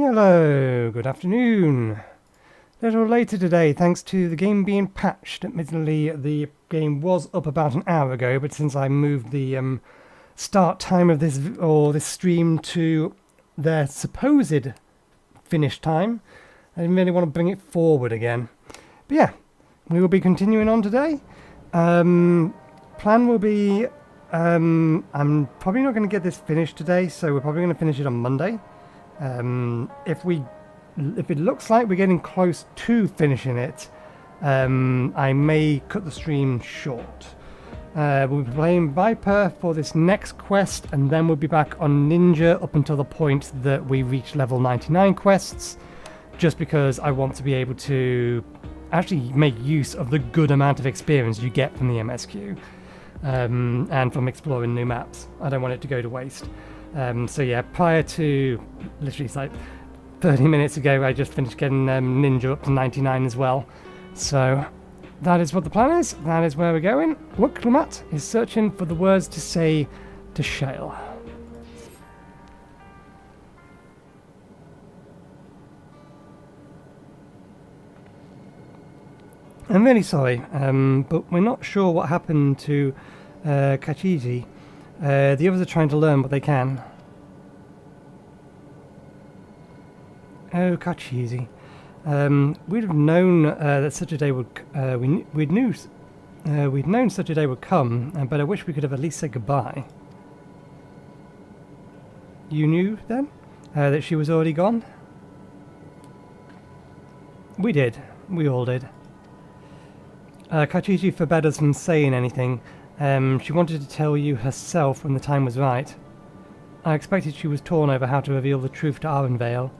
Hello, good afternoon. A little later today, thanks to the game being patched. Admittedly, the game was up about an hour ago, but since I moved the start time of this stream to their supposed finish time, I didn't really want to bring it forward again. But yeah, we will be continuing on today. Plan will be, I'm probably not going to get this finished today, so we're probably going to finish it on Monday. If it looks like we're getting close to finishing it, I may cut the stream short. We'll be playing Viper for this next quest, and then we'll be back on Ninja up until the point that we reach level 99 quests, just because I want to be able to actually make use of the good amount of experience you get from the MSQ, and from exploring new maps. I don't want it to go to waste. So yeah, prior to, literally it's like 30 minutes ago, I just finished getting Ninja up to 99 as well. So that is what the plan is, that is where we're going. Wuklumat is searching for the words to say to Shale. I'm really sorry, but we're not sure what happened to Kachiji. The others are trying to learn what they can. Oh, Kachizi. We'd have known that such a day would. We'd known such a day would come, but I wish we could have at least said goodbye. You knew then that she was already gone? We did. We all did. Kachiji forbade us from saying anything. She wanted to tell you herself when the time was right. I expected she was torn over how to reveal the truth to Arenvale.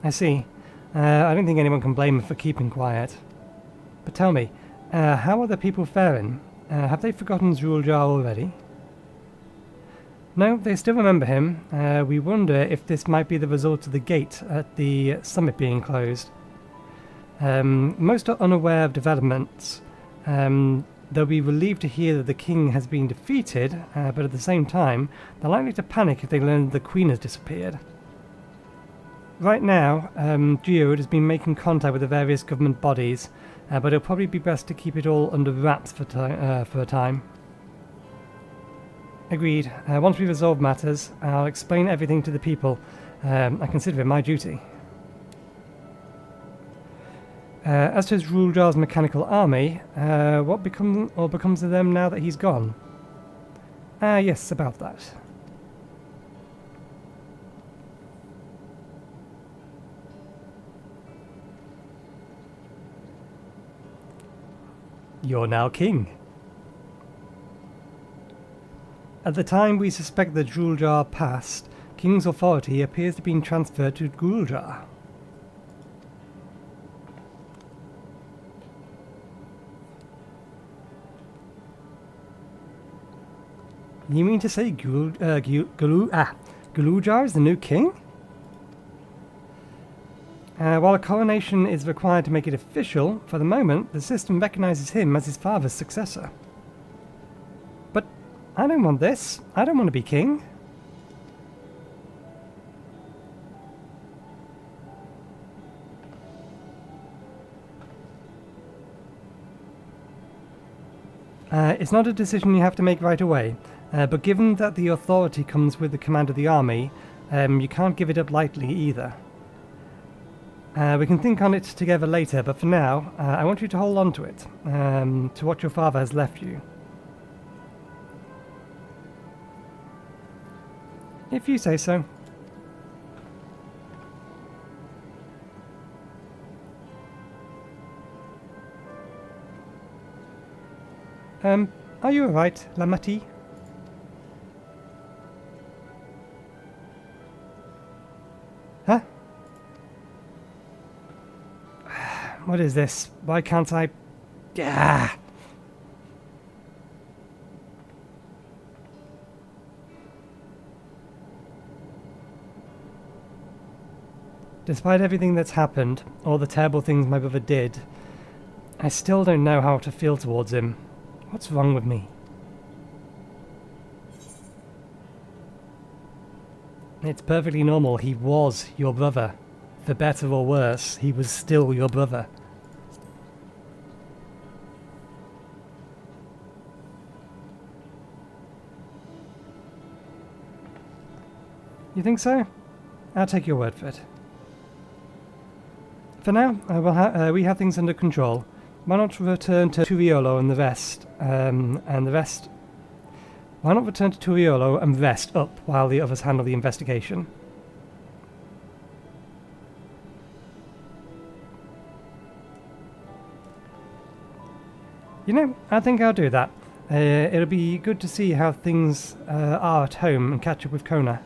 I see. I don't think anyone can blame her for keeping quiet. But tell me, how are the people faring? Have they forgotten Zoraal Ja already? No, they still remember him. We wonder if this might be the result of the gate at the summit being closed. Most are unaware of developments. They'll be relieved to hear that the king has been defeated, but at the same time, they're likely to panic if they learn that the queen has disappeared. Right now, Geode has been making contact with the various government bodies, but it'll probably be best to keep it all under wraps for a time. Agreed. Once we resolve matters, I'll explain everything to the people. I consider it my duty. As to Zoraal Ja's mechanical army, what becomes of them now that he's gone? Yes, about that. You're now king. At the time we suspect that Zoraal Ja passed, King's authority appears to have been transferred to Zoraal Ja. You mean to say Zoraal Ja is the new king? While a coronation is required to make it official, for the moment, the system recognizes him as his father's successor. But I don't want this. I don't want to be king. It's not a decision you have to make right away, but given that the authority comes with the command of the army, you can't give it up lightly either. We can think on it together later, but for now, I want you to hold on to it, to what your father has left you. If you say so. Are you alright, Lamati? Huh? What is this? Why can't I... Ah! Despite everything that's happened, all the terrible things my brother did, I still don't know how to feel towards him. What's wrong with me? It's perfectly normal. He was your brother. For better or worse, he was still your brother. You think so? I'll take your word for it. For now, we have things under control. Why not return to Turiolo and the rest? Why not return to Turiolo and rest up while the others handle the investigation? You know, I think I'll do that. It'll be good to see how things are at home and catch up with Kona.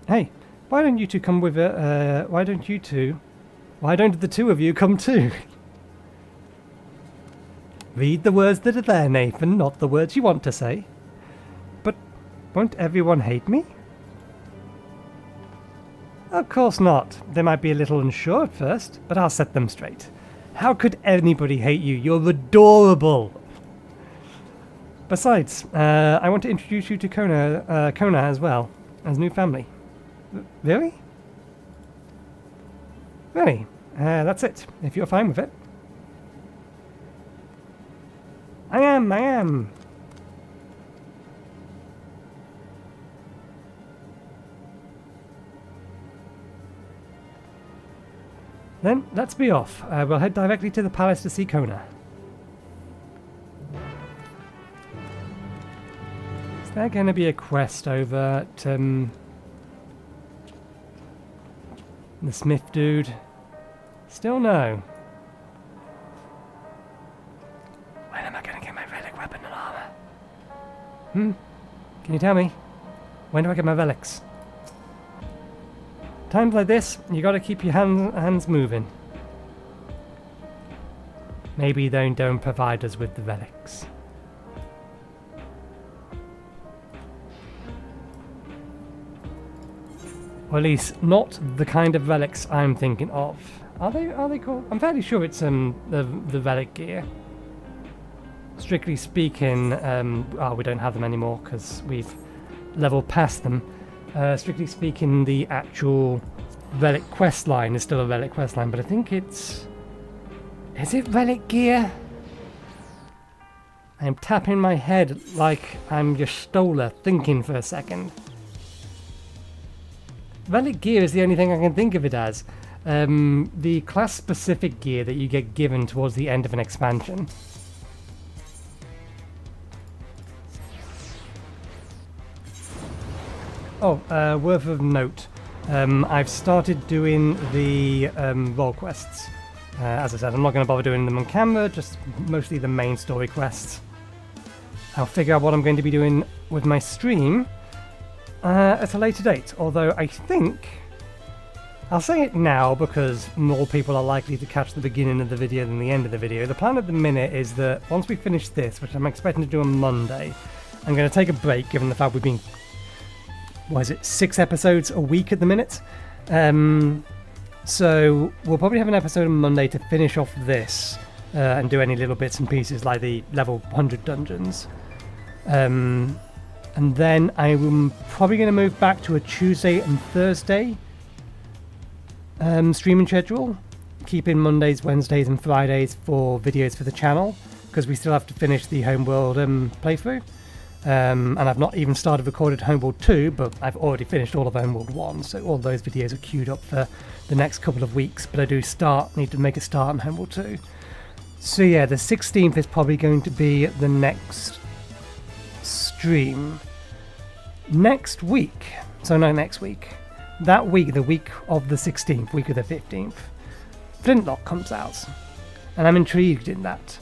Hey, why don't you two come with why don't the two of you come too? Read the words that are there, Nathan, not the words you want to say. But won't everyone hate me? Of course not. They might be a little unsure at first, but I'll set them straight. How could anybody hate you? You're adorable! Besides, I want to introduce you to Kona as well, as new family. Really? Really? That's it, if you're fine with it. I am. Then, let's be off. We'll head directly to the palace to see Kona. Is there going to be a quest over at, the Smith dude? Still no. When am I going to get my relic weapon and armor? Can you tell me? When do I get my relics? Times like this, you gotta keep your hands moving. Maybe they don't provide us with the relics. Or at least not the kind of relics I'm thinking of. Are they called? I'm fairly sure it's the relic gear. Strictly speaking, we don't have them anymore because we've leveled past them. Strictly speaking, the actual relic quest line is still a relic quest line, but I think it's... Is it relic gear? I'm tapping my head like I'm Yestola, thinking for a second. Relic gear is the only thing I can think of it as. The class-specific gear that you get given towards the end of an expansion. Oh, worth of note. I've started doing the role quests. As I said, I'm not going to bother doing them on camera, just mostly the main story quests. I'll figure out what I'm going to be doing with my stream at a later date, although I think... I'll say it now because more people are likely to catch the beginning of the video than the end of the video. The plan at the minute is that once we finish this, which I'm expecting to do on Monday, I'm going to take a break given the fact we've been... What is it, 6 episodes a week at the minute? So we'll probably have an episode on Monday to finish off this and do any little bits and pieces like the level 100 dungeons. And then I'm probably going to move back to a Tuesday and Thursday streaming schedule, keeping Mondays, Wednesdays and Fridays for videos for the channel, because we still have to finish the Homeworld playthrough. And I've not even started recording Homeworld 2, but I've already finished all of Homeworld 1, so all those videos are queued up for the next couple of weeks, but I do need to make a start on Homeworld 2. So yeah, the 16th is probably going to be the next stream. Next week, so no, next week. That week, the week of the 16th, week of the 15th, Flintlock comes out, and I'm intrigued in that.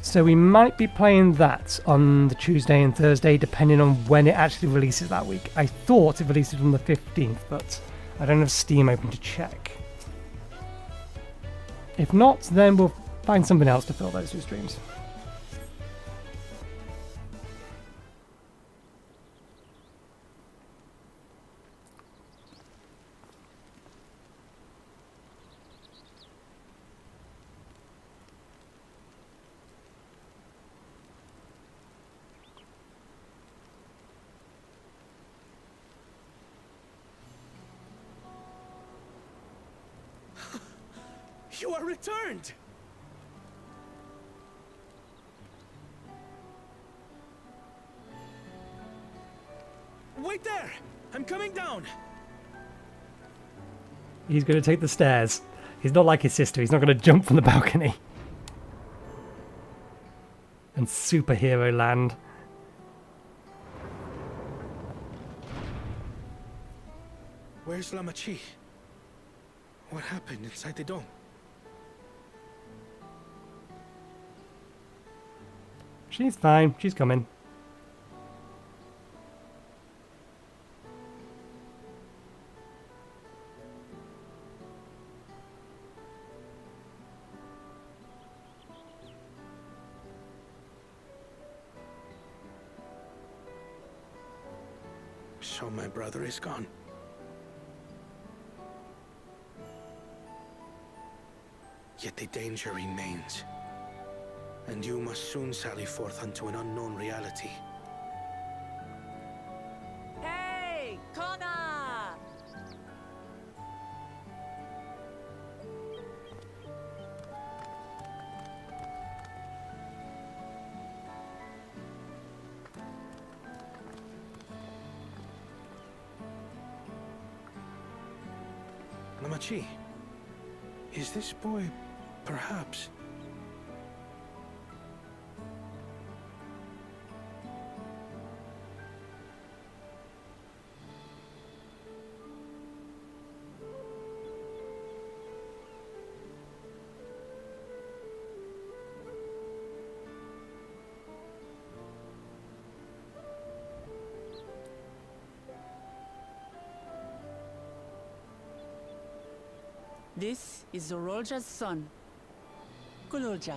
So we might be playing that on the Tuesday and Thursday, depending on when it actually releases that week. I thought it released on the 15th, but I don't have Steam open to check. If not, then we'll find something else to fill those 2 streams. are returned! Wait there! I'm coming down! He's going to take the stairs. He's not like his sister. He's not going to jump from the balcony. And superhero land. Where's Lamachi? What happened inside the dome? She's fine. She's coming. So my brother is gone. Yet the danger remains. And you must soon sally forth unto an unknown reality. Hey, Kona! Lamachi, is this boy perhaps... This is Zoraal Ja's son, Zoraal Ja.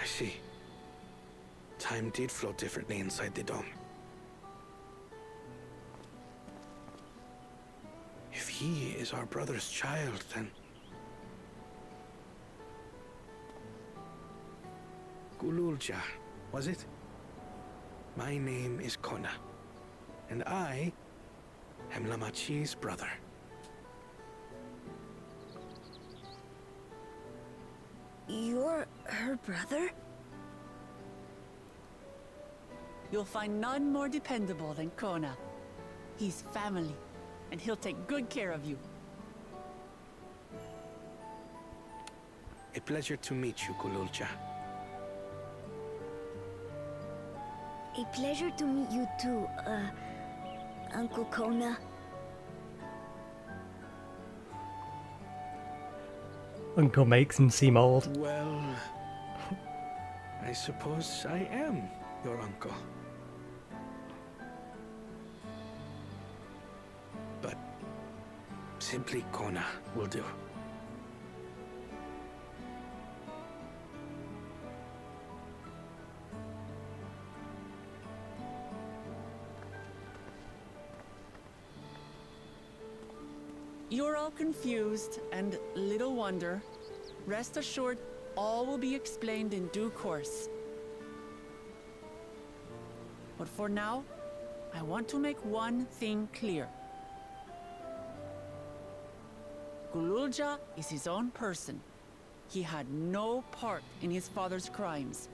I see. Time did flow differently inside the dome. If he is our brother's child, then... Zoraal Ja, was it? My name is Kona, and I am Lamachi's brother. You're her brother? You'll find none more dependable than Kona. He's family, and he'll take good care of you. A pleasure to meet you, Zoraal Ja. A pleasure to meet you too, Uncle Kona. Uncle makes him seem old. Well, I suppose I am your uncle. But simply Kona will do. You're all confused, and little wonder. Rest assured, all will be explained in due course. But for now, I want to make one thing clear. Zoraal Ja is his own person. He had no part in his father's crimes.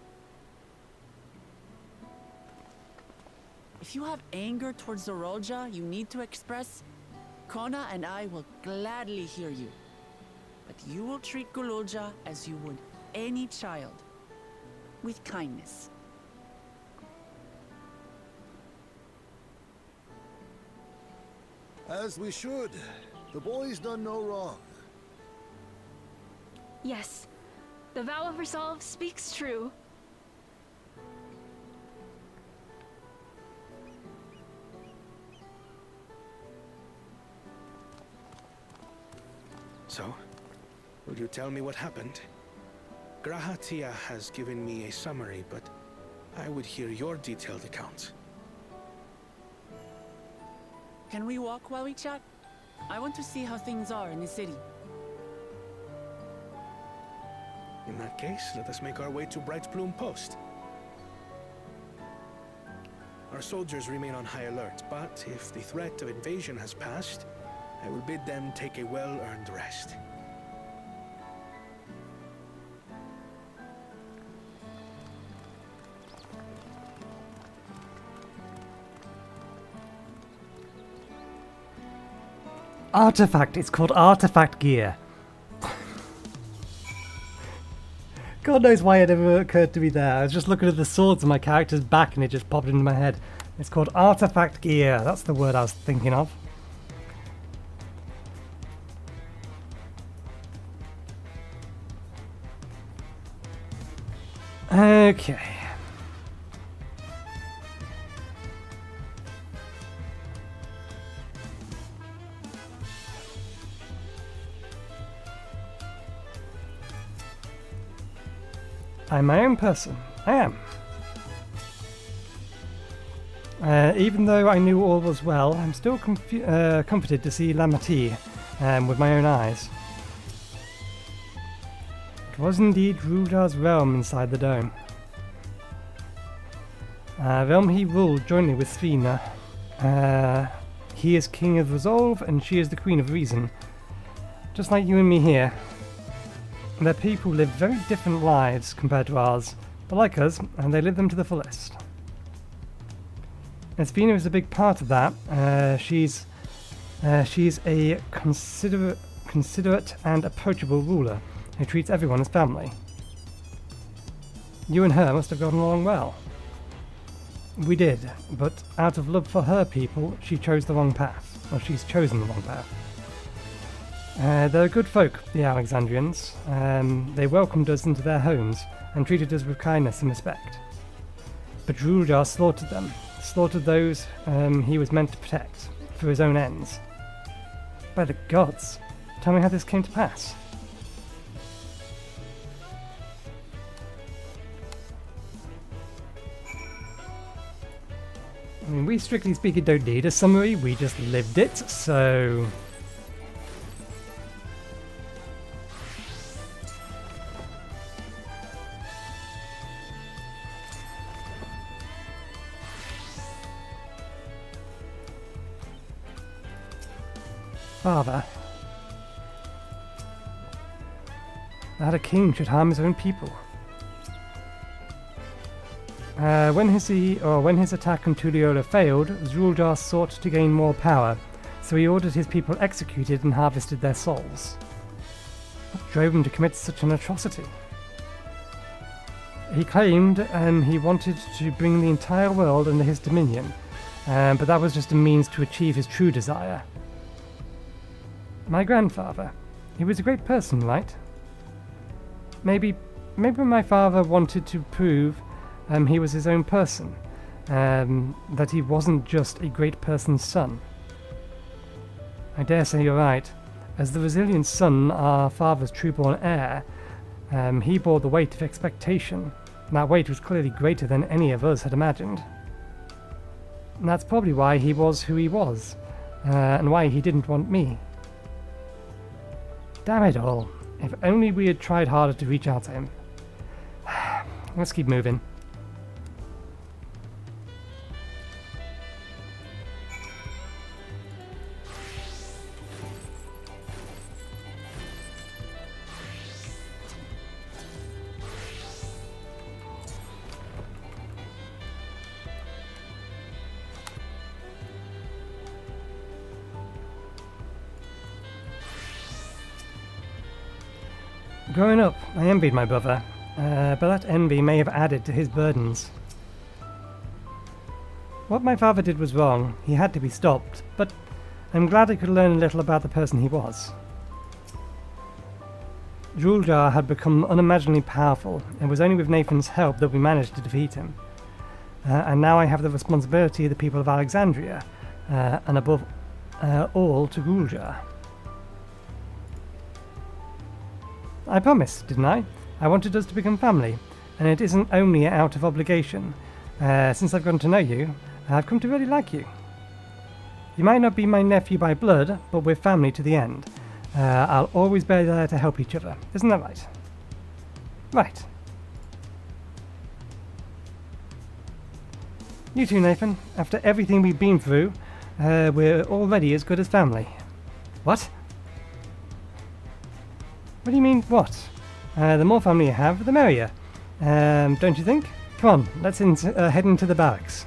If you have anger towards Zoraal Ja you need to express, Kona and I will gladly hear you. But you will treat Zoraal Ja as you would any child, with kindness. As we should. The boy's done no wrong. Yes, the vow of resolve speaks true. So, will you tell me what happened? Grahatia has given me a summary, but I would hear your detailed account. Can we walk while we chat? I want to see how things are in the city. In that case, let us make our way to Bright Bloom Post. Our soldiers remain on high alert, but if the threat of invasion has passed, I will bid them take a well-earned rest. Artifact. It's called artifact gear. God knows why it ever occurred to me there. I was just looking at the swords on my character's back and it just popped into my head. It's called artifact gear. That's the word I was thinking of. Okay. I'm my own person. I am. Even though I knew all was well, I'm still comforted to see Lamati with my own eyes. It was indeed Zoraal Ja's realm inside the dome. Realm he ruled jointly with Sphene. He is king of resolve and she is the queen of reason. Just like you and me here. Their people live very different lives compared to ours, but like us, and they live them to the fullest. And Sphene is a big part of that. She's a considerate and approachable ruler who treats everyone as family. You and her must have gotten along well. We did, but out of love for her people, she chose the wrong path. Or she's chosen the wrong path. They're good folk, the Alexandrians. They welcomed us into their homes and treated us with kindness and respect. But Zoraal Ja slaughtered them, slaughtered those he was meant to protect, for his own ends. By the gods, tell me how this came to pass. I mean, we strictly speaking don't need a summary, we just lived it, so... Father. That a king should harm his own people. When his attack on Tulliola failed, Zoraal Ja sought to gain more power, so he ordered his people executed and harvested their souls. What drove him to commit such an atrocity? He claimed he wanted to bring the entire world under his dominion, but that was just a means to achieve his true desire. My grandfather. He was a great person, right? Maybe my father wanted to prove he was his own person, that he wasn't just a great person's son. I dare say you're right. As the resilient son, our father's true-born heir, he bore the weight of expectation, and that weight was clearly greater than any of us had imagined. And that's probably why he was who he was, and why he didn't want me. Damn it all. If only we had tried harder to reach out to him. Let's keep moving. Growing up, I envied my brother, but that envy may have added to his burdens. What my father did was wrong, he had to be stopped, but I'm glad I could learn a little about the person he was. Zoraal Ja had become unimaginably powerful, and it was only with Nathan's help that we managed to defeat him. And now I have the responsibility of the people of Alexandria, and above all to Zoraal Ja. I promised, didn't I? I wanted us to become family, and it isn't only out of obligation. Since I've gotten to know you, I've come to really like you. You might not be my nephew by blood, but we're family to the end. I'll always be there to help each other. Isn't that right? Right. You too, Nathan. After everything we've been through, we're already as good as family. What? What do you mean, what? The more family you have, the merrier. Don't you think? Come on, let's head into the barracks.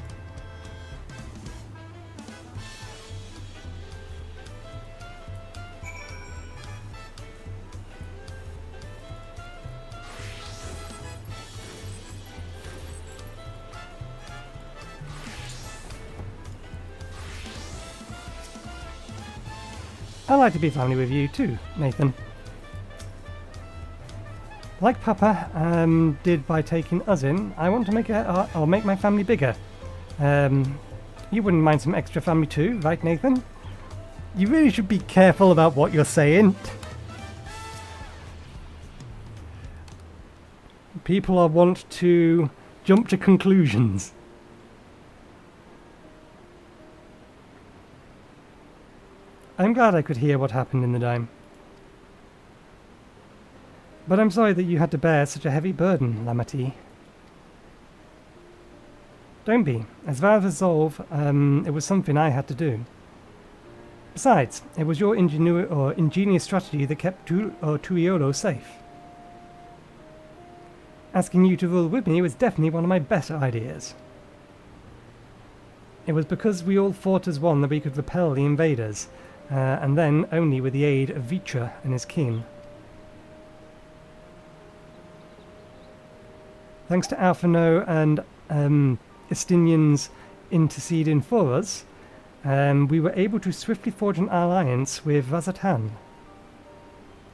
I like to be family with you too, Nathan. Like Papa did by taking us in, I want to make my family bigger. You wouldn't mind some extra family too, right, Nathan? You really should be careful about what you're saying. People are wont to jump to conclusions. I'm glad I could hear what happened in the dome. But I'm sorry that you had to bear such a heavy burden, Lamati. Don't be. As far as resolve, it was something I had to do. Besides, it was your ingenious strategy that kept Tuiolo safe. Asking you to rule with me was definitely one of my better ideas. It was because we all fought as one that we could repel the invaders, and then only with the aid of Vitra and his kin. Thanks to Alphino and Estinians interceding for us, we were able to swiftly forge an alliance with Razatan.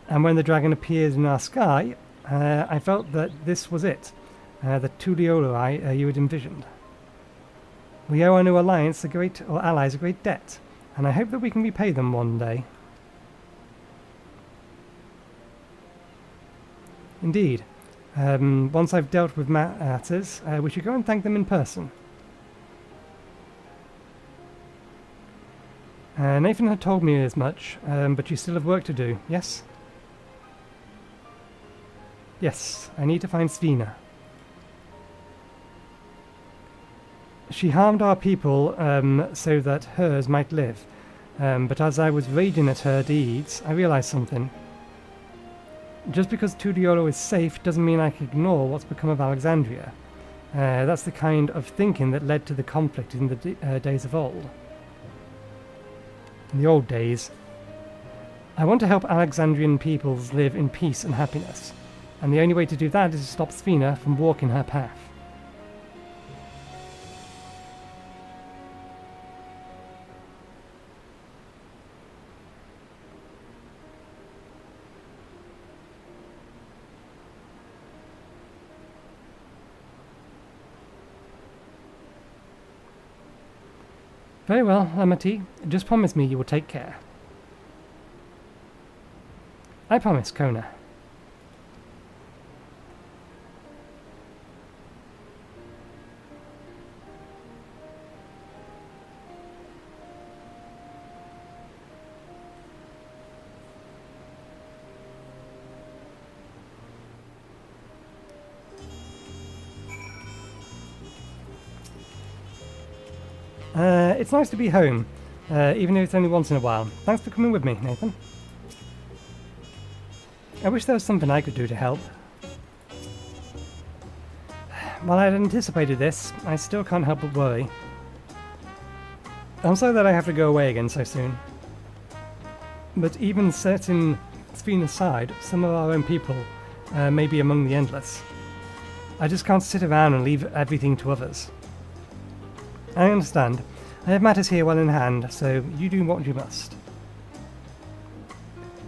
And when the dragon appeared in our sky, I felt that this was it, the Tuliolai you had envisioned. We owe our new alliance allies a great debt, and I hope that we can repay them one day. Indeed. Once I've dealt with matters, we should go and thank them in person. Nathan had told me as much, but you still have work to do, yes? Yes, I need to find Sphene. She harmed our people so that hers might live, but as I was raging at her deeds, I realized something. Just because Tudiolo is safe doesn't mean I can ignore what's become of Alexandria. That's the kind of thinking that led to the conflict in the days of old. In the old days. I want to help Alexandrian peoples live in peace and happiness, and the only way to do that is to stop Sphene from walking her path. Very well, Amati. Just promise me you will take care. I promise, Kona. It's nice to be home, even if it's only once in a while. Thanks for coming with me, Nathan. I wish there was something I could do to help. While I had anticipated this, I still can't help but worry. I'm sorry that I have to go away again so soon. But even setting Sphene aside, some of our own people may be among the endless. I just can't sit around and leave everything to others. I understand. I have matters here well in hand, so you do what you must.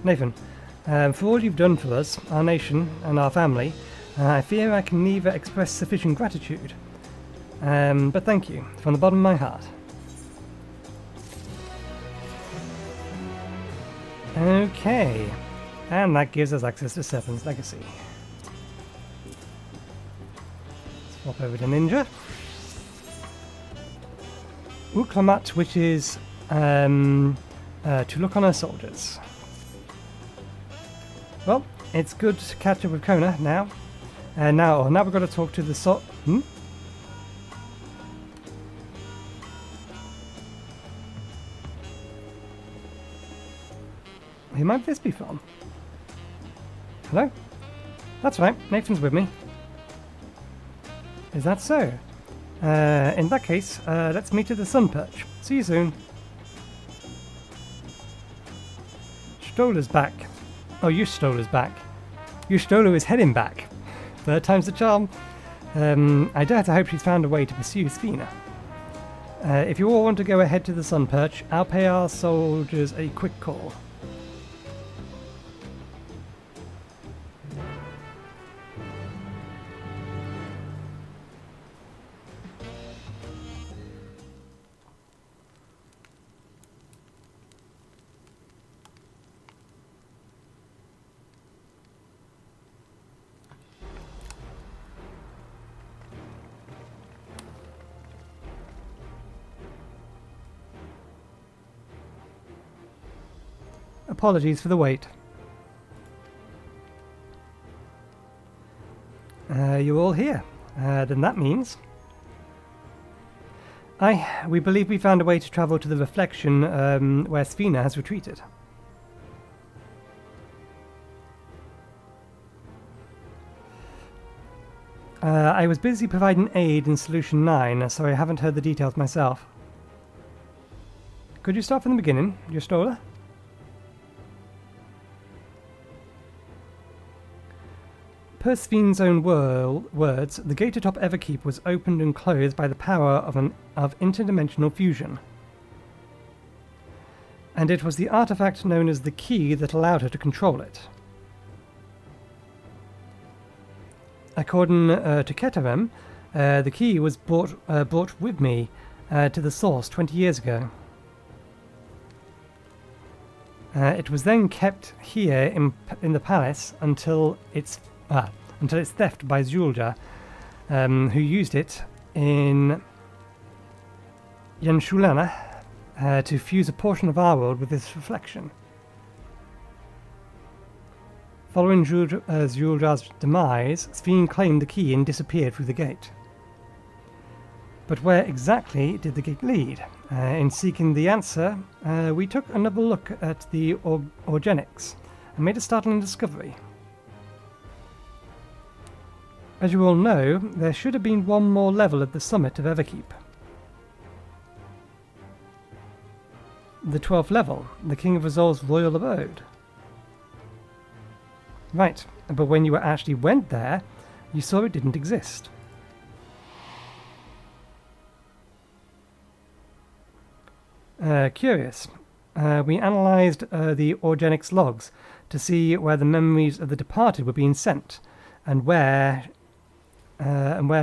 Nathan, for all you've done for us, our nation, and our family, I fear I can never express sufficient gratitude. But thank you, from the bottom of my heart. Okay, and that gives us access to Serpent's Legacy. Swap over to Ninja. Uklamat, which is to look on our soldiers. Well, it's good to catch up with Kona now. Now we've got to talk to the Who might this be from? Hello? That's right, Nathan's with me. Is that so? In that case, let's meet at the Sun Perch. See you soon. Stoller's back. Oh, Stoler's back. Stoller is heading back. Third time's the charm. I dare to hope she's found a way to pursue Sphene. If you all want to go ahead to the Sun Perch, I'll pay our soldiers a quick call. Apologies for the wait. You're all here. Then that means... we believe we found a way to travel to the reflection where Sphene has retreated. I was busy providing aid in Solution 9, so I haven't heard the details myself. Could you start from the beginning, your Stoller? Per Sphene's own words, the gate atop Everkeep was opened and closed by the power of interdimensional fusion. And it was the artifact known as the key that allowed her to control it. According to Keterem, the key was brought with me to the source 20 years ago. It was then kept here in the palace until its theft by Zoraal Ja, who used it in Yenshulana to fuse a portion of our world with its reflection. Following Zoraal Ja's demise, Sphene claimed the key and disappeared through the gate. But where exactly did the gate lead? In seeking the answer, we took another look at the Organics and made a startling discovery. As you all know, there should have been one more level at the summit of Everkeep. The 12th level, the King of Resolve's royal abode. Right, but when you actually went there, you saw it didn't exist. Curious. We analysed the Organics logs to see where the memories of the departed were being sent, and where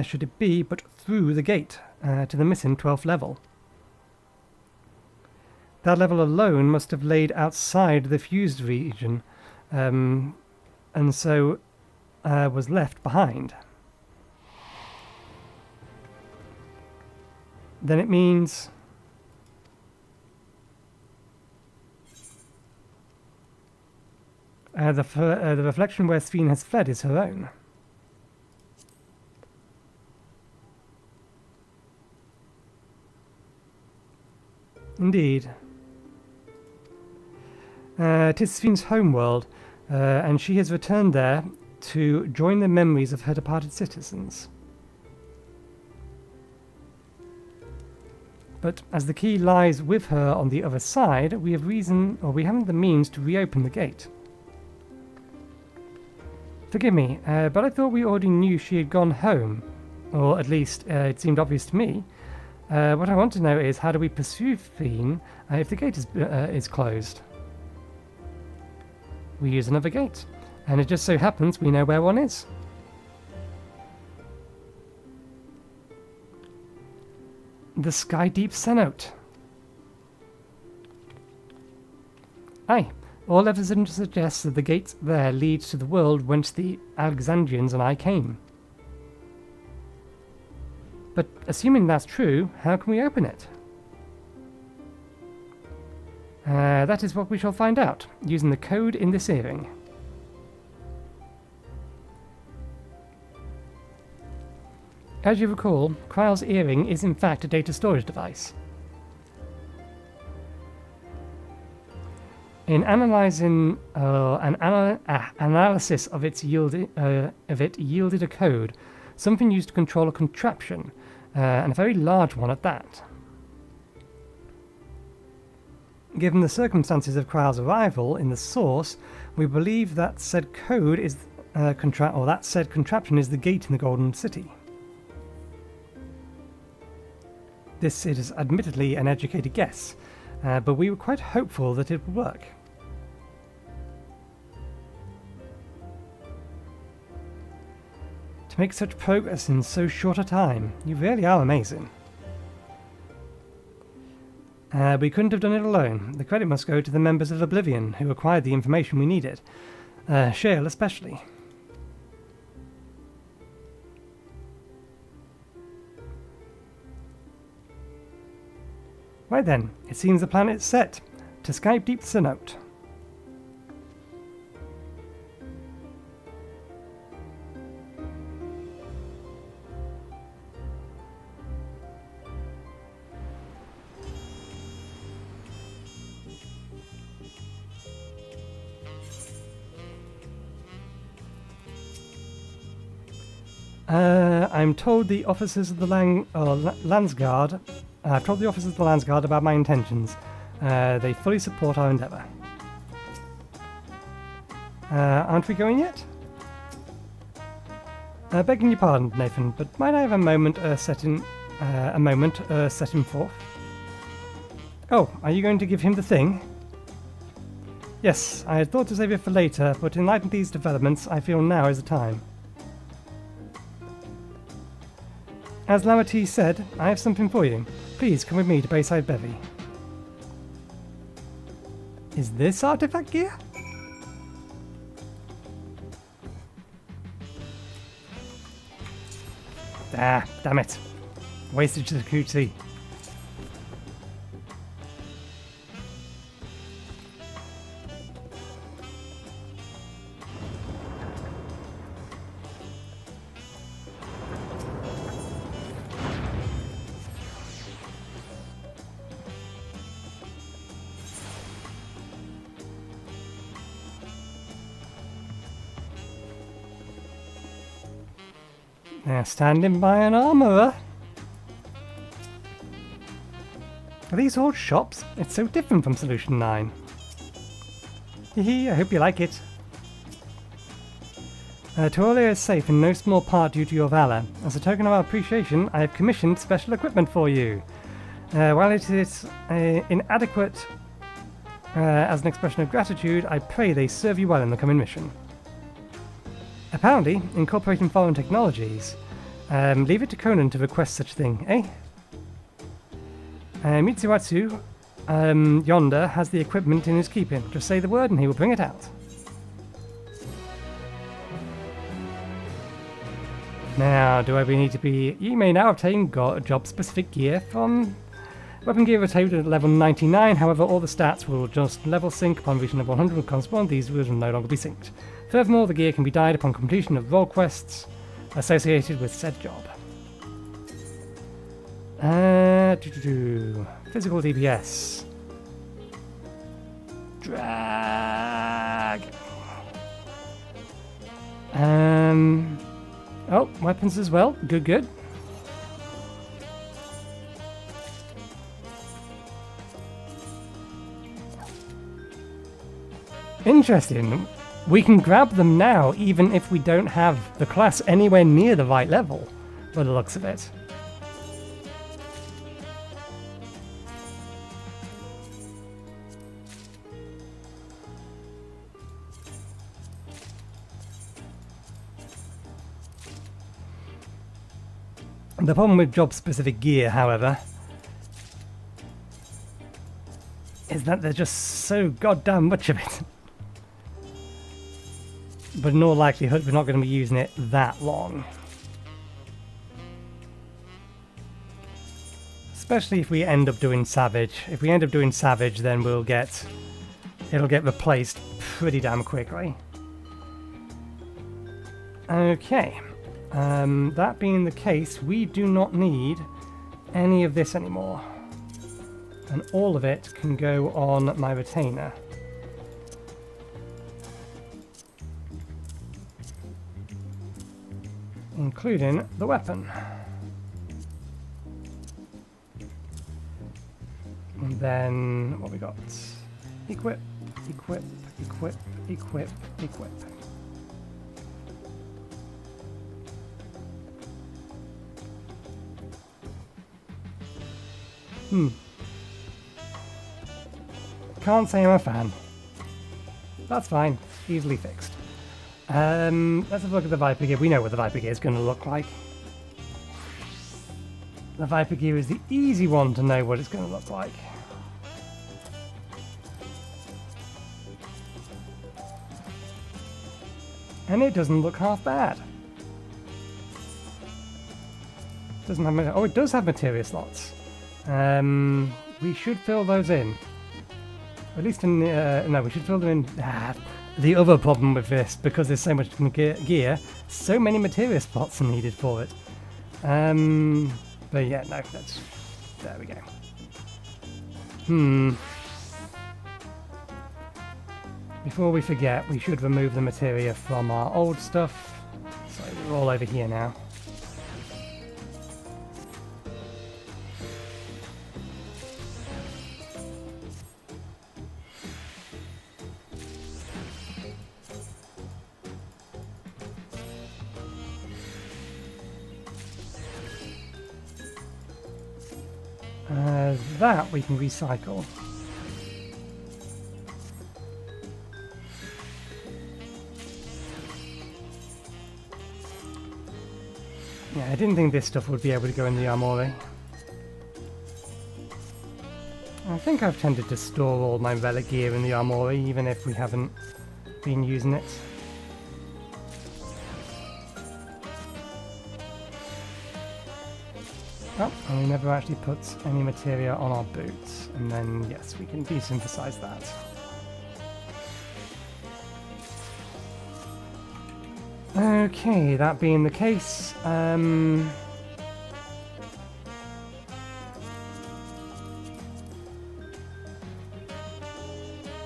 should it be but through the gate to the missing 12th level. That level alone must have laid outside the fused region, and so was left behind. Then it means... the reflection where Sphene has fled is her own. Indeed. It is Sphene's homeworld, and she has returned there to join the memories of her departed citizens. But as the key lies with her on the other side, we haven't the means to reopen the gate. Forgive me, but I thought we already knew she had gone home, or at least it seemed obvious to me. What I want to know is, how do we pursue Sphene if the gate is closed? We use another gate, and it just so happens we know where one is. The Sky Deep Cenote. Aye, all evidence suggests that the gate there leads to the world whence the Alexandrians and I came. But assuming that's true, how can we open it? That is what we shall find out, using the code in this earring. As you recall, Kryle's earring is in fact a data storage device. In analyzing analysis of it yielded a code, something used to control a contraption, and a very large one at that. Given the circumstances of Kraal's arrival in the source, we believe that said code is that said contraption is the gate in the Golden City. This is admittedly an educated guess, but we were quite hopeful that it would work. To make such progress in so short a time, you really are amazing. We couldn't have done it alone. The credit must go to the members of Oblivion who acquired the information we needed. Shale especially. Right then, it seems the plan is set. To Skype Deep Synote. I'm told the officers of the Landsguard. I've told the officers of the Landsguard about my intentions. They fully support our endeavour. Aren't we going yet? Begging your pardon, Nathan, but might I have a moment setting forth? Oh, are you going to give him the thing? Yes, I had thought to save it for later, but in light of these developments, I feel now is the time. As Lamity said, I have something for you. Please come with me to Bayside Bevy. Is this artifact gear? Ah, damn it. Wastage of the QT. Now standing by an armourer. Are these all shops? It's so different from Solution 9. Hehe, I hope you like it. Tuolia is safe in no small part due to your valour. As a token of our appreciation, I have commissioned special equipment for you. While it is inadequate as an expression of gratitude, I pray they serve you well in the coming mission. Apparently, incorporating foreign technologies. Leave it to Conan to request such thing, eh? Mitsuatsu, yonder, has the equipment in his keeping. Just say the word and he will bring it out. Now, do I need to be... You may now obtain job-specific gear from... Weapon gear retained at level 99, however, all the stats will just level sync upon reaching level 100 with correspond. These will no longer be synced. Furthermore, the gear can be dyed upon completion of role quests associated with said job. Physical DPS. Drag. Oh, weapons as well. Good, good. Interesting. We can grab them now, even if we don't have the class anywhere near the right level, by the looks of it. The problem with job-specific gear, however, is that there's just so goddamn much of it. But in all likelihood, we're not going to be using it that long. Especially if we end up doing Savage. If we end up doing Savage, then it'll get replaced pretty damn quickly. Okay. That being the case, we do not need any of this anymore. And all of it can go on my retainer. including the weapon. And then what we got? Equip, equip, equip, equip, equip. Can't say I'm a fan. That's fine. Easily fixed. Let's have a look at the Viper Gear. We know what the Viper Gear is going to look like. The Viper Gear is the easy one to know what it's going to look like. And it doesn't look half bad. Doesn't have it does have materia slots. We should fill those in. At least in no, we should fill them in. The other problem with this, because there's so much gear, so many materia spots are needed for it. But yeah, no, that's... There we go. Before we forget, we should remove the materia from our old stuff. So we're all over here now. That we can recycle. Yeah, I didn't think this stuff would be able to go in the armory. I think I've tended to store all my relic gear in the armory, even if we haven't been using it. Oh, and we never actually put any materia on our boots. And then, yes, we can desynthesize that. Okay, that being the case,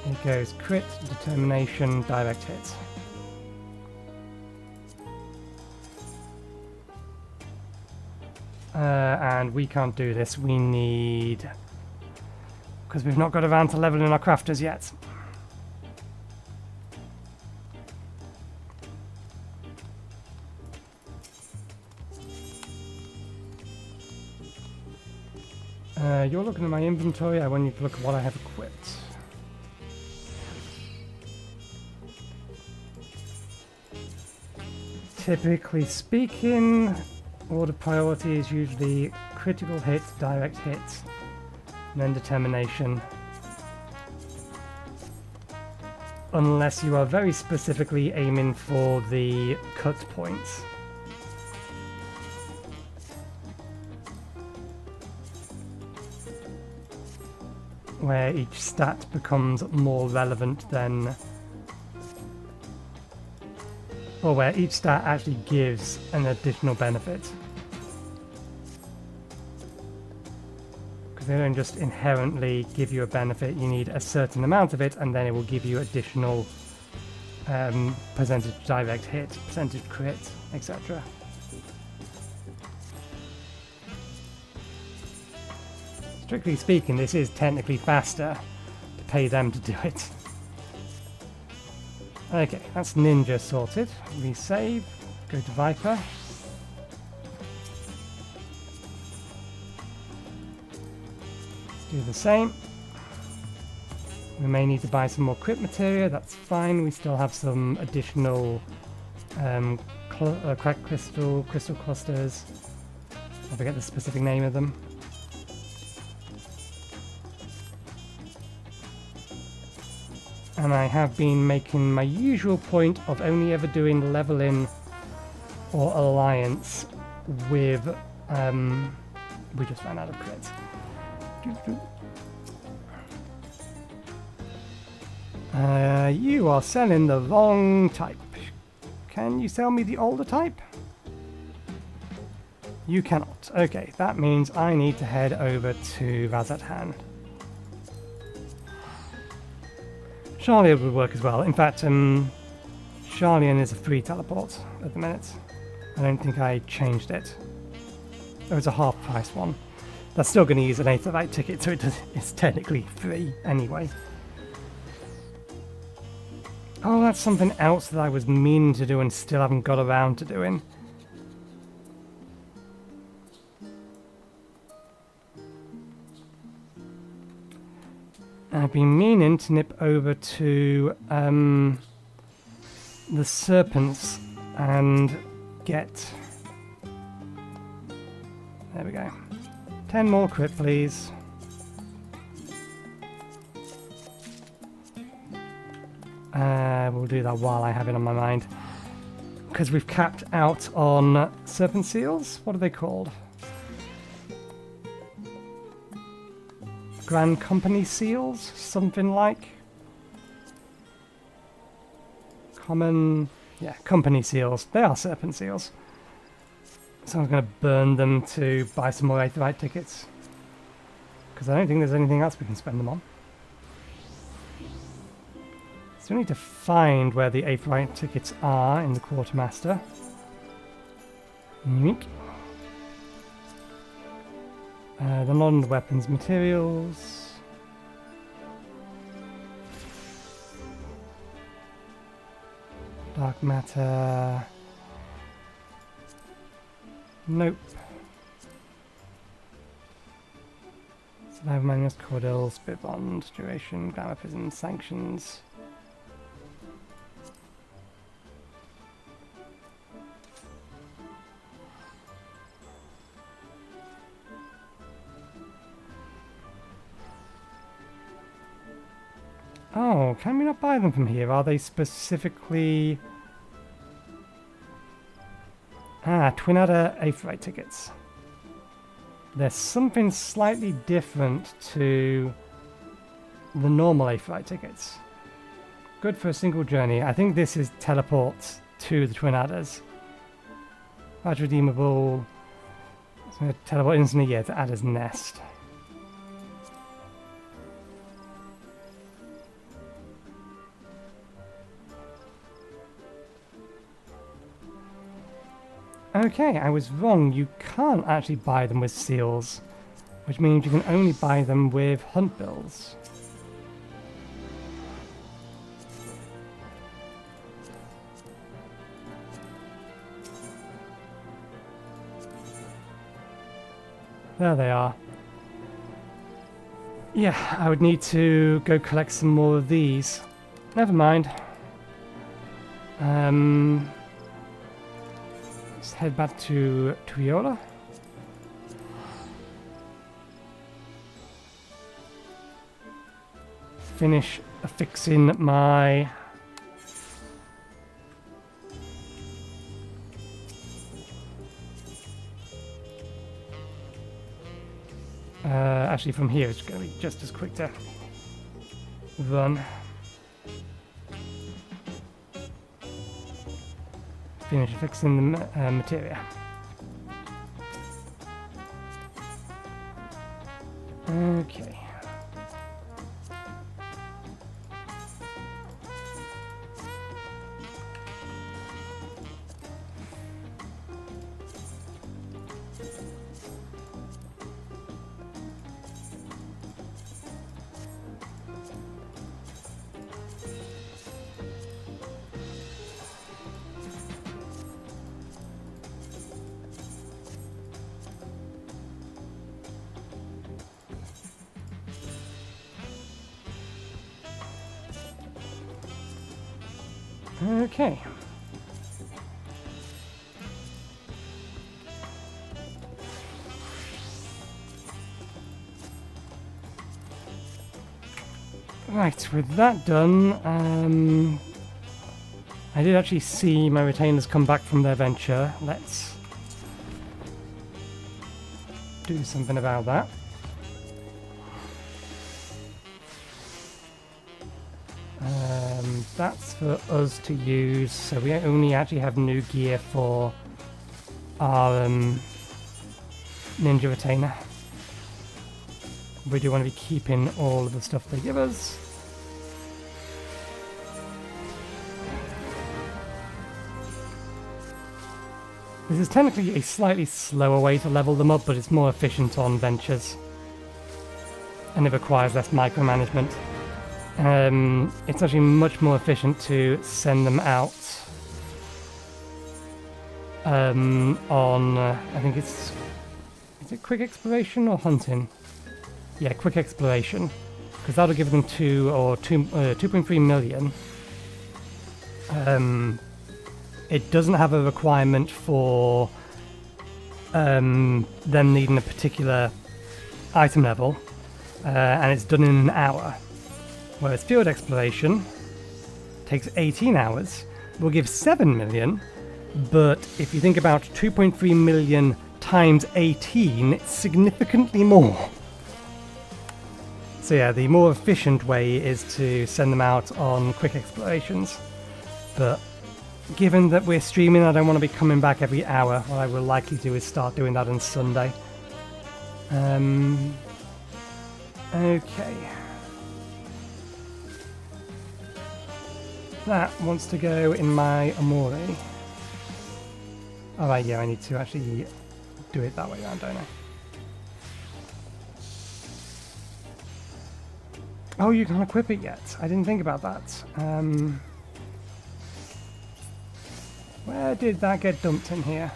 it goes crit, determination, direct hit. And we can't do this. We need... Because we've not got around to leveling our crafters yet. You're looking at my inventory. I want you to look at what I have equipped. Typically speaking, order priority is usually critical hit, direct hit, and then determination. Unless you are very specifically aiming for the cut points. Where each stat becomes more relevant than... or where each stat actually gives an additional benefit. Because they don't just inherently give you a benefit, you need a certain amount of it, and then it will give you additional percentage direct hit, percentage crit, etc. Strictly speaking, this is technically faster to pay them to do it. Okay, that's Ninja sorted. Resave, go to Viper. Do the same. We may need to buy some more crit materia, that's fine. We still have some additional cracked crystal clusters. I forget the specific name of them. And I have been making my usual point of only ever doing leveling or alliance with... we just ran out of crit. You are selling the wrong type. Can you sell me the older type? You cannot. Okay, that means I need to head over to Razathan. Charlian would work as well. In fact, Charlian is a free teleport at the minute. I don't think I changed it. It was a half price one. That's still going to use an Aetherite ticket, so it's technically free anyway. Oh, that's something else that I was meaning to do and still haven't got around to doing. I've been meaning to nip over to the serpents and get... There we go. 10 more crit, please. We'll do that while I have it on my mind. Because we've capped out on serpent seals. What are they called? Grand Company seals? Something like? Common... Yeah, company seals. They are serpent seals. So I'm going to burn them to buy some more Aetherite tickets. Because I don't think there's anything else we can spend them on. So we need to find where the Aetherite tickets are in the Quartermaster. Unique. They're not in the weapons materials. Dark matter. Nope. Survival manuals, Cordell, Spit Bond, Duration, Glamour Prison, Sanctions. Oh, can we not buy them from here? Are they specifically... Ah, Twin Adder Aetherite tickets. There's something slightly different to the normal Aetherite tickets. Good for a single journey. I think this is teleports to the Twin Adders. Badge redeemable. It's going to teleport instantly, yeah, to Adder's Nest. Okay, I was wrong. You can't actually buy them with seals, which means you can only buy them with hunt bills. There they are. Yeah, I would need to go collect some more of these. Never mind. Let's head back to Tuiola. Finish affixing my actually from here it's going to be just as quick to run. Finish fixing the materia. Okay. Okay. Right, with that done, I did actually see my retainers come back from their venture. Let's do something about that. That's for us to use, so we only actually have new gear for our ninja retainer. We do want to be keeping all of the stuff they give us. This is technically a slightly slower way to level them up, but it's more efficient on ventures. And it requires less micromanagement. It's actually much more efficient to send them out on, I think is it quick exploration or hunting? Yeah, quick exploration. Because that'll give them 2.3 million. It doesn't have a requirement for them needing a particular item level, and it's done in an hour. Whereas field exploration takes 18 hours, will give 7 million, but if you think about 2.3 million times 18, it's significantly more. So yeah, the more efficient way is to send them out on quick explorations. But given that we're streaming, I don't want to be coming back every hour. What I will likely do is start doing that on Sunday. Okay. That wants to go in my Amore. Alright, yeah, I need to actually do it that way around, don't I? Oh, you can't equip it yet. I didn't think about that. Where did that get dumped in here?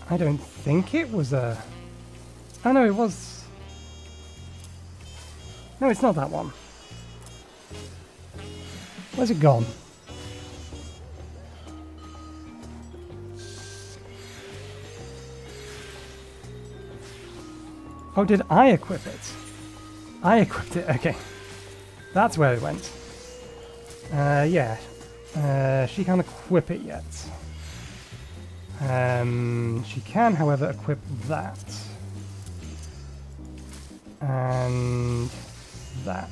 I don't think it was a... Oh no, it was... No, it's not that one. Where's it gone? Oh, did I equip it? I equipped it, okay. That's where it went. Yeah. She can't equip it yet. She can, however, equip that. And that.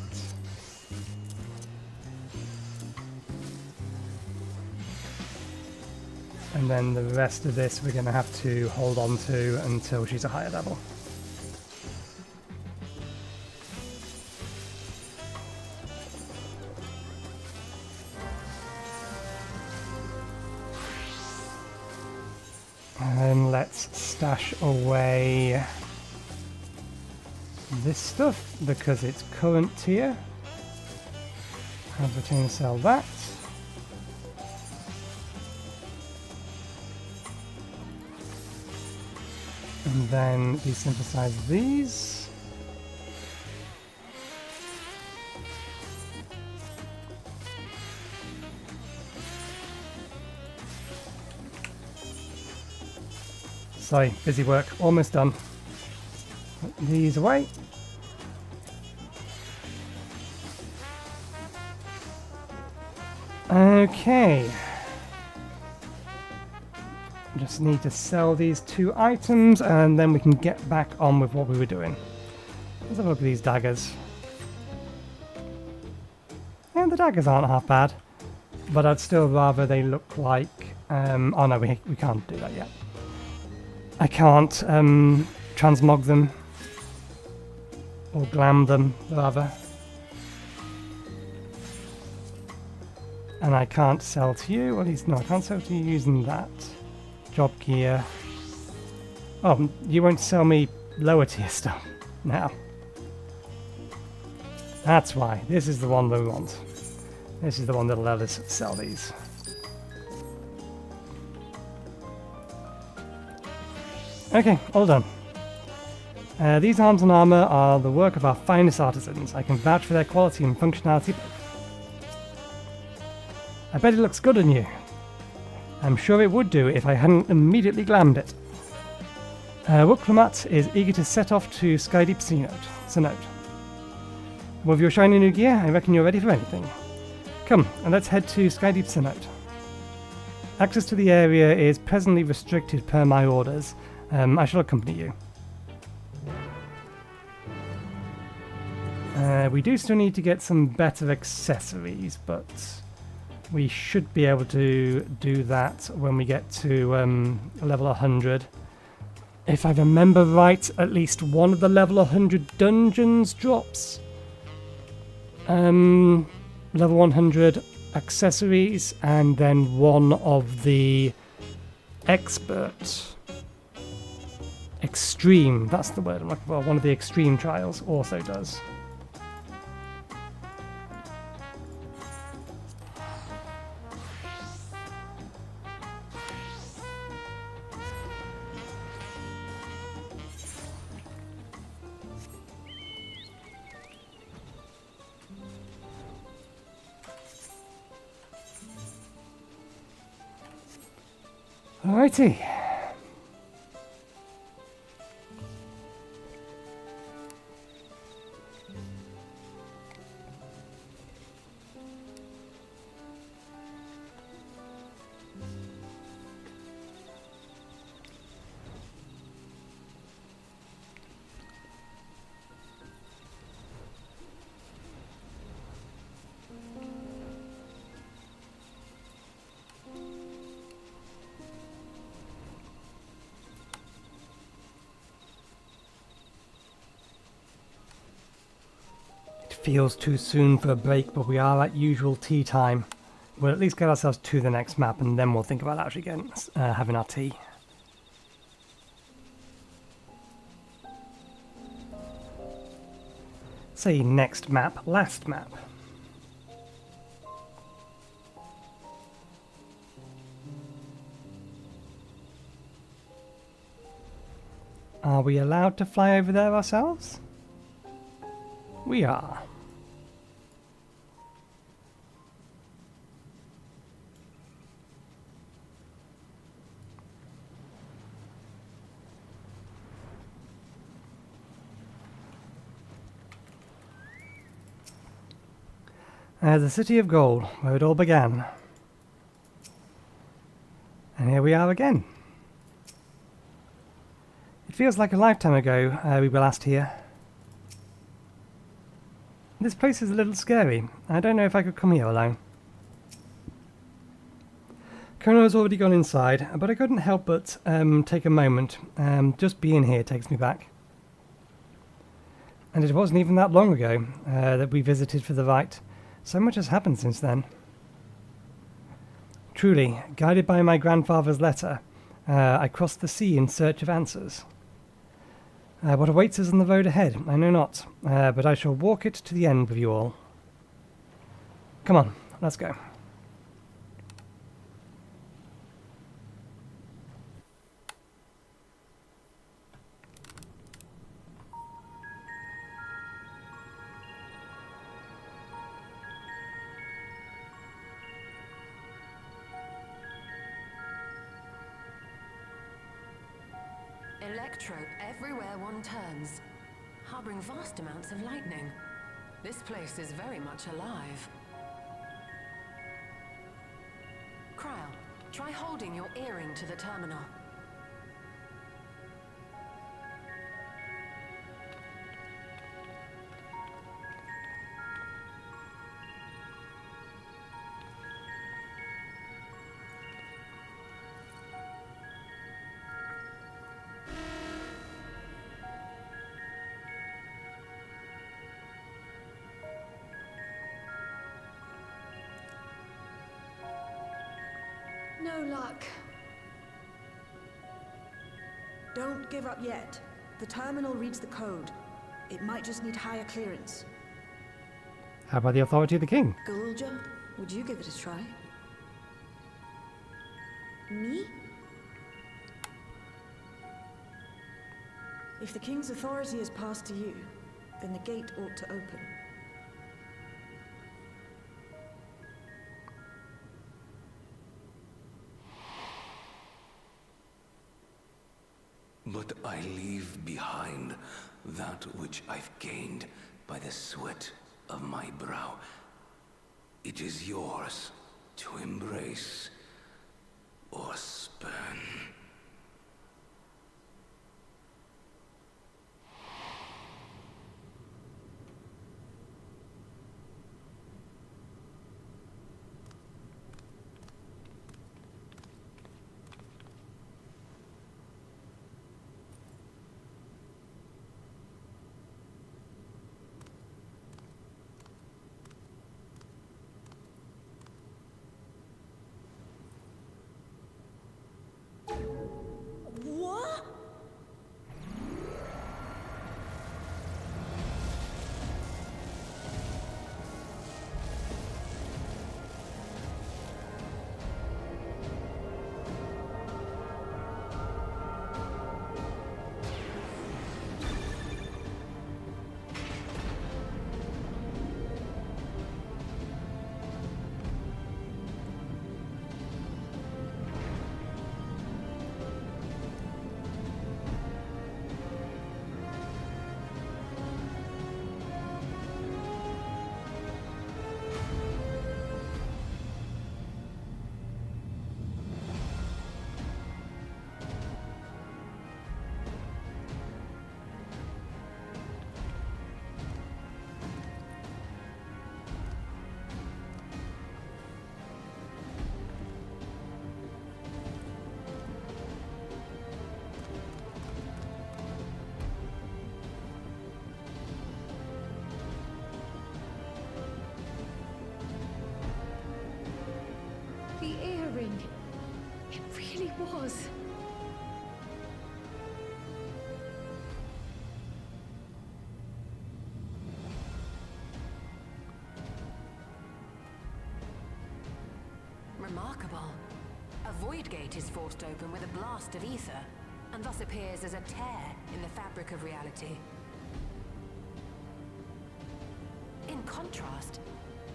And then the rest of this we're going to have to hold on to until she's a higher level. And let's stash away this stuff because it's current tier. Have retain sell that. And then desynthesize these. Sorry, busy work, almost done. Put these away. Okay. Just need to sell these 2 items and then we can get back on with what we were doing. Let's have a look at these daggers. And the daggers aren't half bad, but I'd still rather they look like... oh no, we can't do that yet. I can't transmog them, or glam them, rather. And I can't sell to you, or at least, no, I can't sell to you using that. Job gear. Oh, you won't sell me lower tier stuff now. That's why. This is the one that we want. This is the one that'll let us sell these. Okay, all done. These arms and armor are the work of our finest artisans. I can vouch for their quality and functionality. I bet it looks good on you. I'm sure it would do if I hadn't immediately glammed it. Wukklamat is eager to set off to Skydeep Synode. With your shiny new gear, I reckon you're ready for anything. Come, and let's head to Skydeep Synode. Access to the area is presently restricted per my orders. I shall accompany you. We do still need to get some better accessories, but we should be able to do that when we get to level 100. If I remember right, at least one of the level 100 dungeons drops level 100 accessories, and then one of the expert extreme, that's the word I'm looking for, one of the extreme trials also does. Alrighty. Feels too soon for a break, but we are at usual tea time. We'll at least get ourselves to the next map, and then we'll think about actually getting having our tea. Say next map, last map. Are we allowed to fly over there ourselves? We are. The City of Gold, where it all began. And here we are again. It feels like a lifetime ago we were last here. This place is a little scary. I don't know if I could come here alone. Kona has already gone inside, but I couldn't help but take a moment. Just being here takes me back. And it wasn't even that long ago that we visited for the rite. So much has happened since then. Truly, guided by my grandfather's letter, I crossed the sea in search of answers. What awaits us on the road ahead, I know not, but I shall walk it to the end with you all. Come on, let's go. Electrope everywhere one turns, harboring vast amounts of lightning. This place is very much alive. Cryle, try holding your earring to the terminal. No luck. Don't give up yet. The terminal reads the code. It might just need higher clearance. How about the authority of the king? Zoraal Ja, would you give it a try? Me? If the king's authority is passed to you, then the gate ought to open. But I leave behind that which I've gained by the sweat of my brow. It is yours to embrace or spurn. was. Remarkable. A void gate is forced open with a blast of ether, and thus appears as a tear in the fabric of reality. In contrast,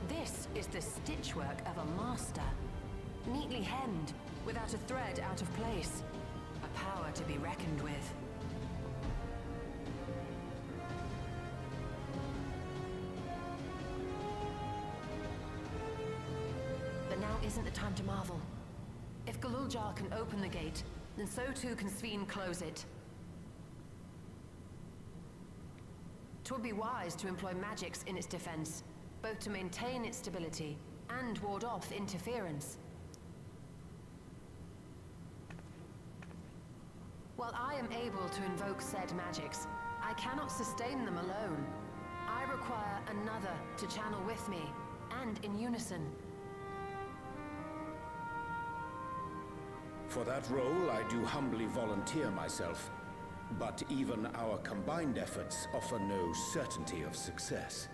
this is the stitchwork of a master, neatly hemmed, without a thread out of place. A power to be reckoned with. But now isn't the time to marvel. If Zoraal Ja can open the gate, then so too can Sphene close it. 'Twould be wise to employ magics in its defense, both to maintain its stability and ward off interference. While I am able to invoke said magics, I cannot sustain them alone. I require another to channel with me, and in unison. For that role, I do humbly volunteer myself. But even our combined efforts offer no certainty of success.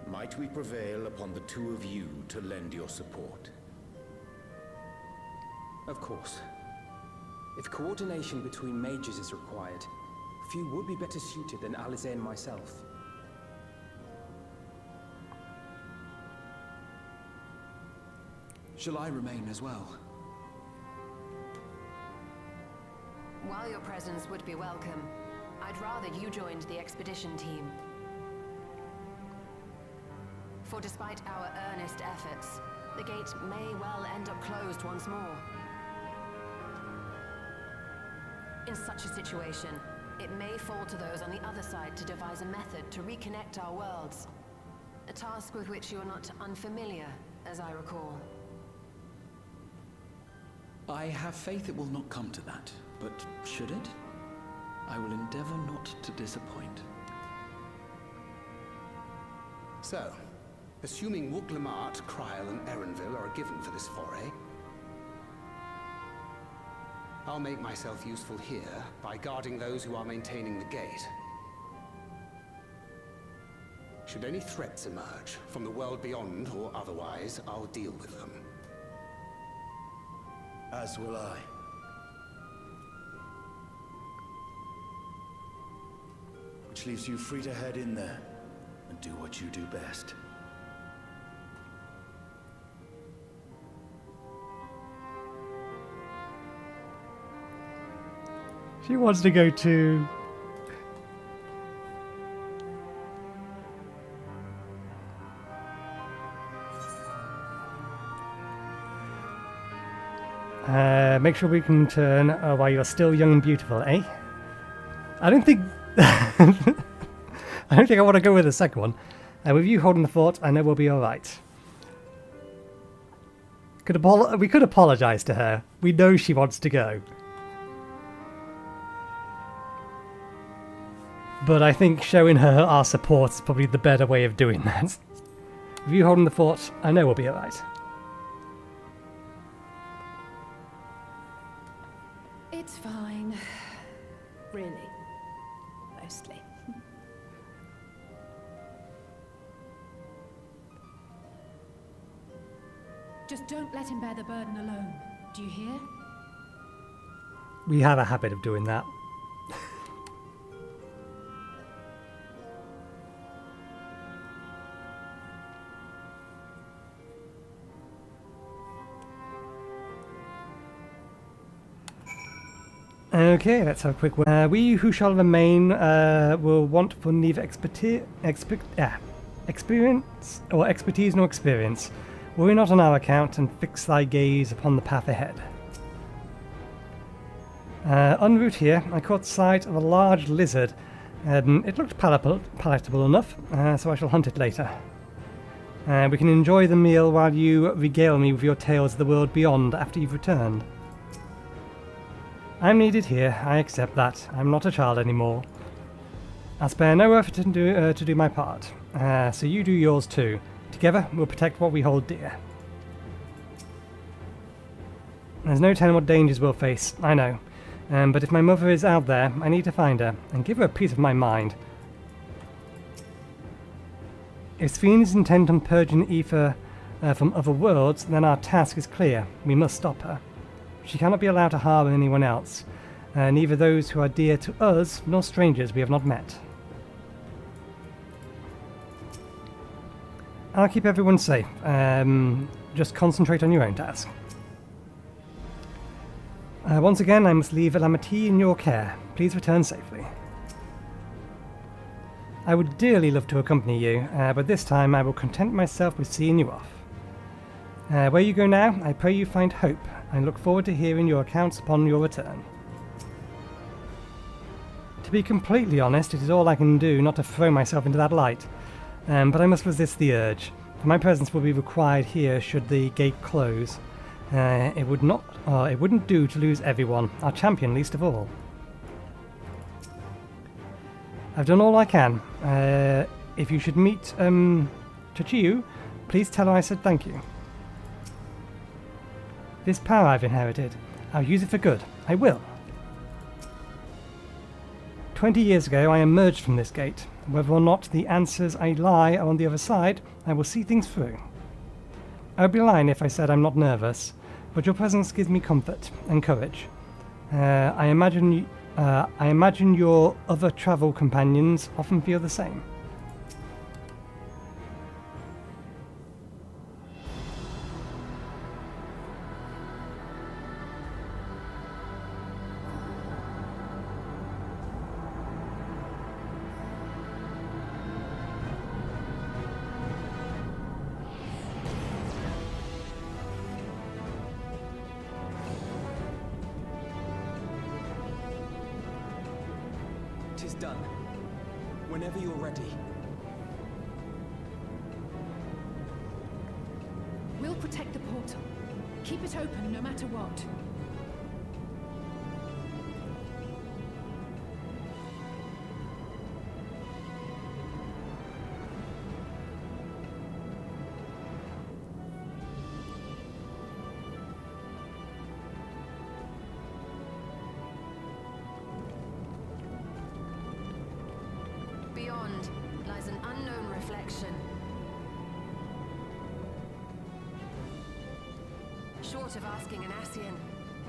Might we prevail upon the two of you to lend your support? Of course. If coordination between mages is required, few would be better suited than Alize and myself. Shall I remain as well? While your presence would be welcome, I'd rather you joined the expedition team. For despite our earnest efforts, the gate may well end up closed once more. In such a situation, it may fall to those on the other side to devise a method to reconnect our worlds. A task with which you are not unfamiliar, as I recall. I have faith it will not come to that, but should it? I will endeavor not to disappoint. So, assuming Wooklamart, Kryl, and Erenville are a given for this foray, I'll make myself useful here by guarding those who are maintaining the gate. Should any threats emerge, from the world beyond or otherwise, I'll deal with them. As will I. Which leaves you free to head in there and do what you do best. She wants to go to... make sure we can turn while you're still young and beautiful, eh? I don't think... I don't think I want to go with the second one. With you holding the fort, I know we'll be alright. We could apologise to her. We know she wants to go. But I think showing her our support is probably the better way of doing that. With you holding the fort, I know we'll be alright. It's fine. Really. Mostly. Just don't let him bear the burden alone. Do you hear? We have a habit of doing that. Okay, let's have a quick word. We who shall remain will want for neither experience or expertise nor experience. Worry not on our account, and fix thy gaze upon the path ahead. En route here, I caught sight of a large lizard. It looked palatable enough, so I shall hunt it later. We can enjoy the meal while you regale me with your tales of the world beyond after you've returned. I'm needed here, I accept that. I'm not a child anymore. I'll spare no effort to do my part, so you do yours too. Together, we'll protect what we hold dear. There's no telling what dangers we'll face, I know. But if my mother is out there, I need to find her, and give her a piece of my mind. If Sphene is intent on purging ether from other worlds, then our task is clear. We must stop her. She cannot be allowed to harm anyone else, neither those who are dear to us, nor strangers we have not met. I'll keep everyone safe. Just concentrate on your own task. Once again, I must leave Alamati in your care. Please return safely. I would dearly love to accompany you, but this time I will content myself with seeing you off. Where you go now, I pray you find hope, and look forward to hearing your accounts upon your return. To be completely honest, it is all I can do not to throw myself into that light, but I must resist the urge, for my presence will be required here should the gate close. It wouldn't do to lose everyone, our champion least of all. I've done all I can. If you should meet Chachiyu, please tell her I said thank you. This power I've inherited, I'll use it for good. I will. 20 years ago I emerged from this gate. Whether or not the answers I lie are on the other side, I will see things through. I would be lying if I said I'm not nervous, but your presence gives me comfort and courage. I imagine your other travel companions often feel the same. Tis done. Whenever you're ready. We'll protect the portal. Keep it open no matter what. Beyond lies an unknown reflection. Short of asking an Ascian,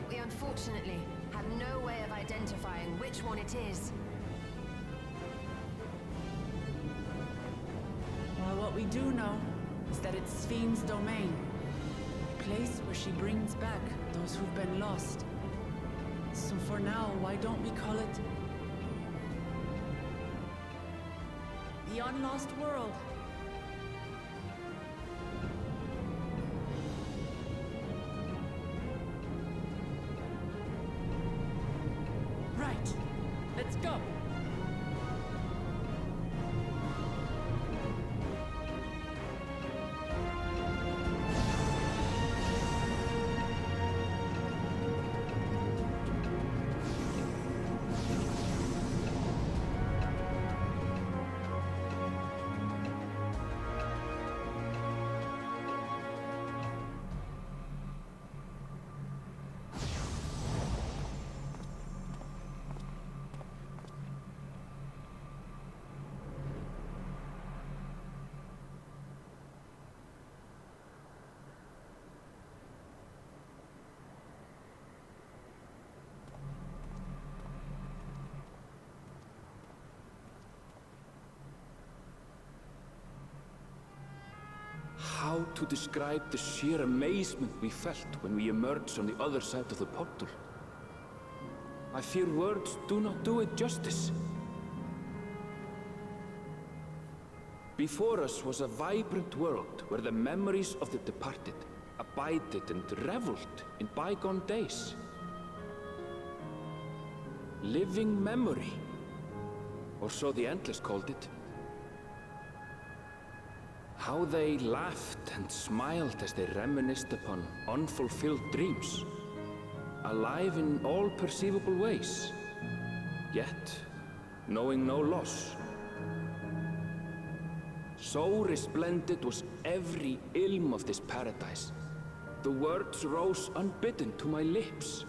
we unfortunately have no way of identifying which one it is. Well, what we do know is that it's Sphene's domain. A place where she brings back those who've been lost. So for now, why don't we call it the Unlost World? Right. Let's go. How to describe the sheer amazement we felt when we emerged on the other side of the portal? I fear words do not do it justice. Before us was a vibrant world where the memories of the departed abided and reveled in bygone days. Living memory, or so the Endless called it. How they laughed and smiled as they reminisced upon unfulfilled dreams, alive in all perceivable ways, yet knowing no loss. So resplendent was every ilm of this paradise, the words rose unbidden to my lips.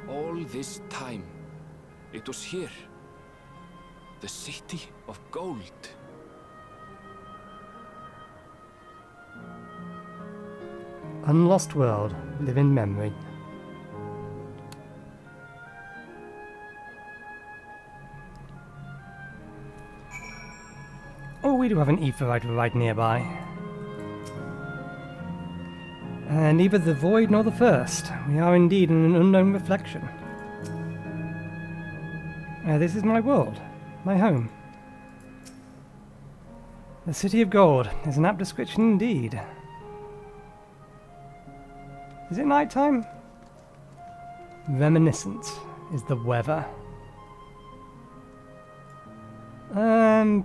All this time, it was here. The city of gold. Unlost world, live in memory. Oh, we do have an aetheryte right nearby. Neither the void nor the first. We are indeed in an unknown reflection. This is my world, my home. The City of Gold is an apt description indeed. Is it night time? Reminiscent is the weather.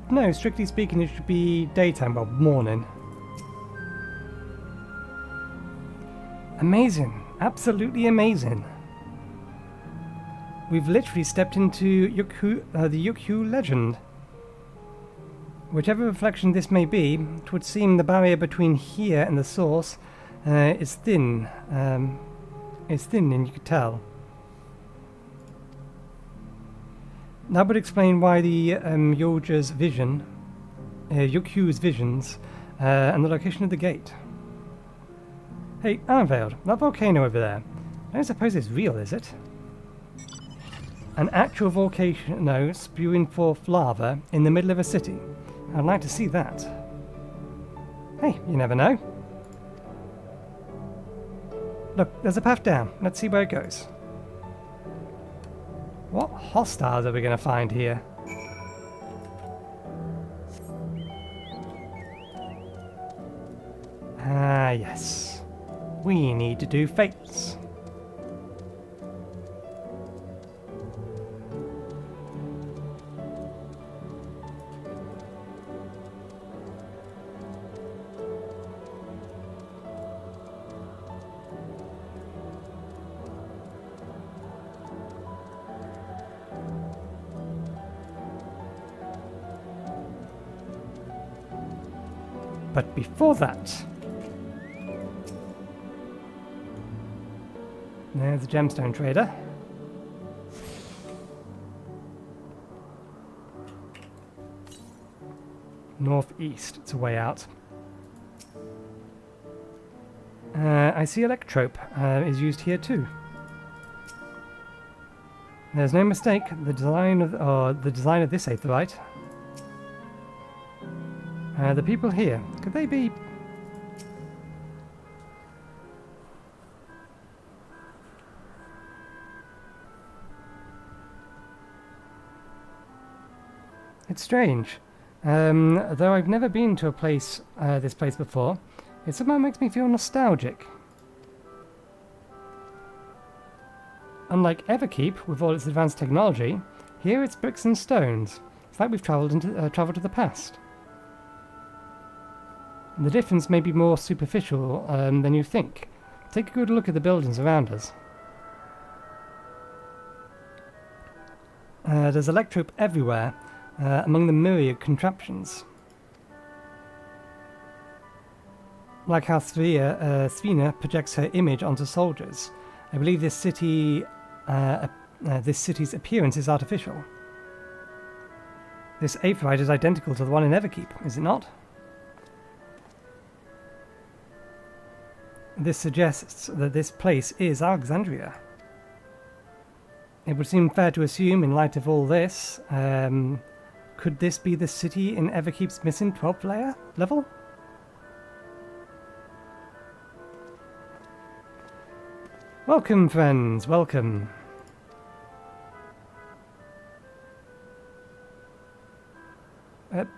No, strictly speaking it should be daytime, well, morning. Amazing, absolutely amazing. We've literally stepped into the Yukhu legend. Whichever reflection this may be, it would seem the barrier between here and the source is thin. And you could tell. That would explain why the Yukhu's visions, and the location of the gate. Hey, Unveiled, that volcano over there. I don't suppose it's real, is it? An actual volcano spewing forth lava in the middle of a city. I'd like to see that. Hey, you never know. Look, there's a path down. Let's see where it goes. What hostiles are we going to find here? Ah, yes. We need to do fates. But before that, there's the gemstone trader. Northeast, it's a way out. I see electrope is used here too. There's no mistake. The design of this aetheryte. The people here, could they be... It's strange. Though I've never been to a place, this place before, it somehow makes me feel nostalgic. Unlike Everkeep, with all its advanced technology, here it's bricks and stones. It's like we've travelled to the past. The difference may be more superficial than you think. Take a good look at the buildings around us. There's electrope everywhere, among the myriad contraptions. Like how Sphene projects her image onto soldiers. I believe this city's appearance is artificial. This aetheryte is identical to the one in Everkeep, is it not? This suggests that this place is Alexandria. It would seem fair to assume, in light of all this, could this be the city in Everkeep's missing 12th level? Welcome, friends, welcome.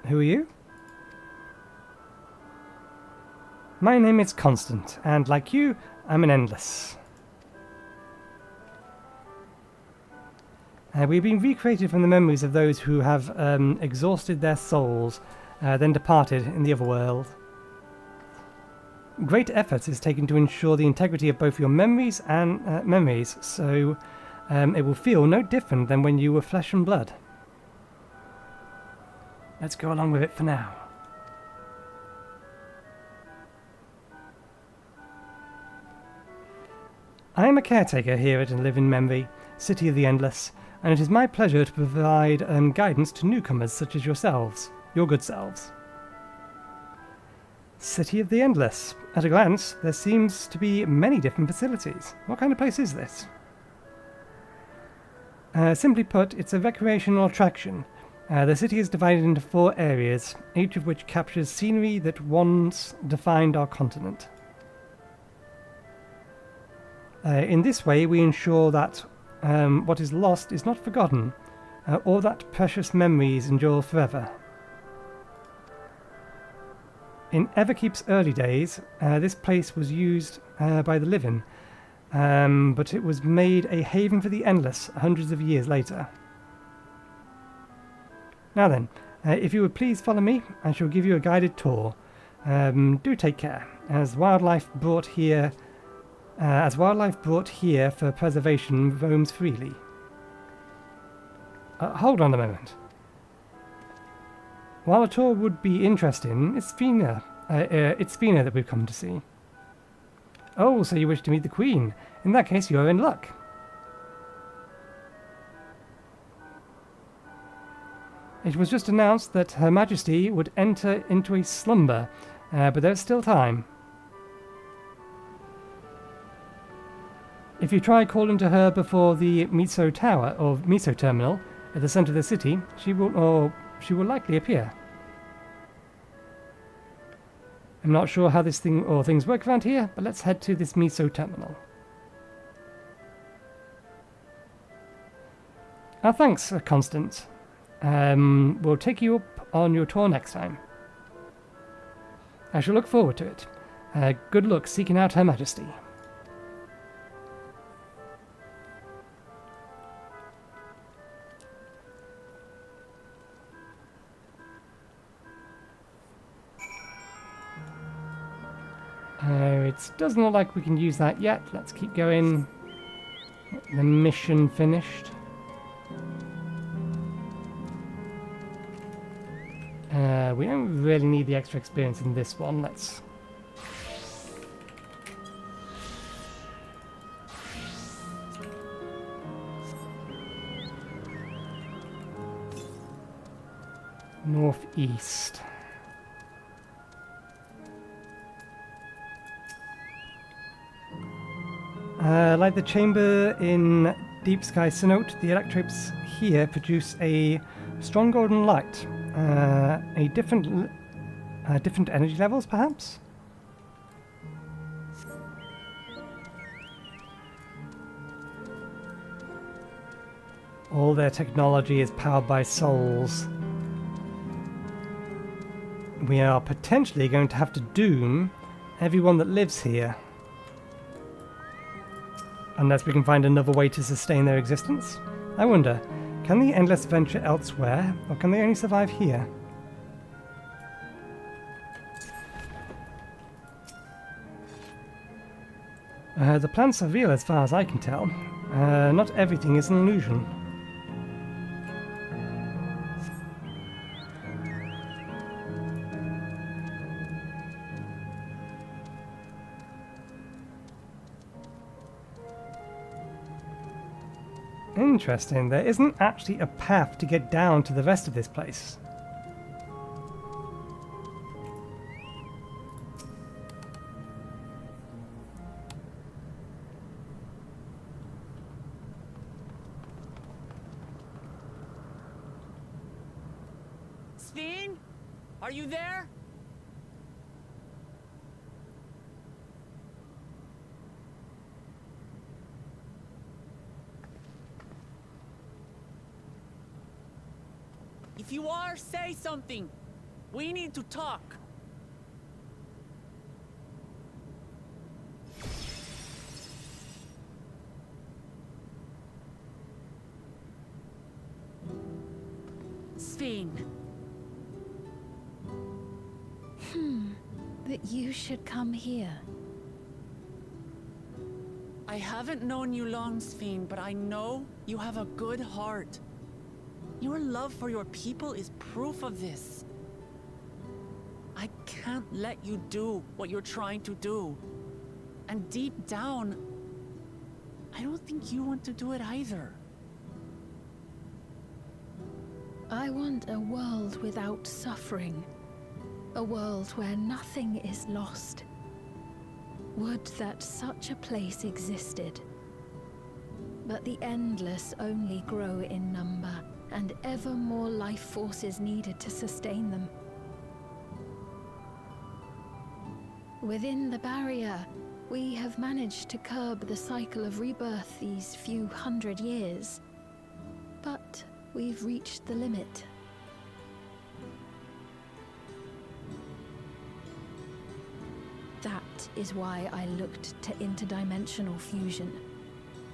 Who are you? My name is Constant, and like you, I'm an Endless. We've been recreated from the memories of those who have exhausted their souls, then departed in the other world. Great efforts is taken to ensure the integrity of both your memories and so it will feel no different than when you were flesh and blood. Let's go along with it for now. I am a caretaker here at Live in Memory, City of the Endless, and it is my pleasure to provide guidance to newcomers such as yourselves, your good selves. City of the Endless. At a glance, there seems to be many different facilities. What kind of place is this? Simply put, it's a recreational attraction. The city is divided into 4 areas, each of which captures scenery that once defined our continent. In this way, we ensure that what is lost is not forgotten, or that precious memories endure forever. In Everkeep's early days, this place was used by the living, but it was made a haven for the endless hundreds of years later. Now then, if you would please follow me, I shall give you a guided tour. Do take care, as wildlife brought here for preservation roams freely. Hold on a moment. While a tour would be interesting, it's Sphene that we've come to see. Oh, so you wish to meet the Queen. In that case, you're in luck. It was just announced that Her Majesty would enter into a slumber, but there's still time. If you try calling to her before the Miso Tower or Miso Terminal at the center of the city, she will likely appear. I'm not sure how things work around here, but let's head to this Miso Terminal. Thanks, Constance. We'll take you up on your tour next time. I shall look forward to it. Good luck seeking out Her Majesty. It doesn't look like we can use that yet. Let's keep going. The mission finished. We don't really need the extra experience in this one. Let's... Northeast. Like the chamber in Deep Sky Cenote, the electrodes here produce a strong golden light. Different energy levels, perhaps? All their technology is powered by souls. We are potentially going to have to doom everyone that lives here. Unless we can find another way to sustain their existence. I wonder, can the Endless venture elsewhere, or can they only survive here? The plants are real as far as I can tell. Not everything is an illusion. Interesting, there isn't actually a path to get down to the rest of this place. Sphene? Are you there? If you are, say something. We need to talk. Sphene. That you should come here. I haven't known you long, Sphene, but I know you have a good heart. Your love for your people is proof of this. I can't let you do what you're trying to do. And deep down, I don't think you want to do it either. I want a world without suffering. A world where nothing is lost. Would that such a place existed. But the endless only grow in number, and ever more life forces needed to sustain them. Within the barrier, we have managed to curb the cycle of rebirth these few hundred years. But we've reached the limit. That is why I looked to interdimensional fusion,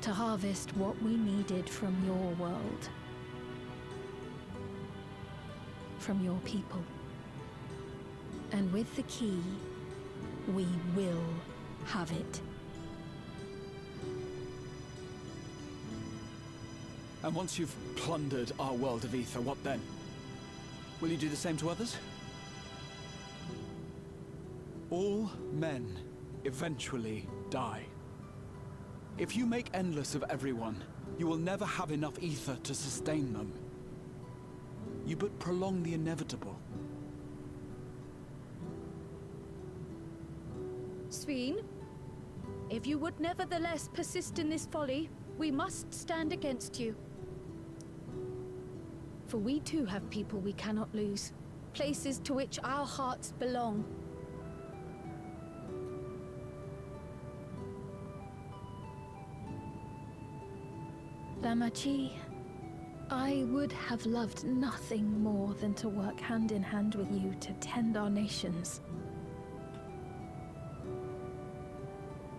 to harvest what we needed from your world. From your people. And with the key, we will have it. And once you've plundered our world of ether, what then? Will you do the same to others? All men eventually die. If you make endless of everyone, you will never have enough ether to sustain them. You but prolong the inevitable. Sphene, if you would nevertheless persist in this folly, we must stand against you. For we too have people we cannot lose, places to which our hearts belong. Lamachi, I would have loved nothing more than to work hand in hand with you to tend our nations.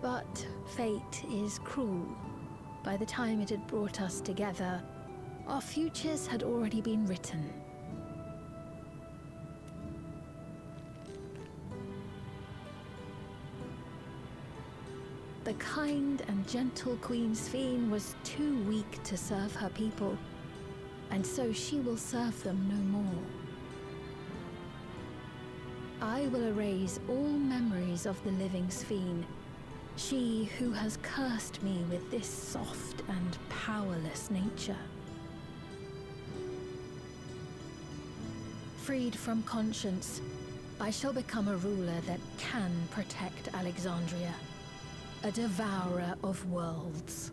But fate is cruel. By the time it had brought us together, our futures had already been written. The kind and gentle Queen Sphene was too weak to serve her people, and so she will serve them no more. I will erase all memories of the living Sphene, she who has cursed me with this soft and powerless nature. Freed from conscience, I shall become a ruler that can protect Alexandria. A devourer of worlds.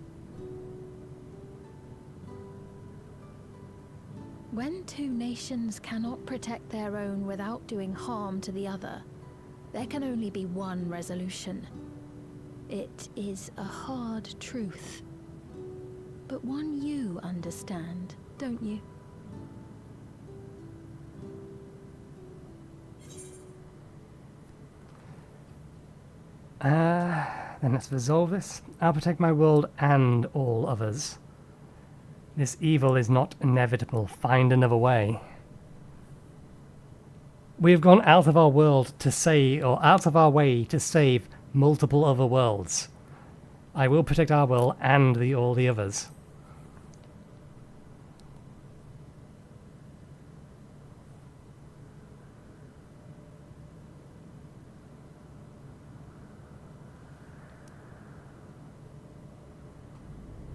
When two nations cannot protect their own without doing harm to the other, there can only be one resolution. It is a hard truth, but one you understand, don't you? Then let's resolve this. I'll protect my world and all others. This evil is not inevitable. Find another way. We have gone out of our world to save, or out of our way to save multiple other worlds. I will protect our world and all the others.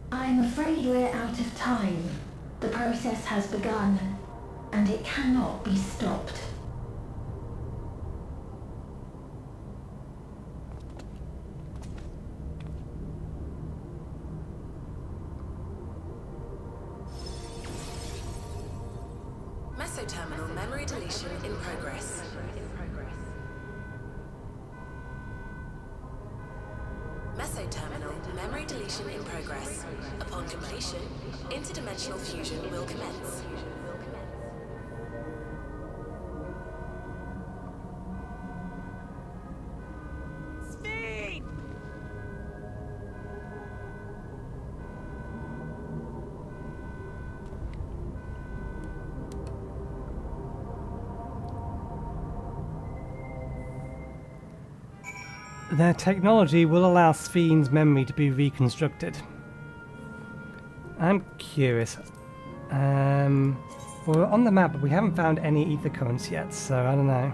I'm afraid we're out of time. The process has begun, and it cannot be stopped. Mesoterminal memory deletion in progress. Mesoterminal memory deletion in progress. Upon completion, interdimensional fusion will commence. Sphene! Their technology will allow Sphene's memory to be reconstructed. I'm curious. Well, we're on the map, but we haven't found any ether currents yet, so I don't know.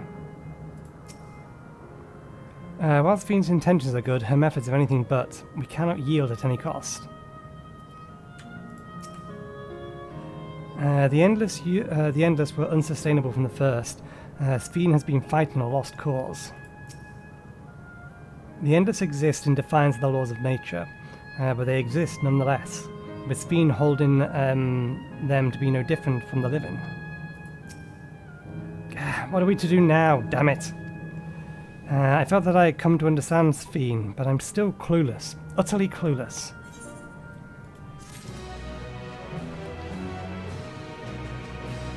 While Sphene's intentions are good, her methods are anything but. We cannot yield at any cost. The Endless were unsustainable from the first. Sphene has been fighting a lost cause. The Endless exist in defiance of the laws of nature, but they exist nonetheless, with Sphene holding them to be no different from the living. What are we to do now, damn it? I felt that I had come to understand Sphene, but I'm still clueless, utterly clueless.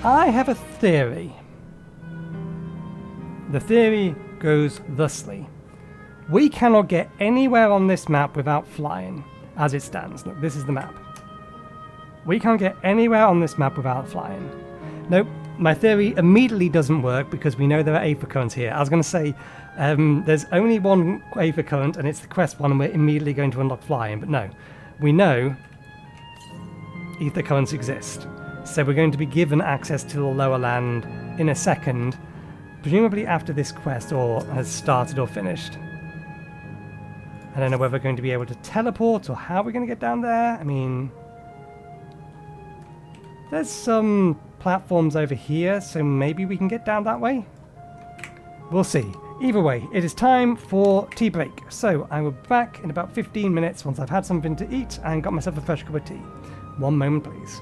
I have a theory. The theory goes thusly. We cannot get anywhere on this map without flying, as it stands. Look, this is the map. We can't get anywhere on this map without flying. Nope, my theory immediately doesn't work because we know there are aether currents here. I was going to say, there's only one aether current and it's the quest one and we're immediately going to unlock flying, but no. We know ether currents exist. So we're going to be given access to the lower land in a second, presumably after this quest or has started or finished. I don't know whether we're going to be able to teleport or how we're going to get down there. I mean, there's some platforms over here, so maybe we can get down that way. We'll see. Either way, it is time for tea break. So I will be back in about 15 minutes once I've had something to eat and got myself a fresh cup of tea. One moment, please.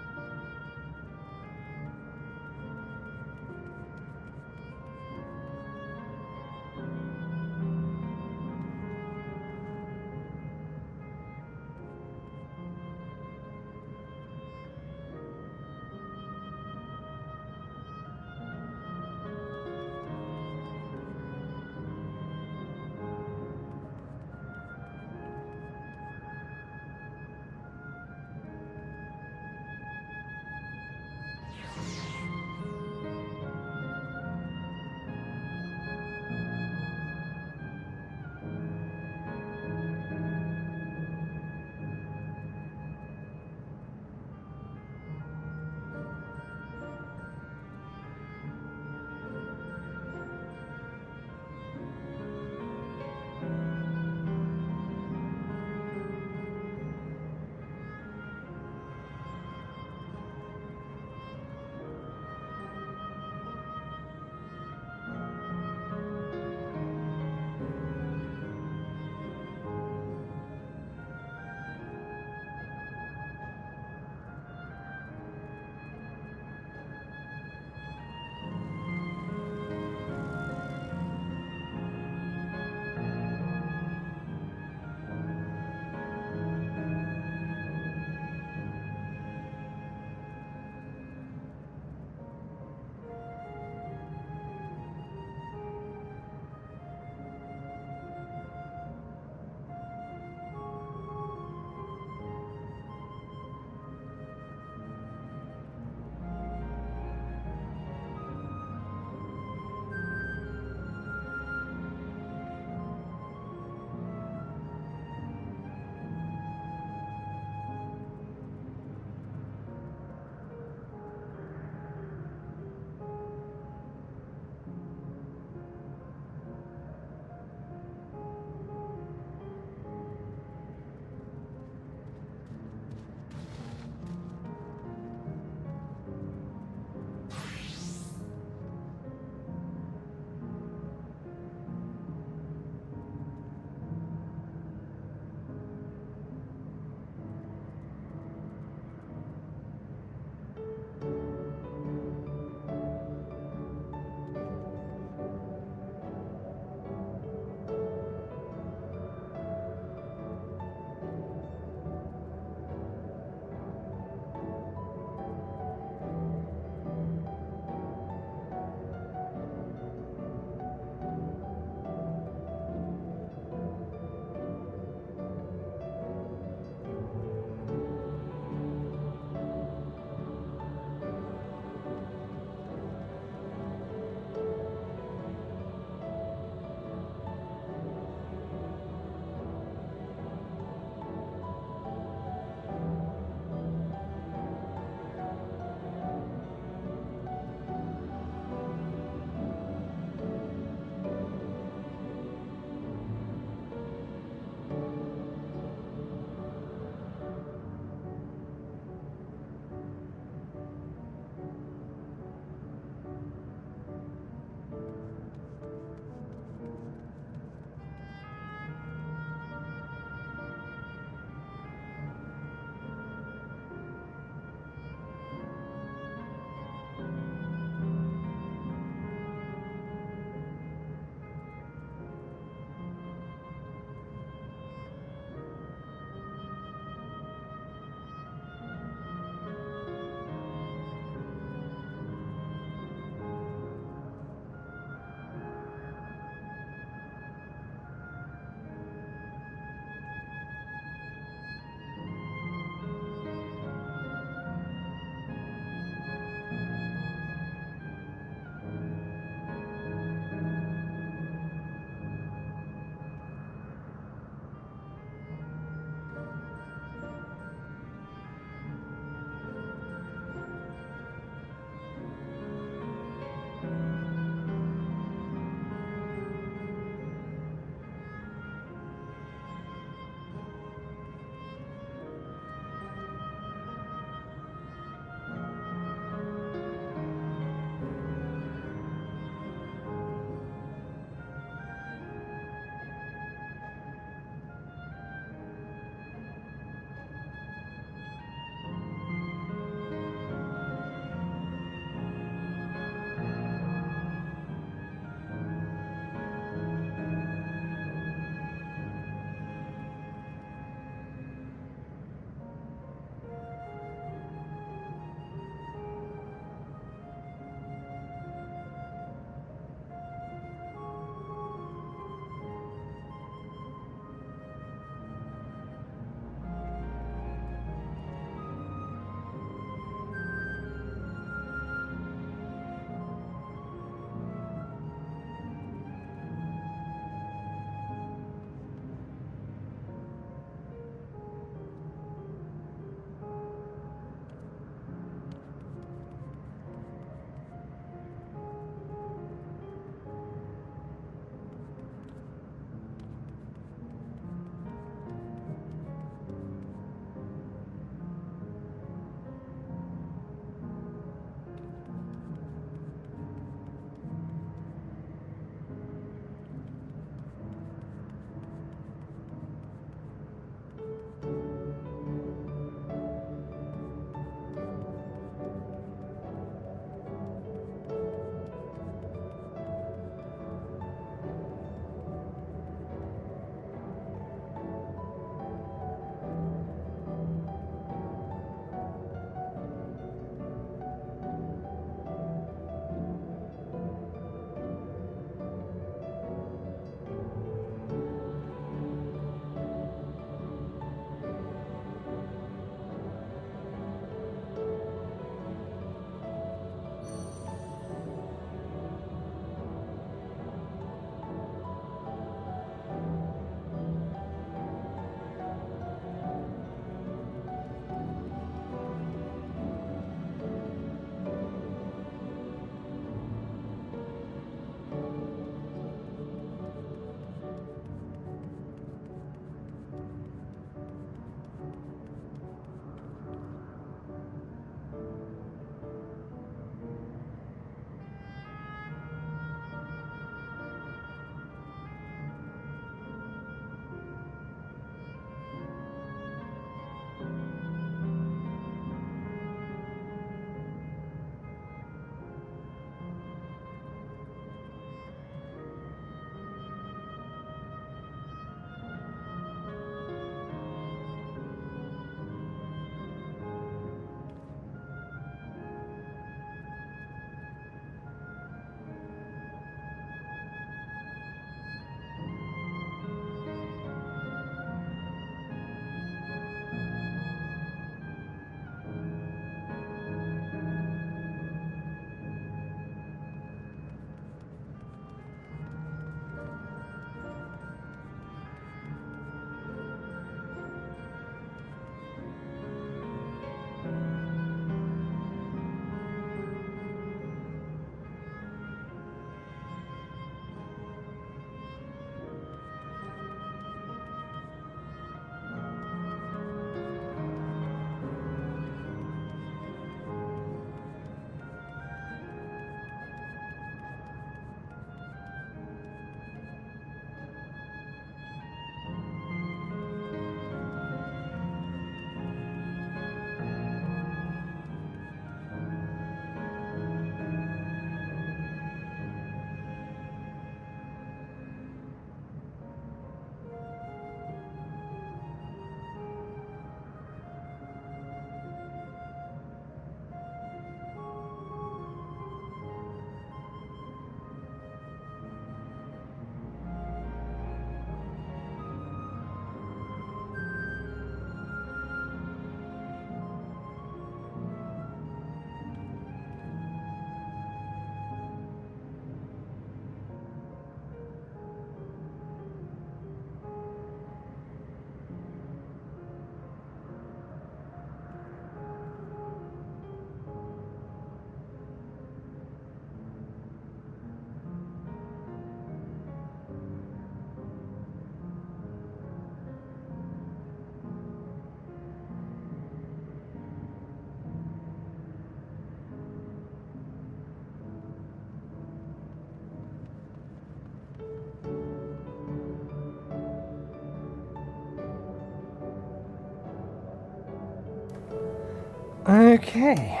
Okay.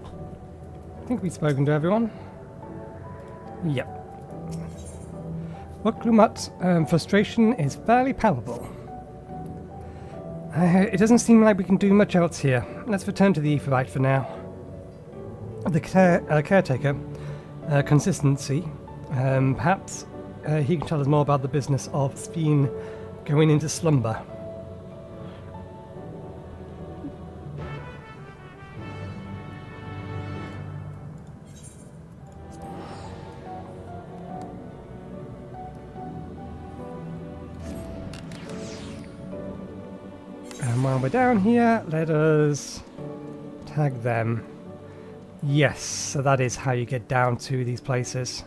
I think we've spoken to everyone. Yep. Wuklumut's frustration is fairly palpable. It doesn't seem like we can do much else here. Let's return to the Aetheryte for now. The caretaker, consistency. Perhaps he can tell us more about the business of Sphene going into slumber. And while we're down here, let us tag them. Yes, so that is how you get down to these places.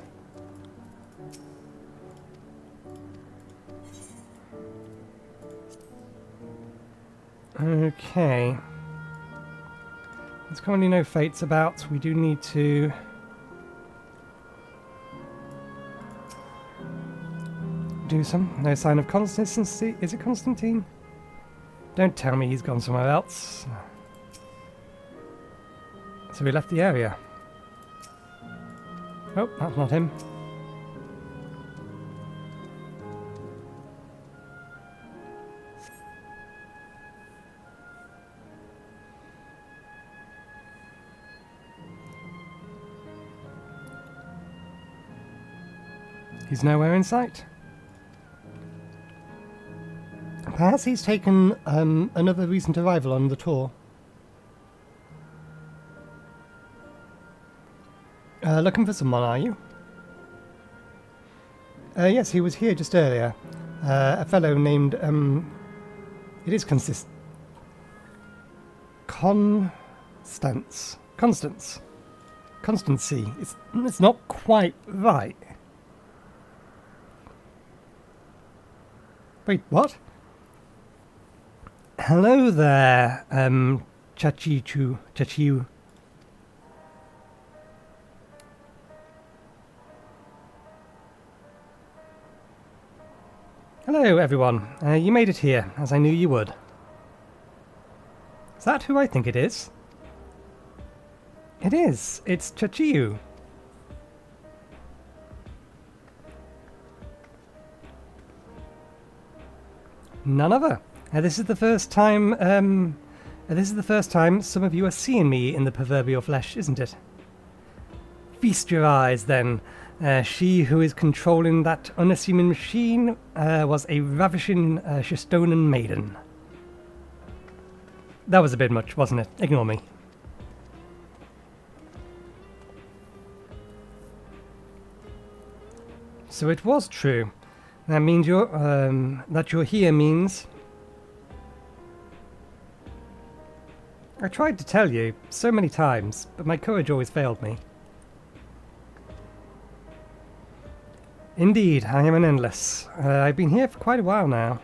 Okay. There's currently no fates about. We do need to do some. No sign of constancy. Is it Constantine? Don't tell me he's gone somewhere else. So we left the area. Oh, that's not him. He's nowhere in sight. Perhaps he's taken another recent arrival on the tour. Looking for someone, are you? Yes, he was here just earlier. A fellow named, it is Constance. Constancy. It's not quite right. Wait, what? Hello there, Chachiu. Hello, everyone. You made it here, as I knew you would. Is that who I think it is? It is. It's Chachiu. None other. This is the first time. Some of you are seeing me in the proverbial flesh, isn't it? Feast your eyes, then. She who is controlling that unassuming machine was a ravishing Shistonan maiden. That was a bit much, wasn't it? Ignore me. So it was true. That means that you're here means... I tried to tell you so many times, but my courage always failed me. Indeed, I am an endless. I've been here for quite a while now.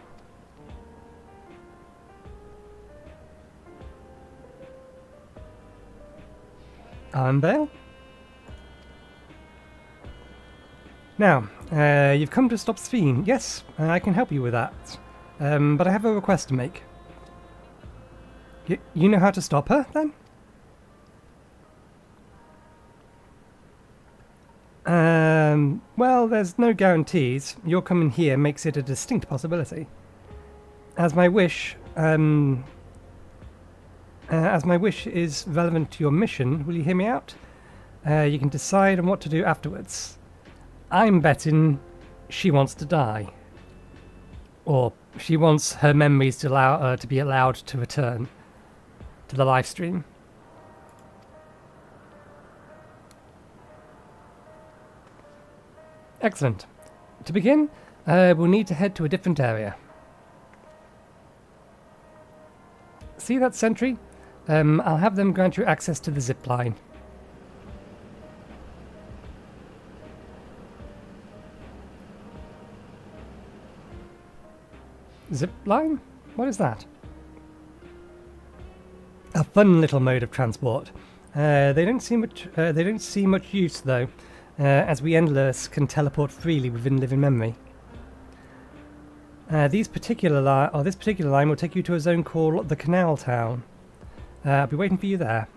Armbale? Now, you've come to stop Sphene. Yes, I can help you with that. But I have a request to make. You know how to stop her, then? Well, there's no guarantees. Your coming here makes it a distinct possibility. As my wish is relevant to your mission, will you hear me out? You can decide on what to do afterwards. I'm betting she wants to die. Or she wants her memories to be allowed to return to the live stream. Excellent. To begin, we'll need to head to a different area. See that sentry? I'll have them grant you access to the zip line. Zip line? What is that? A fun little mode of transport. They don't see much use though, as we endless can teleport freely within living memory. This particular line will take you to a zone called the Canal Town. I'll be waiting for you there.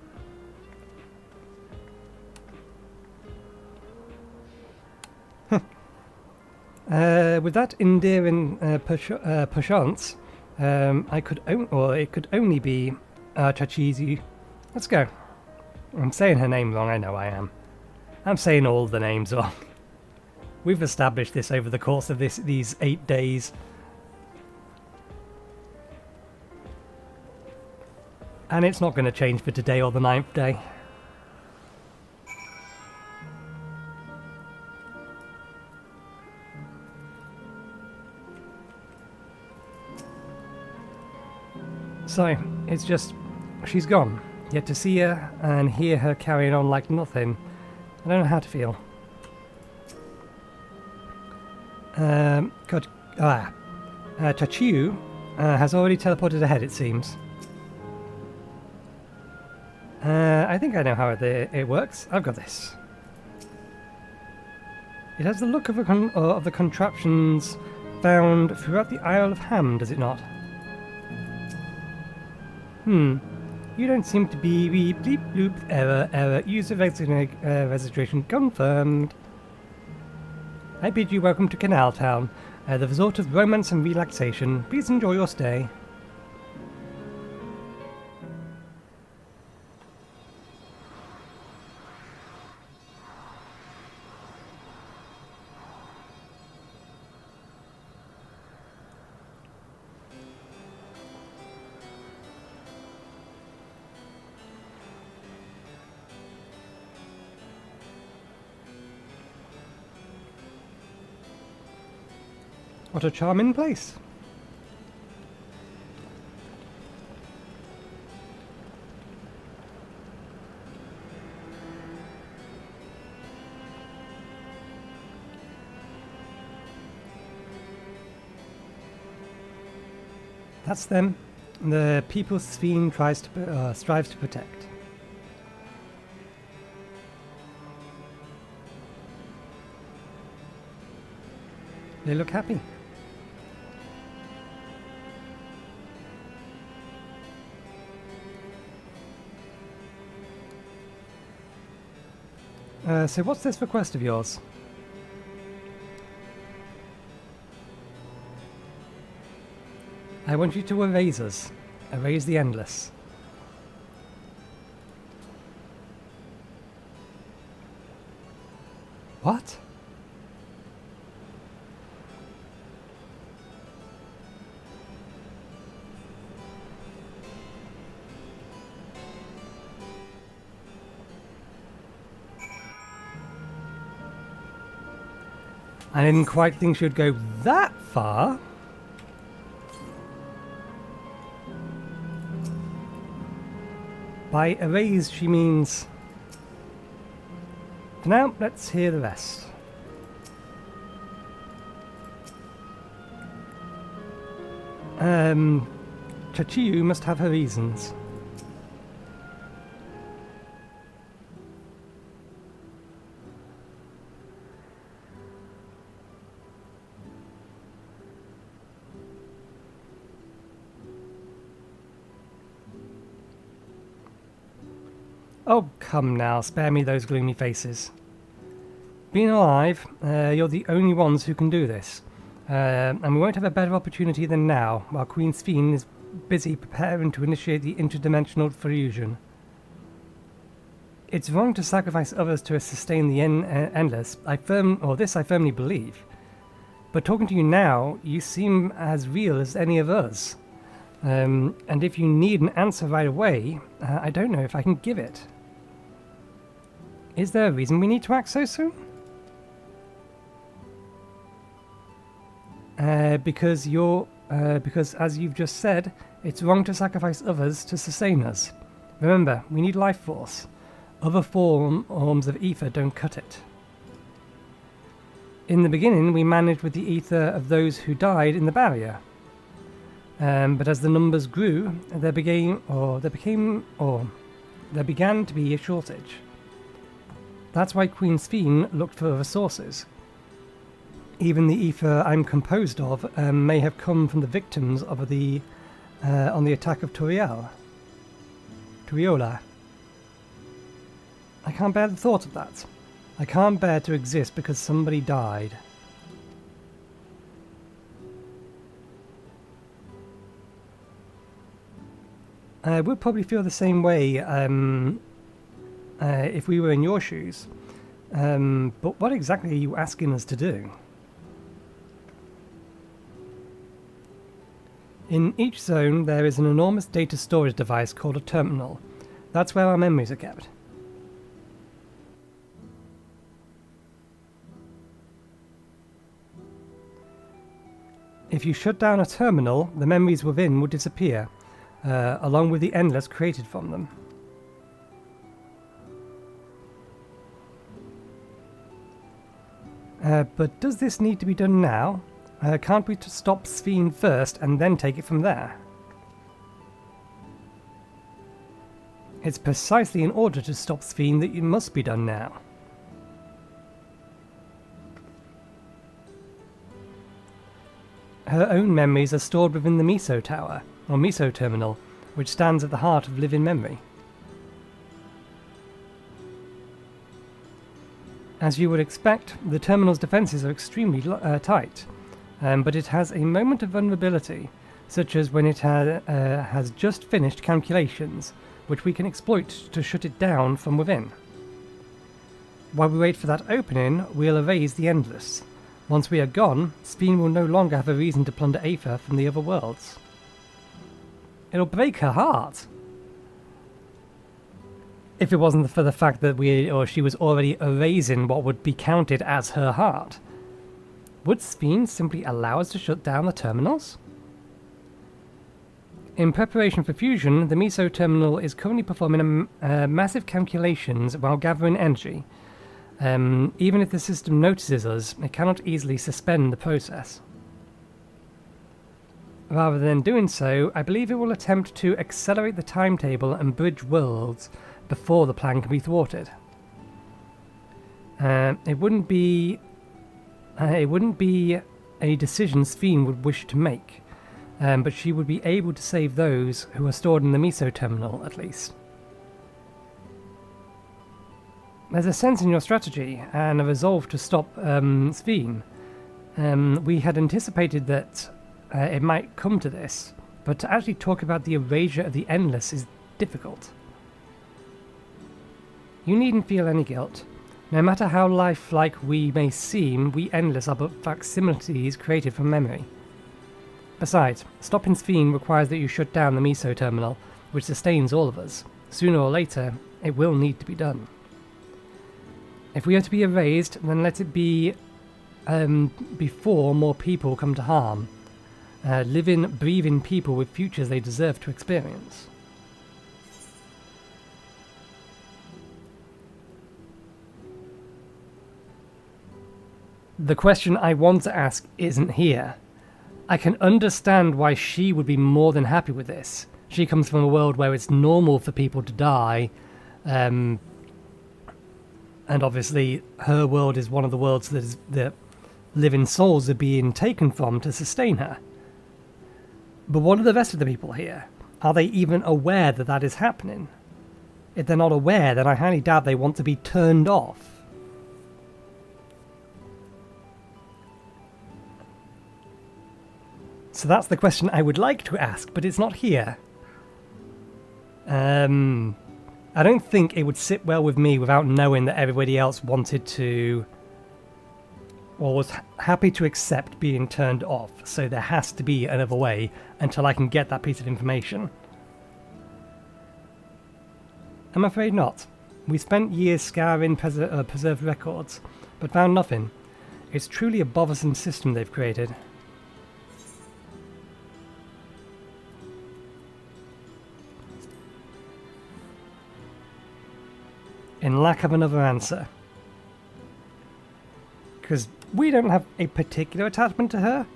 With that endearing perchance, it could only be Chachizu. Let's go. I'm saying her name wrong, I know I am. I'm saying all the names wrong. We've established this over the course of these 8 days. And it's not going to change for today or the 9th day. So, it's just, she's gone. Yet to see her and hear her carrying on like nothing, I don't know how to feel. Chachiu has already teleported ahead, it seems. I think I know how it works. I've got this. It has the look of the contraptions found throughout the Isle of Ham, does it not? You don't seem to be bleep bloop error. User registration confirmed. I bid you welcome to Canal Town, the resort of romance and relaxation. Please enjoy your stay. What a charming place. That's them. The people Sphene strives to protect. They look happy. So what's this request of yours? I want you to erase us. Erase the endless. What? I didn't quite think she would go that far. By erase, she means... For now, let's hear the rest. Chachiu must have her reasons. Oh, come now, spare me those gloomy faces. Being alive, you're the only ones who can do this. And we won't have a better opportunity than now, while Queen Sphene is busy preparing to initiate the interdimensional fusion. It's wrong to sacrifice others to sustain the endless. I firmly believe. But talking to you now, you seem as real as any of us. And if you need an answer right away, I don't know if I can give it. Is there a reason we need to act so soon? Because as you've just said, it's wrong to sacrifice others to sustain us. Remember, we need life force. Other forms of ether don't cut it. In the beginning, we managed with the ether of those who died in the barrier. But as the numbers grew, there began to be a shortage. That's why Queen Sphene looked for resources. even the ether I'm composed of may have come from the victims of the on the attack of Turiola. I can't bear the thought of that. I can't bear to exist because somebody died. I would probably feel the same way if we were in your shoes. But what exactly are you asking us to do? In each zone there is an enormous data storage device called a terminal. That's where our memories are kept. If you shut down a terminal, the memories within will disappear, along with the endless created from them. But does this need to be done now? Can't we stop Sphene first and then take it from there? It's precisely in order to stop Sphene that it must be done now. Her own memories are stored within the Meso Tower, or Meso Terminal, which stands at the heart of living memory. As you would expect, the terminal's defences are extremely tight, but it has a moment of vulnerability, such as when it has just finished calculations, which we can exploit to shut it down from within. While we wait for that opening, we'll erase the Endless. Once we are gone, Sphene will no longer have a reason to plunder Aether from the other worlds. It'll break her heart. If it wasn't for the fact that she was already erasing what would be counted as her heart. Would Sphene simply allow us to shut down the terminals? In preparation for fusion, the Meso Terminal is currently performing massive calculations while gathering energy. Even if the system notices us, it cannot easily suspend the process. Rather than doing so, I believe it will attempt to accelerate the timetable and bridge worlds before the plan can be thwarted. It wouldn't be a decision Sphene would wish to make, but she would be able to save those who are stored in the Meso Terminal, at least. There's a sense in your strategy and a resolve to stop Sphene. We had anticipated that it might come to this, but to actually talk about the erasure of the Endless is difficult. You needn't feel any guilt. No matter how lifelike we may seem, we Endless are but facsimiles created from memory. Besides, stopping Sphene requires that you shut down the Meso Terminal, which sustains all of us. Sooner or later, it will need to be done. If we are to be erased, then let it be before more people come to harm. Living, breathing people with futures they deserve to experience. The question I want to ask isn't here. I can understand why she would be more than happy with this. She comes from a world where it's normal for people to die, and obviously her world is one of the worlds that living souls are being taken from to sustain her. But what are the rest of the people here? Are they even aware that that is happening? If they're not aware, then I highly doubt they want to be turned off. So that's the question I would like to ask, but it's not here. I don't think it would sit well with me without knowing that everybody else wanted to, or was happy to accept being turned off, so there has to be another way until I can get that piece of information. I'm afraid not. We spent years scouring preserved records, but found nothing. It's truly a bothersome system they've created. In lack of another answer. Because we don't have a particular attachment to her.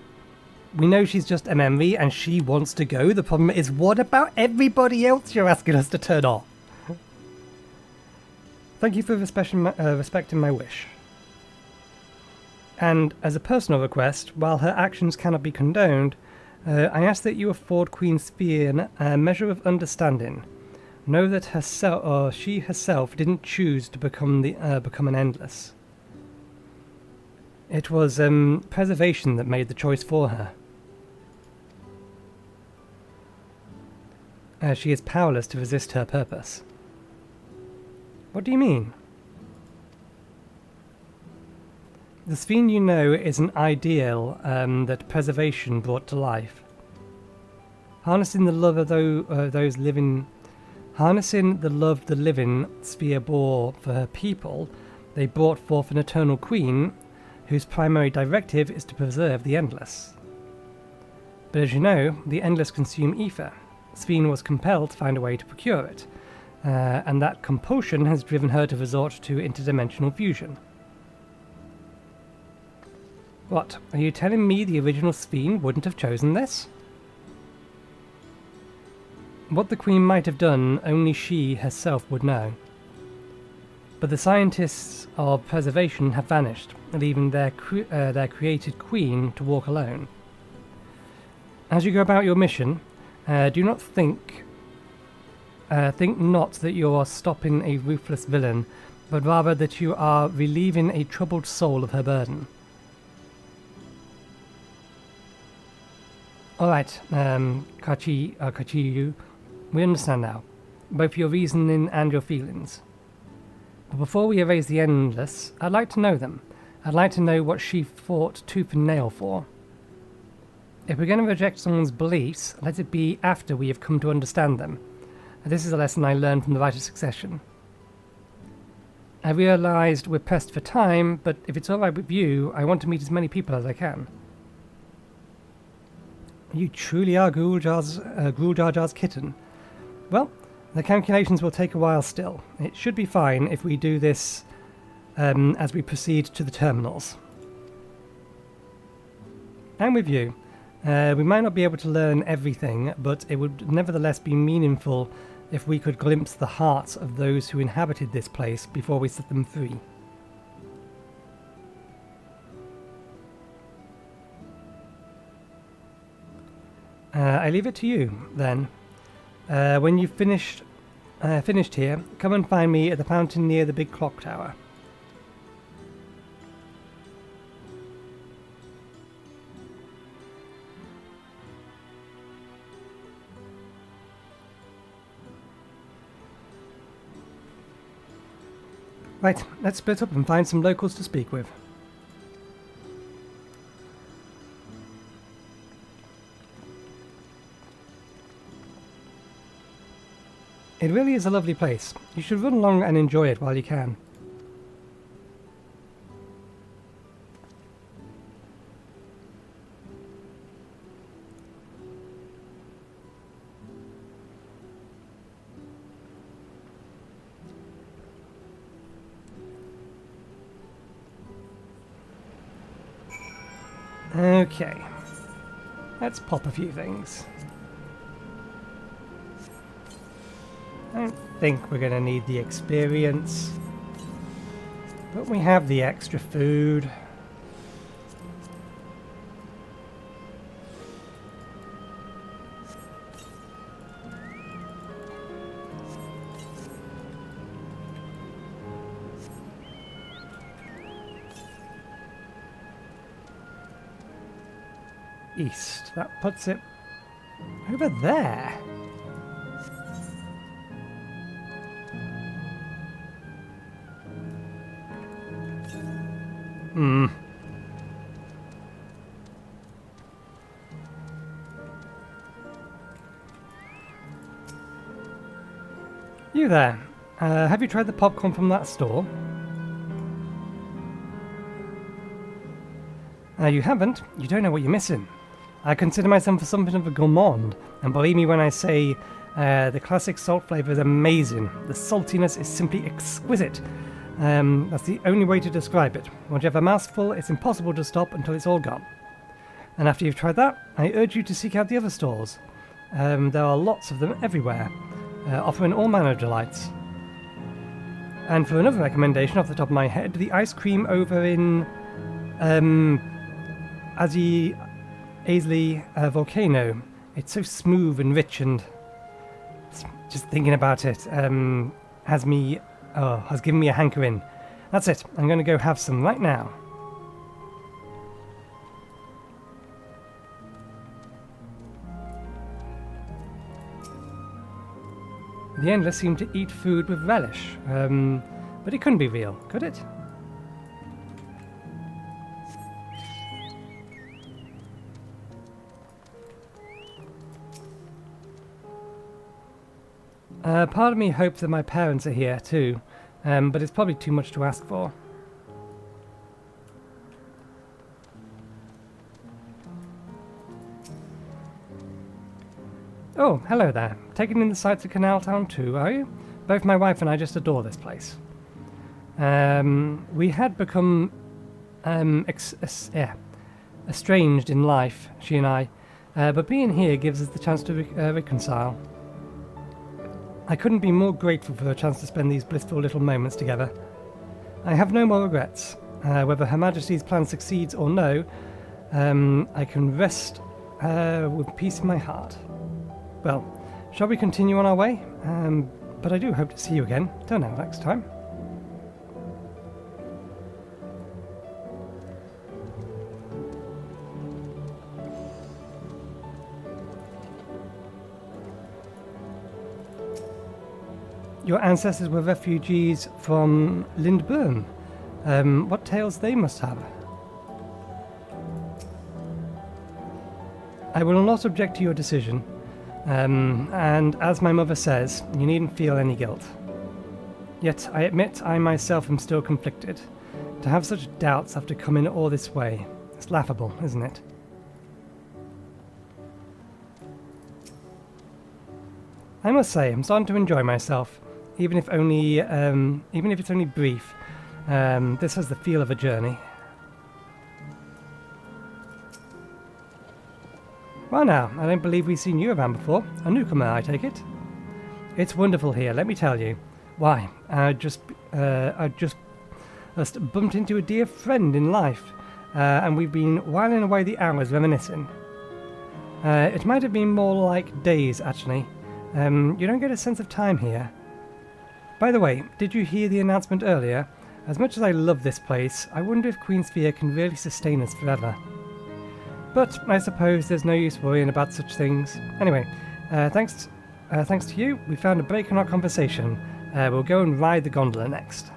We know she's just a memory and she wants to go. The problem is, what about everybody else you're asking us to turn off? Thank you for respecting my wish. And as a personal request, while her actions cannot be condoned, I ask that you afford Queen Sphene a measure of understanding. Know that she herself didn't choose to become an Endless. It was preservation that made the choice for her. She is powerless to resist her purpose. What do you mean? The Sphene you know is an ideal that preservation brought to life. Harnessing the love of those living, harnessing the love the living sphere bore for her people, they brought forth an eternal queen, whose primary directive is to preserve the Endless. But as you know, the Endless consume ether. Sphene was compelled to find a way to procure it, and that compulsion has driven her to resort to interdimensional fusion. What, are you telling me the original Sphene wouldn't have chosen this? What the Queen might have done, only she herself would know. But the scientists of preservation have vanished, leaving their created Queen to walk alone. As you go about your mission, do not think not that you are stopping a ruthless villain, but rather that you are relieving a troubled soul of her burden. Alright, Kachiyu, we understand now, both your reasoning and your feelings. But before we erase the Endless, I'd like to know them. I'd like to know what she fought tooth and nail for. If we're going to reject someone's beliefs, let it be after we have come to understand them. This is a lesson I learned from the Rite of Succession. I realised we're pressed for time, but if it's alright with you, I want to meet as many people as I can. You truly are Zoraal Ja's kitten. Well, the calculations will take a while still. It should be fine if we do this as we proceed to the terminals. I'm with you. We might not be able to learn everything, but it would nevertheless be meaningful if we could glimpse the hearts of those who inhabited this place before we set them free. I leave it to you, then. When you've finished here, come and find me at the fountain near the big clock tower. Right, let's split up and find some locals to speak with. It really is a lovely place. You should run along and enjoy it while you can. Okay, let's pop a few things. I don't think we're going to need the experience, but we have the extra food. East, that puts it over there. You there. Have you tried the popcorn from that store? You haven't? You don't know what you're missing. I consider myself something of a gourmand, and believe me when I say the classic salt flavour is amazing. The saltiness is simply exquisite. That's the only way to describe it. Once you have a mouthful, it's impossible to stop until it's all gone. And after you've tried that, I urge you to seek out the other stores. There are lots of them everywhere, offering all manner of delights. And for another recommendation off the top of my head, the ice cream over in Aisley volcano. It's so smooth and rich, and just thinking about it has given me a hankering. That's it. I'm going to go have some right now. The Endless seemed to eat food with relish, but it couldn't be real, could it? Part of me hopes that my parents are here too, but it's probably too much to ask for. Oh, hello there. Taking in the sights of Canal Town too, are you? Both my wife and I just adore this place. We had become estranged in life, she and I, but being here gives us the chance to reconcile. I couldn't be more grateful for the chance to spend these blissful little moments together. I have no more regrets. Whether Her Majesty's plan succeeds or no, I can rest with peace in my heart. Well, shall we continue on our way? But I do hope to see you again. Don't know, next time. Your ancestors were refugees from Lindburn. What tales they must have. I will not object to your decision. And as my mother says, you needn't feel any guilt. Yet I admit I myself am still conflicted. To have such doubts after coming all this way, it's laughable, isn't it? I must say, I'm starting to enjoy myself, even if it's only brief. This has the feel of a journey. Well now, I don't believe we've seen you around before. A newcomer, I take it? It's wonderful here, let me tell you. Why, I just bumped into a dear friend in life, and we've been whiling away the hours reminiscing. It might have been more like days, actually. You don't get a sense of time here. By the way, did you hear the announcement earlier? As much as I love this place, I wonder if Queen Sphere can really sustain us forever. But I suppose there's no use worrying about such things. Anyway, thanks to you, we found a break in our conversation. We'll go and ride the gondola next.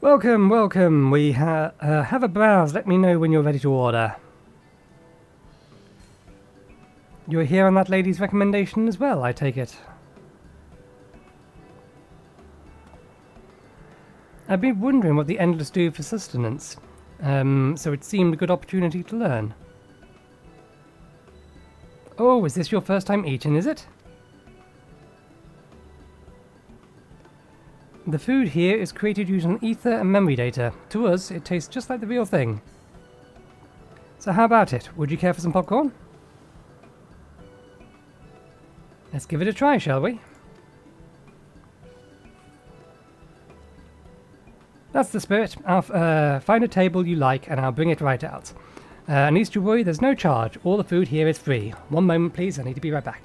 Welcome, welcome. We have a browse. Let me know when you're ready to order. You're here on that lady's recommendation as well, I take it. I've been wondering what the Endless do for sustenance, so it seemed a good opportunity to learn. Oh, is this your first time eating, is it? The food here is created using ether and memory data. To us, it tastes just like the real thing. So how about it? Would you care for some popcorn? Let's give it a try, shall we? That's the spirit. I'll find a table you like and I'll bring it right out. And least you worry, there's no charge. All the food here is free. One moment, please. I need to be right back.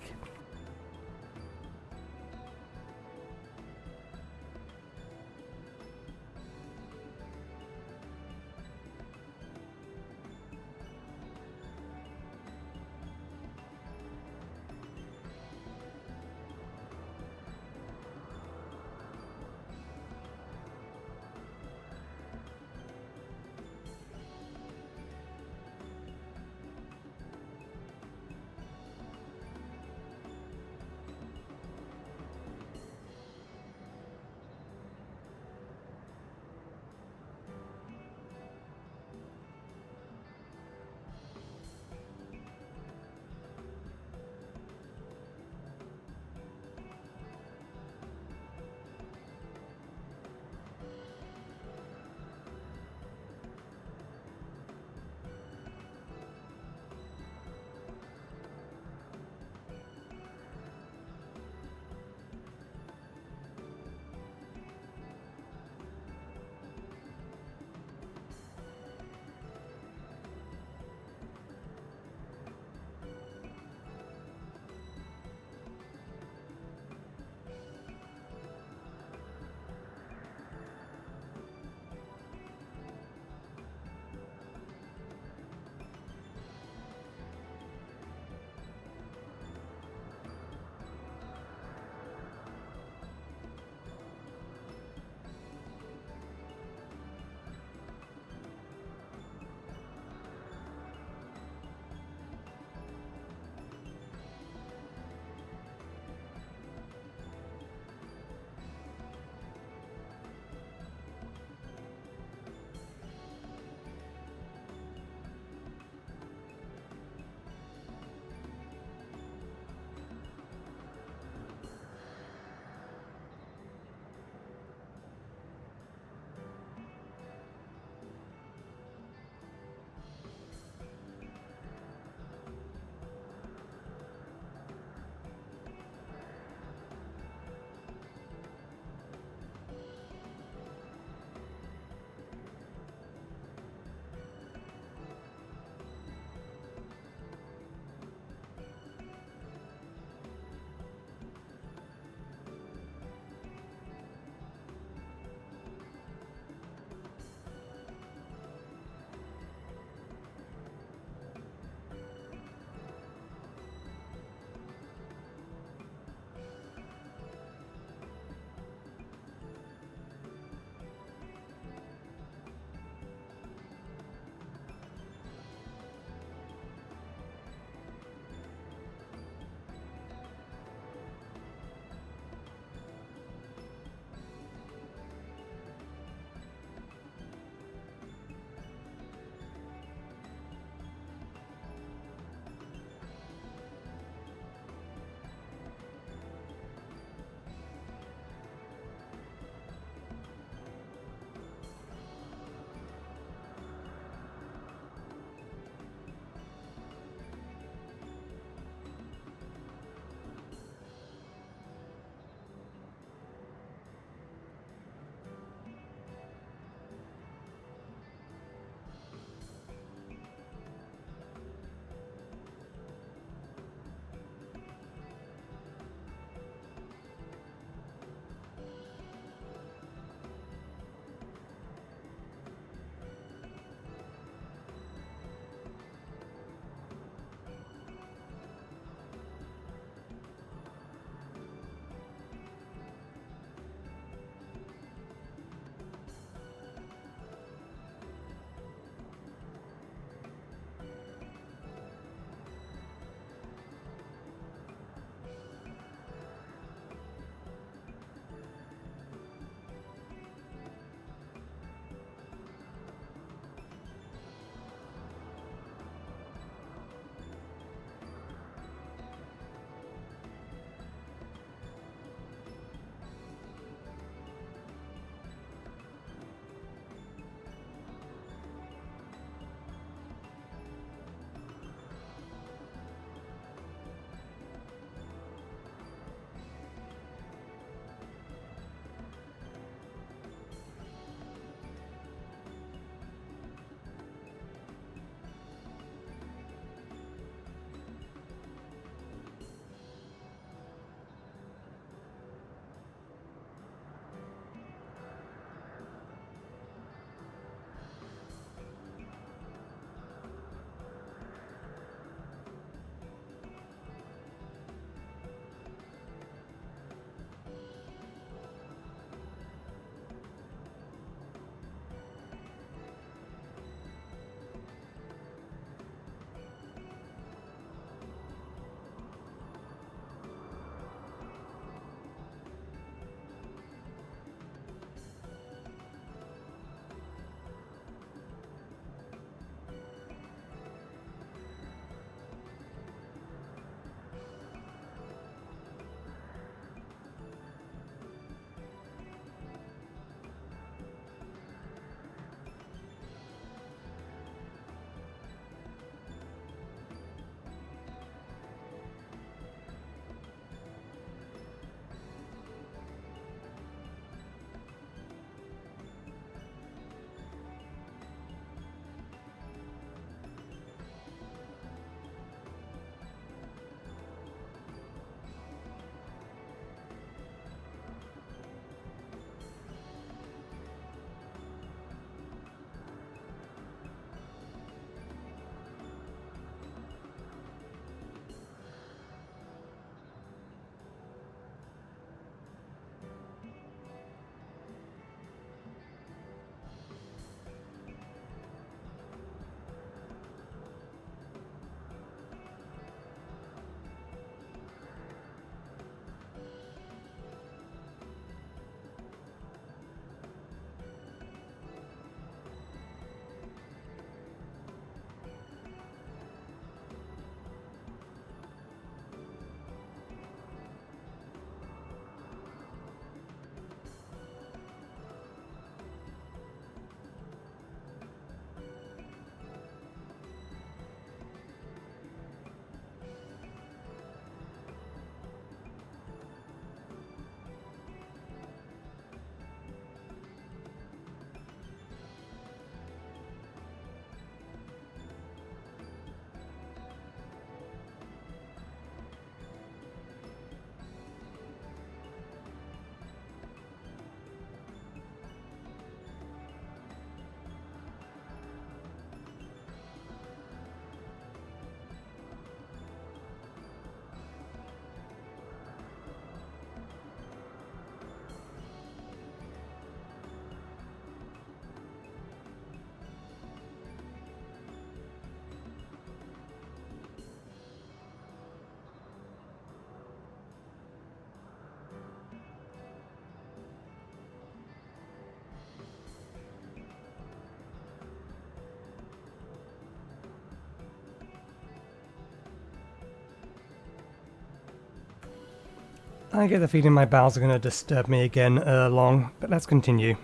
I get the feeling my bowels are going to disturb me again long, but let's continue.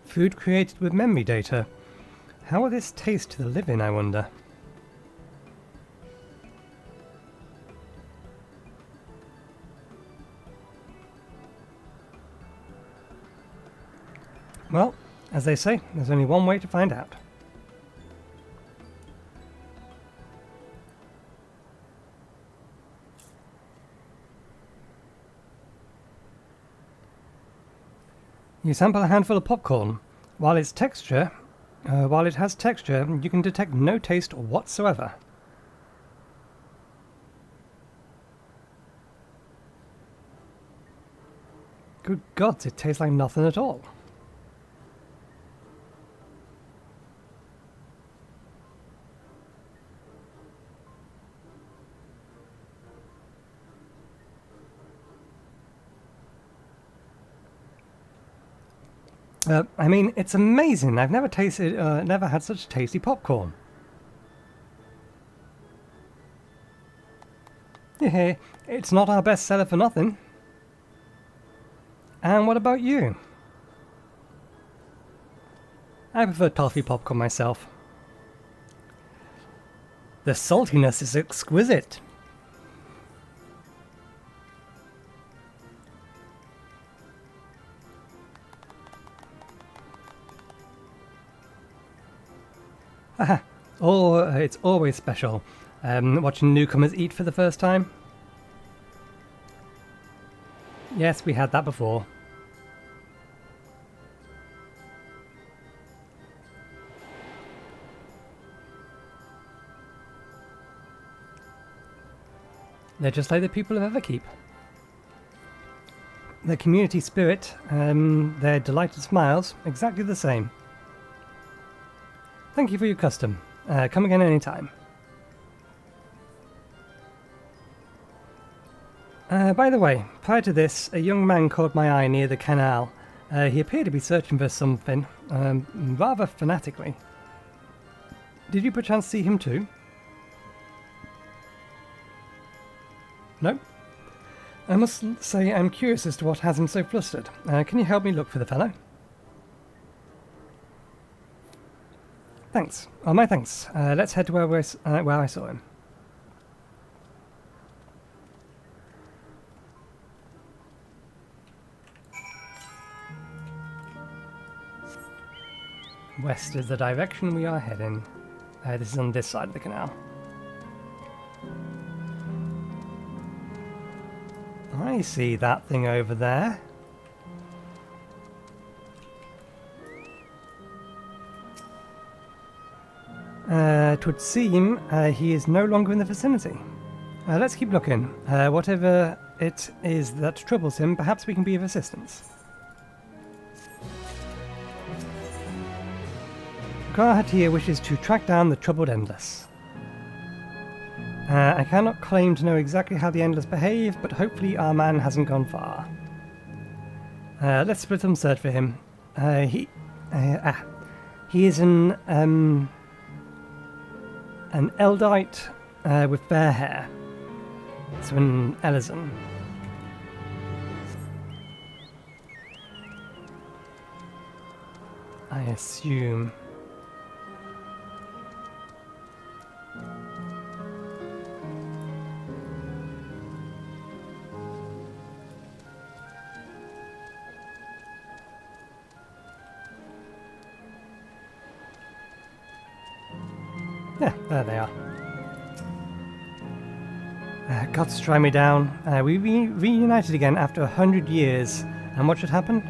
Food created with memory data. How will this taste to the living, I wonder? Well, as they say, there's only one way to find out. You sample a handful of popcorn. While it has texture, you can detect no taste whatsoever. Good gods, it tastes like nothing at all. I mean, it's amazing. I've never had such tasty popcorn. Yeah, it's not our best seller for nothing. And what about you? I prefer toffee popcorn myself. The saltiness is exquisite. Oh, it's always special watching newcomers eat for the first time. Yes, we had that before. They're just like the people of Everkeep. Their community spirit, their delighted smiles, exactly the same. Thank you for your custom. Come again anytime. By the way, prior to this, a young man caught my eye near the canal. He appeared to be searching for something, rather fanatically. Did you perchance see him too? No? I must say I'm curious as to what has him so flustered. Can you help me look for the fellow? Thanks. Oh, my thanks. Let's head to where I saw him. West is the direction we are heading. This is on this side of the canal. I see that thing over there. It would seem he is no longer in the vicinity. Let's keep looking. Whatever it is that troubles him, perhaps we can be of assistance. Guard here wishes to track down the troubled Endless. I cannot claim to know exactly how the Endless behave, but hopefully our man hasn't gone far. Let's split some search for him. He is an Eldite with fair hair. So an Elysian. I assume. Yeah, there they are. God strike me down. We reunited again after 100 years. And what should happen?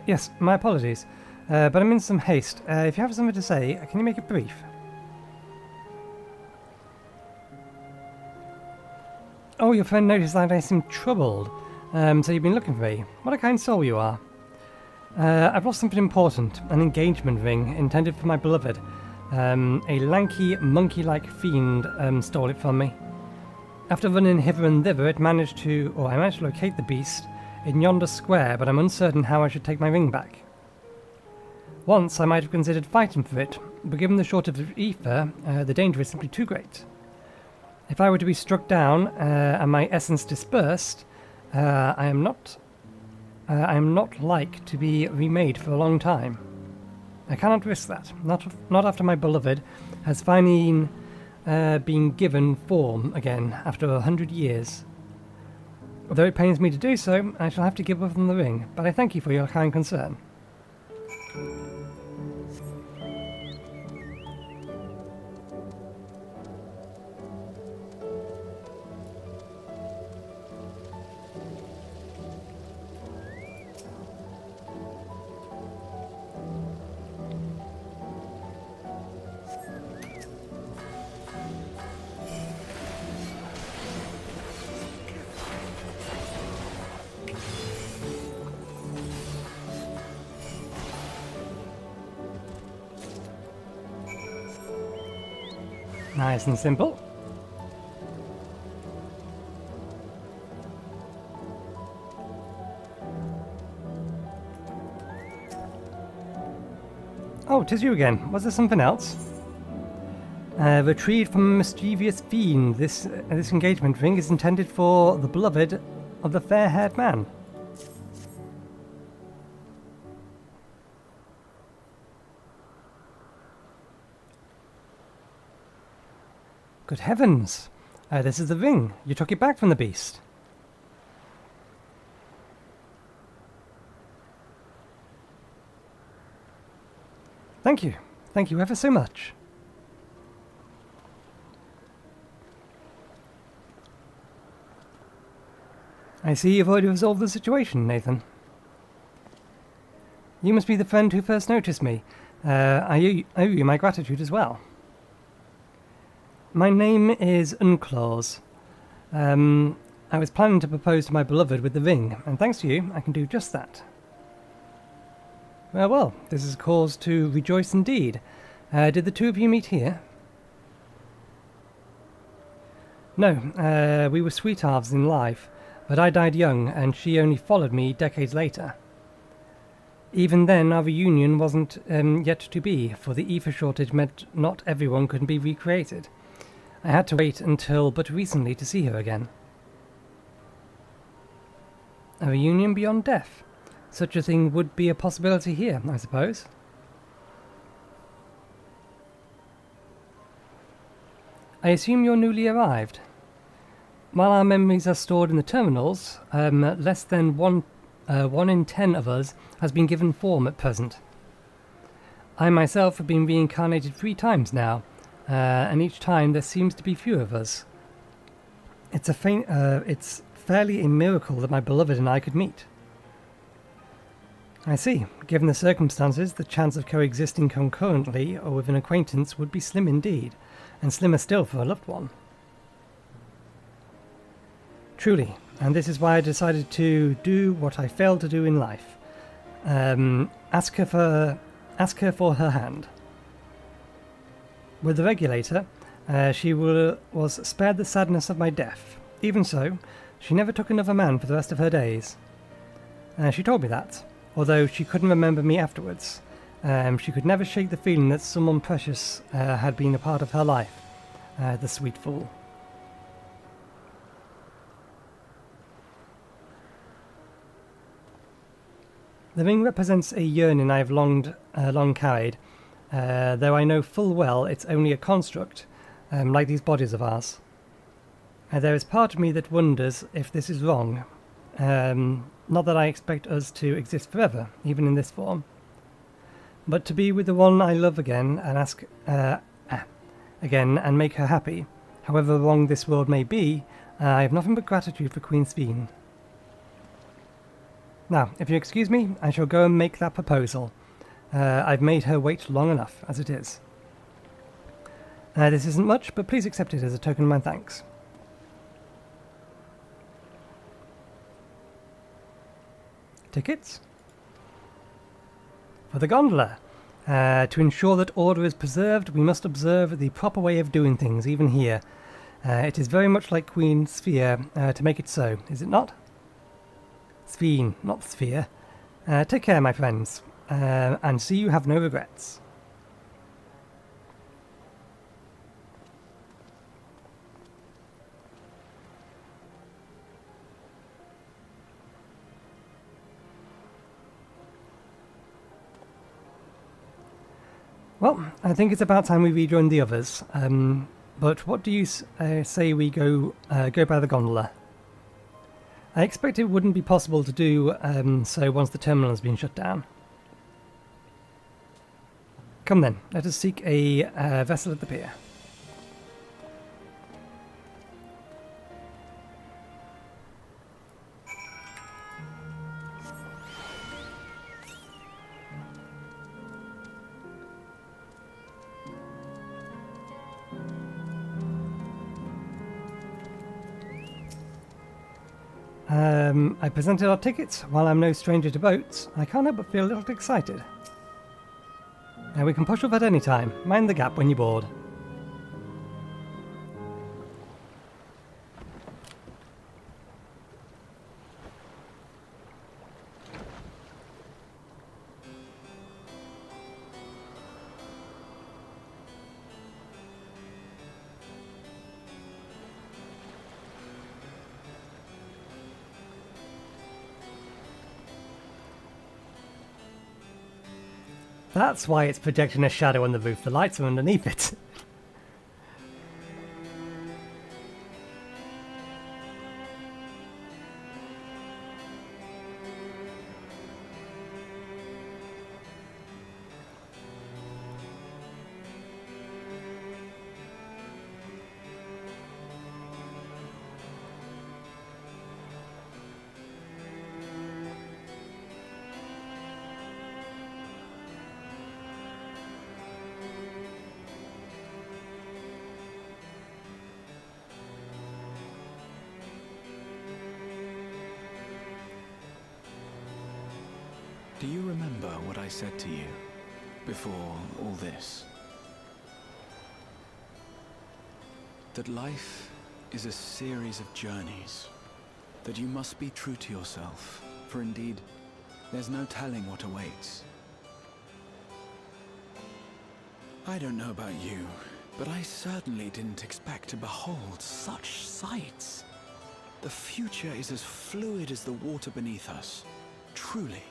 Yes, my apologies. But I'm in some haste. If you have something to say, can you make it brief? Oh, your friend noticed that I seem troubled. So you've been looking for me. What a kind soul you are. I've lost something important. An engagement ring intended for my beloved. A lanky, monkey-like fiend stole it from me. After running hither and thither, I managed to locate the beast in yonder square, but I'm uncertain how I should take my ring back. Once I might have considered fighting for it, but given the shortage of ether, the danger is simply too great. If I were to be struck down and my essence dispersed, I am not like to be remade for a long time. I cannot risk that, not after my beloved has finally been given form again after 100 years. Although it pains me to do so, I shall have to give up on the ring, but I thank you for your kind concern. Nice and simple. Oh, 'tis you again. Was there something else? Retrieved from a mischievous fiend. This engagement ring is intended for the beloved of the fair-haired man. Good heavens! This is the ring. You took it back from the beast. Thank you. Thank you ever so much. I see you've already resolved the situation, Nathan. You must be the friend who first noticed me. I owe you my gratitude as well. My name is Unclaws. I was planning to propose to my beloved with the ring, and thanks to you, I can do just that. Well, this is a cause to rejoice indeed. Did the two of you meet here? No, we were sweethearts in life, but I died young, and she only followed me decades later. Even then, our reunion wasn't yet to be, for the ether shortage meant not everyone could be recreated. I had to wait until but recently to see her again. A reunion beyond death. Such a thing would be a possibility here, I suppose. I assume you're newly arrived. While our memories are stored in the terminals, less than 1 in 10 of us has been given form at present. I myself have been reincarnated 3 times now, and each time there seems to be fewer of us. It's fairly a miracle that my beloved and I could meet. I see. Given the circumstances, the chance of coexisting concurrently or with an acquaintance would be slim indeed, and slimmer still for a loved one. Truly, and this is why I decided to do what I failed to do in life. Ask her for her hand. With the regulator, she was spared the sadness of my death. Even so, she never took another man for the rest of her days. She told me that, although she couldn't remember me afterwards. She could never shake the feeling that someone precious had been a part of her life. The sweet fool. The ring represents a yearning I have long carried, though I know full well it's only a construct, like these bodies of ours. There is part of me that wonders if this is wrong. Not that I expect us to exist forever, even in this form. But to be with the one I love again and make her happy, however wrong this world may be, I have nothing but gratitude for Queen Sphene. Now, if you excuse me, I shall go and make that proposal. I've made her wait long enough, as it is. This isn't much, but please accept it as a token of my thanks. Tickets? For the gondola. To ensure that order is preserved, we must observe the proper way of doing things, even here. It is very much like Queen Sphere to make it so, is it not? Sphene, not Sphere. Take care, my friends, and see you have no regrets. Well, I think it's about time we rejoined the others. But what do you say we go by the gondola? I expect it wouldn't be possible to do so once the terminal has been shut down. Come then, let us seek a vessel at the pier. I presented our tickets. While I'm no stranger to boats, I can't help but feel a little excited. We can push off at any time. Mind the gap when you board. That's why it's projecting a shadow on the roof. The lights are underneath it. Do you remember what I said to you before all this? That life is a series of journeys, that you must be true to yourself, for indeed, there's no telling what awaits. I don't know about you, but I certainly didn't expect to behold such sights. The future is as fluid as the water beneath us, truly.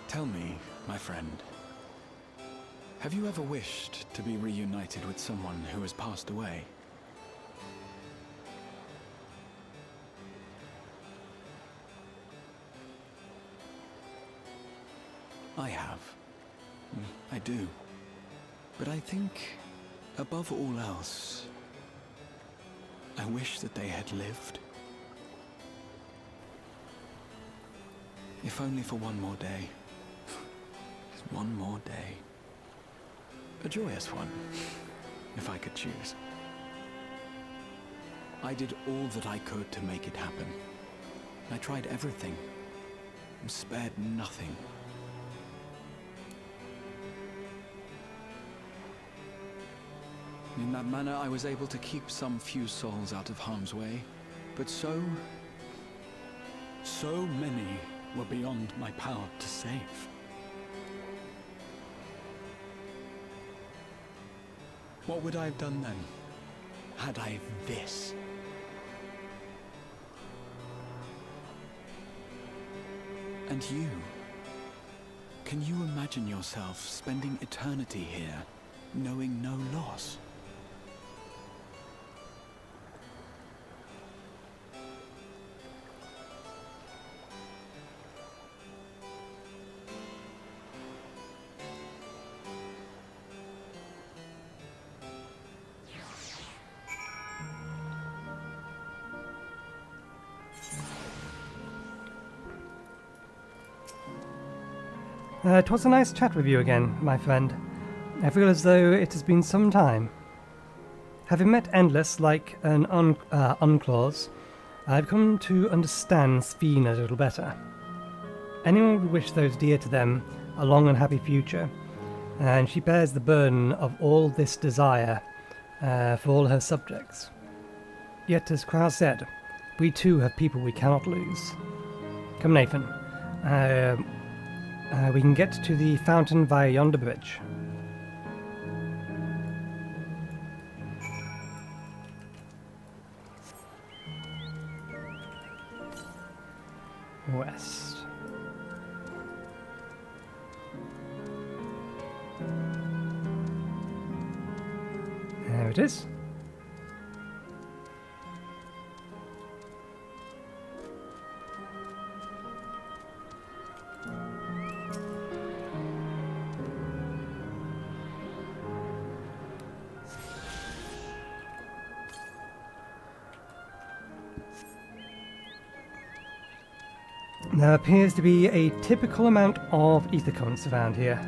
Tell me, my friend, have you ever wished to be reunited with someone who has passed away? I have. I do. But I think, above all else, I wish that they had lived. If only for one more day. Just one more day. A joyous one, if I could choose. I did all that I could to make it happen. I tried everything, and spared nothing. In that manner, I was able to keep some few souls out of harm's way, but so many were beyond my power to save. What would I have done then, had I this? And you? Can you imagine yourself spending eternity here, knowing no loss? It was a nice chat with you again, my friend. I feel as though it has been some time. Having met Endless like an unclause, I've come to understand Sphene a little better. Anyone would wish those dear to them a long and happy future, and she bears the burden of all this desire for all her subjects. Yet, as Krau said, we too have people we cannot lose. Come, Nathan. We can get to the fountain via yonder bridge. West. There it is. There appears to be a typical amount of ether currents around here.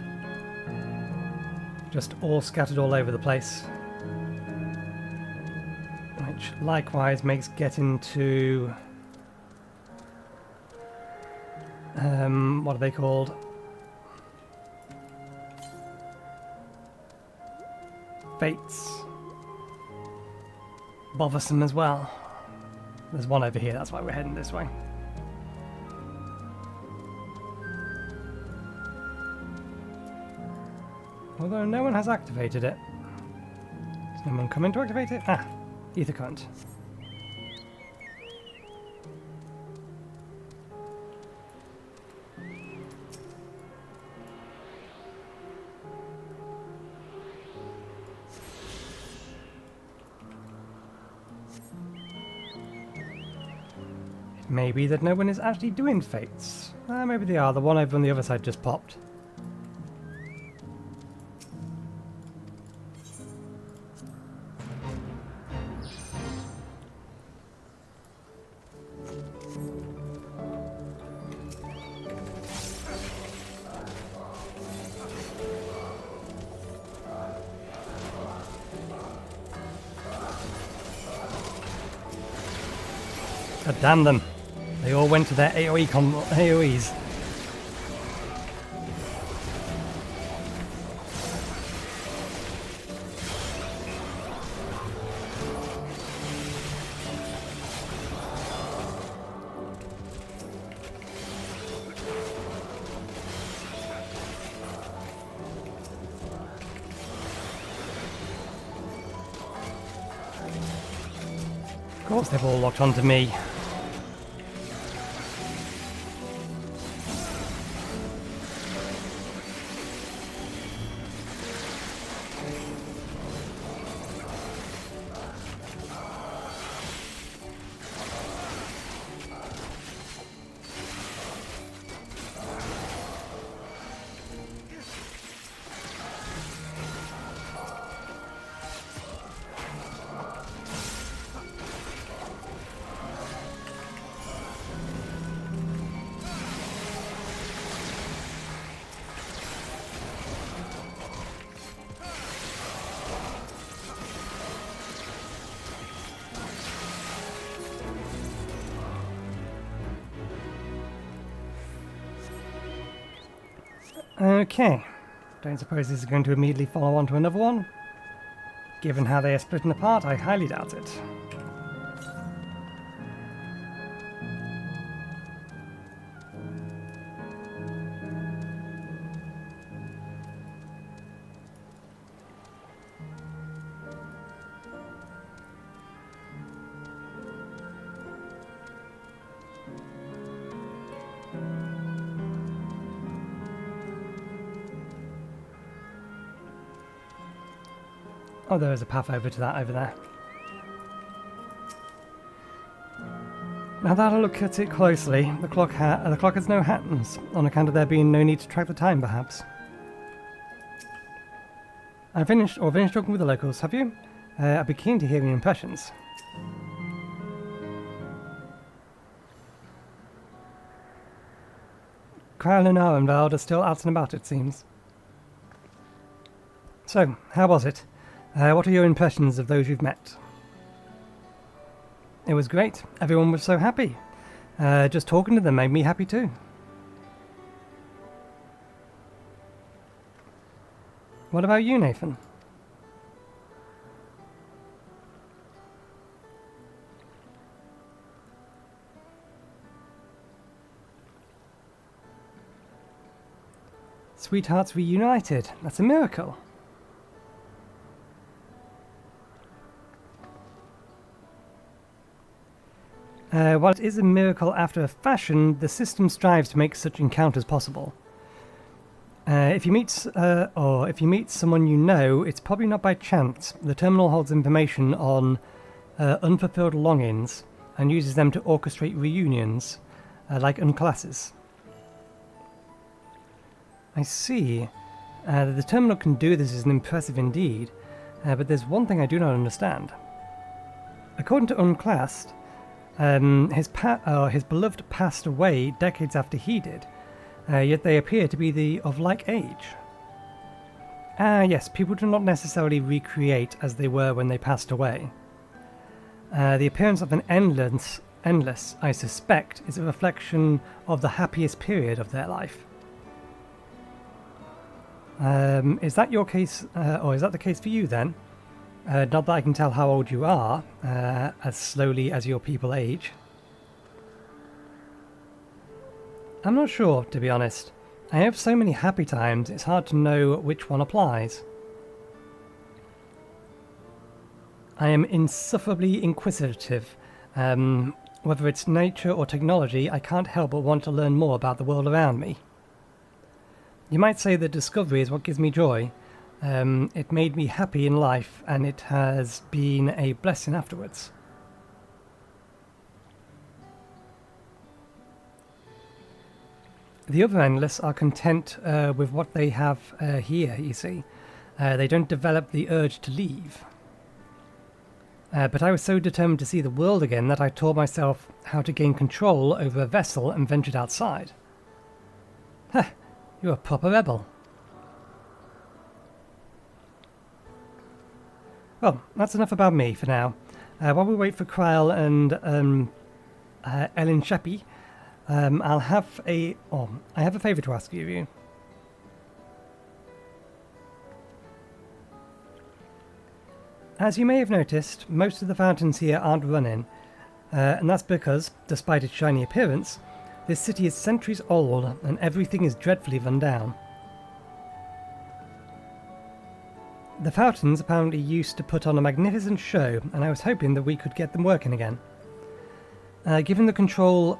Just all scattered all over the place. Which likewise makes getting to... what are they called? Fates. Bothersome as well. There's one over here, that's why we're heading this way. Although no one has activated it. Has no one come in to activate it? Ah, ether current. It may be that no one is actually doing fates. Maybe they are. The one over on the other side just popped. God damn them. They all went to their AoEs. Of course they've all locked onto me. Okay, don't suppose this is going to immediately follow on to another one. Given how they are splitting apart, I highly doubt it. Oh, there is a path over to that over there. Now that I look at it closely, the clock has no hands, on account of there being no need to track the time, perhaps. I've finished talking with the locals, have you? I'd be keen to hear your impressions. Kyle and Arendveld are still out and about, it seems. So, how was it? What are your impressions of those you've met? It was great. Everyone was so happy. Just talking to them made me happy too. What about you, Nathan? Sweethearts reunited. That's a miracle. While it is a miracle after a fashion, the system strives to make such encounters possible. If you meet someone you know, it's probably not by chance. The terminal holds information on unfulfilled longings and uses them to orchestrate reunions, like unclasses. I see. The terminal can do this is impressive indeed, but there's one thing I do not understand. According to Unclassed, his beloved passed away decades after he did, yet they appear to be of like age. Yes, people do not necessarily recreate as they were when they passed away. The appearance of an endless, I suspect, is a reflection of the happiest period of their life. Is that your case, or is that the case for you then? Not that I can tell how old you are, as slowly as your people age. I'm not sure, to be honest. I have so many happy times, it's hard to know which one applies. I am insufferably inquisitive. Whether it's nature or technology, I can't help but want to learn more about the world around me. You might say that discovery is what gives me joy. It made me happy in life, and it has been a blessing afterwards. The other Endless are content with what they have here, you see. They don't develop the urge to leave. But I was so determined to see the world again that I taught myself how to gain control over a vessel and ventured outside. Heh, you're a proper rebel. Well, that's enough about me for now. While we wait for Kryl and Ellen Sheppy, I have a favour to ask you. As you may have noticed, most of the fountains here aren't running, and that's because, despite its shiny appearance, this city is centuries old and everything is dreadfully run down. The fountains apparently used to put on a magnificent show, and I was hoping that we could get them working again. Given the control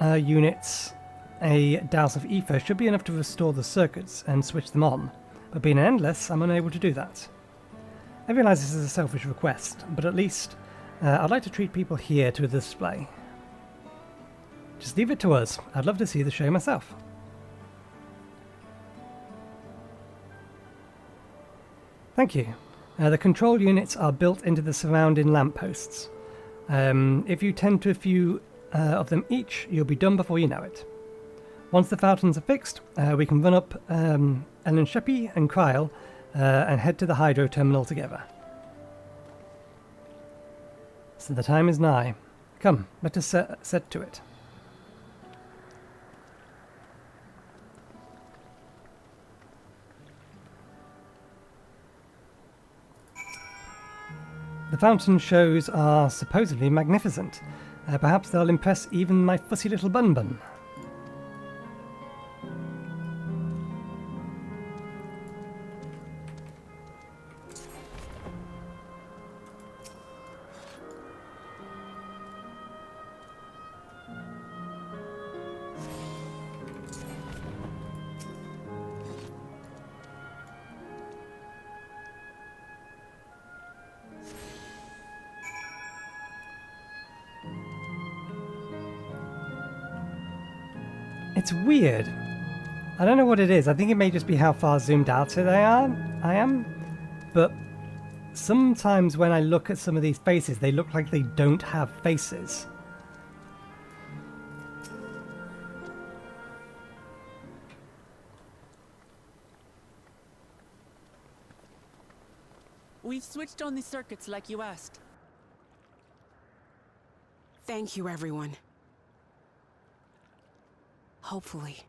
units, a douse of ether should be enough to restore the circuits and switch them on, but being endless, I'm unable to do that. I realise this is a selfish request, but at least I'd like to treat people here to a display. Just leave it to us. I'd love to see the show myself. Thank you. The control units are built into the surrounding lampposts. If you tend to a few of them each, you'll be done before you know it. Once the fountains are fixed, we can run up Ellen Sheppy and Kryl and head to the hydro terminal together. So the time is nigh. Come, let us set to it. The fountain shows are supposedly magnificent. Perhaps they'll impress even my fussy little bun-bun. It's weird. I don't know what it is. I think it may just be how far zoomed out I am. But sometimes when I look at some of these faces, they look like they don't have faces. We've switched on the circuits like you asked. Thank you, everyone. Hopefully,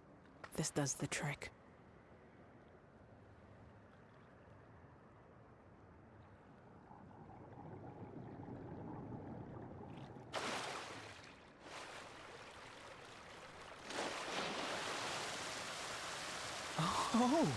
this does the trick. Oh.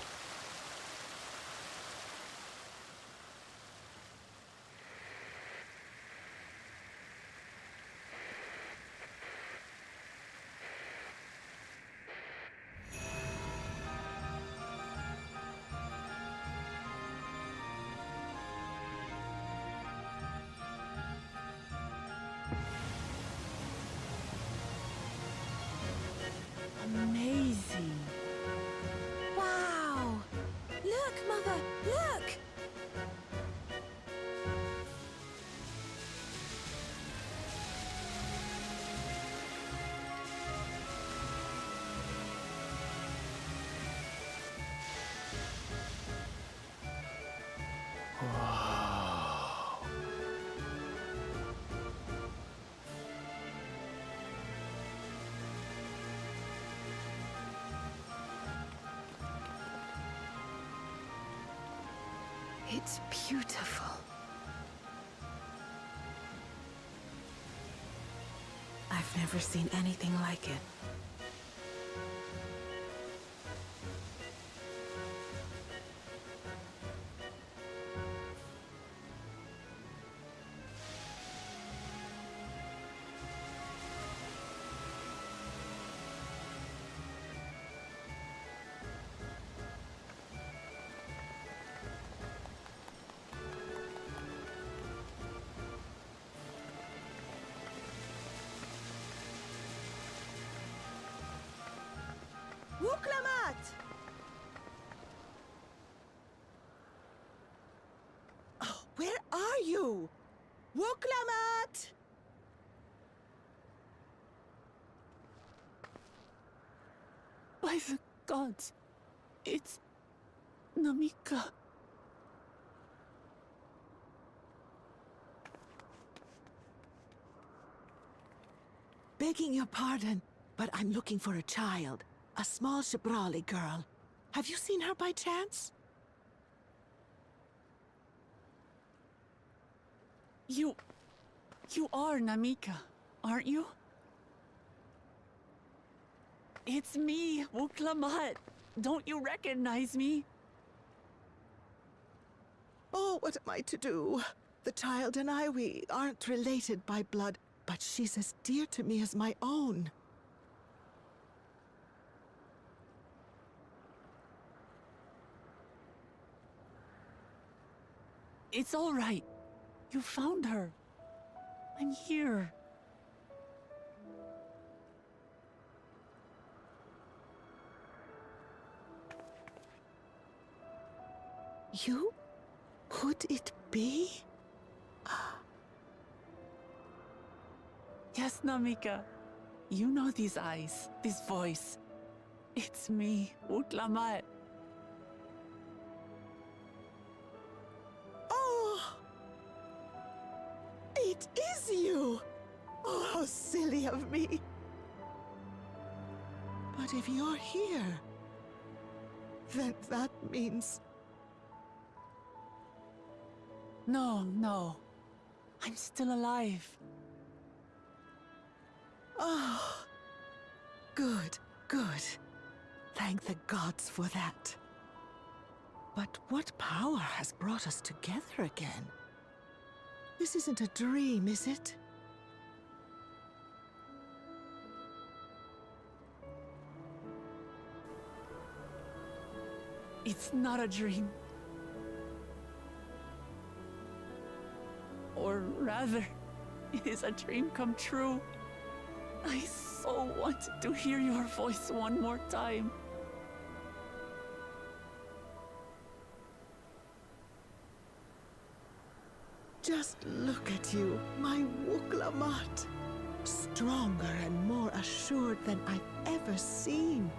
Amazing. Wow! Look, Mother, look! It's beautiful. I've never seen anything like it. Wuklamat! Oh, where are you? Wuklamat! By the gods, it's Namika. Begging your pardon, but I'm looking for a child. A small Shibrali girl. Have you seen her by chance? You are Namika, aren't you? It's me, Wuklamat. Don't you recognize me? Oh, what am I to do? The child and I, we aren't related by blood, but she's as dear to me as my own. It's all right. You found her. I'm here. You? Could it be? Yes, Namika. You know these eyes, this voice. It's me, Wuklamat. Oh! It is you! Oh, how silly of me. But if you're here, then that means... No. I'm still alive. Oh, good. Thank the gods for that. But what power has brought us together again? This isn't a dream, is it? It's not a dream. Or rather, it is a dream come true. I so wanted to hear your voice one more time. Just look at you, my Wuklamat. Stronger and more assured than I've ever seen.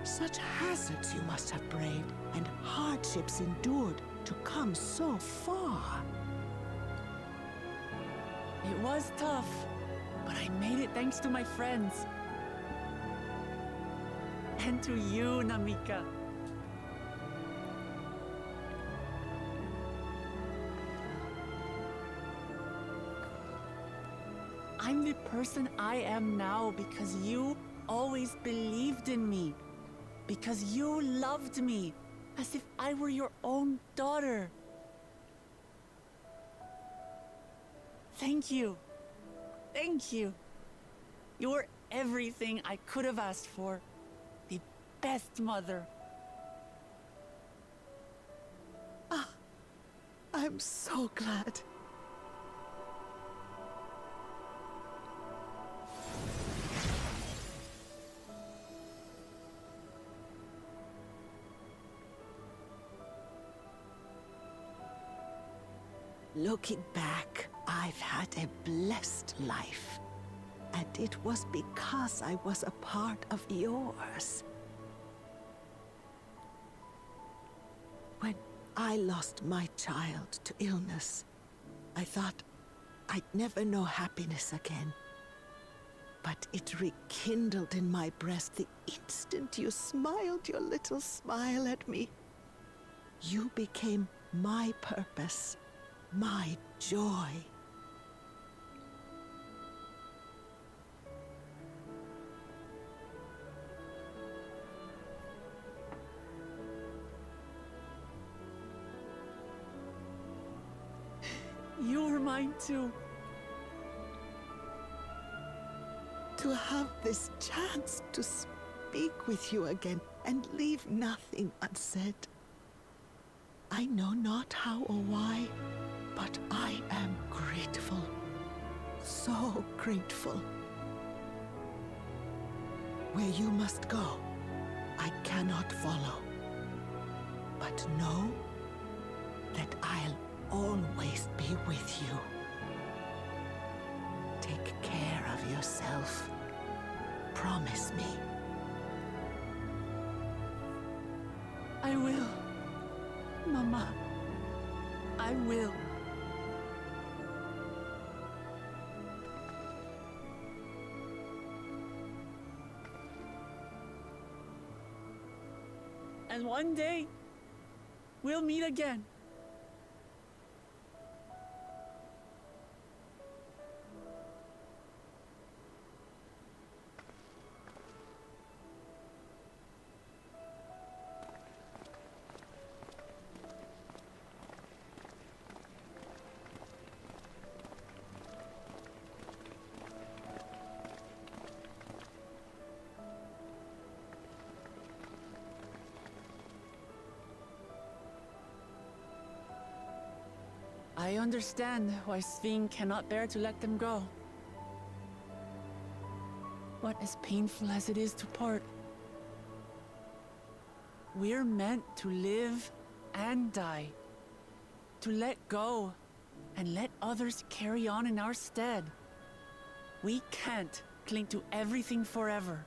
Such hazards you must have braved and hardships endured to come so far. It was tough, but I made it thanks to my friends. And to you, Namika. I'm the person I am now because you always believed in me. Because you loved me, as if I were your own daughter. Thank you. Thank you. You're everything I could have asked for. The best mother. Ah, I'm so glad. Looking back, I've had a blessed life. And it was because I was a part of yours. When I lost my child to illness, I thought I'd never know happiness again. But it rekindled in my breast the instant you smiled your little smile at me. You became my purpose, my joy. You were mine too. To have this chance to speak with you again and leave nothing unsaid. I know not how or why, but I am grateful. So grateful. Where you must go, I cannot follow. But know that I'll always be with you. Take care of yourself. Promise me. I will. Mama. I will. And one day, we'll meet again. I understand why Sphene cannot bear to let them go. But as painful as it is to part, we're meant to live and die. To let go and let others carry on in our stead. We can't cling to everything forever.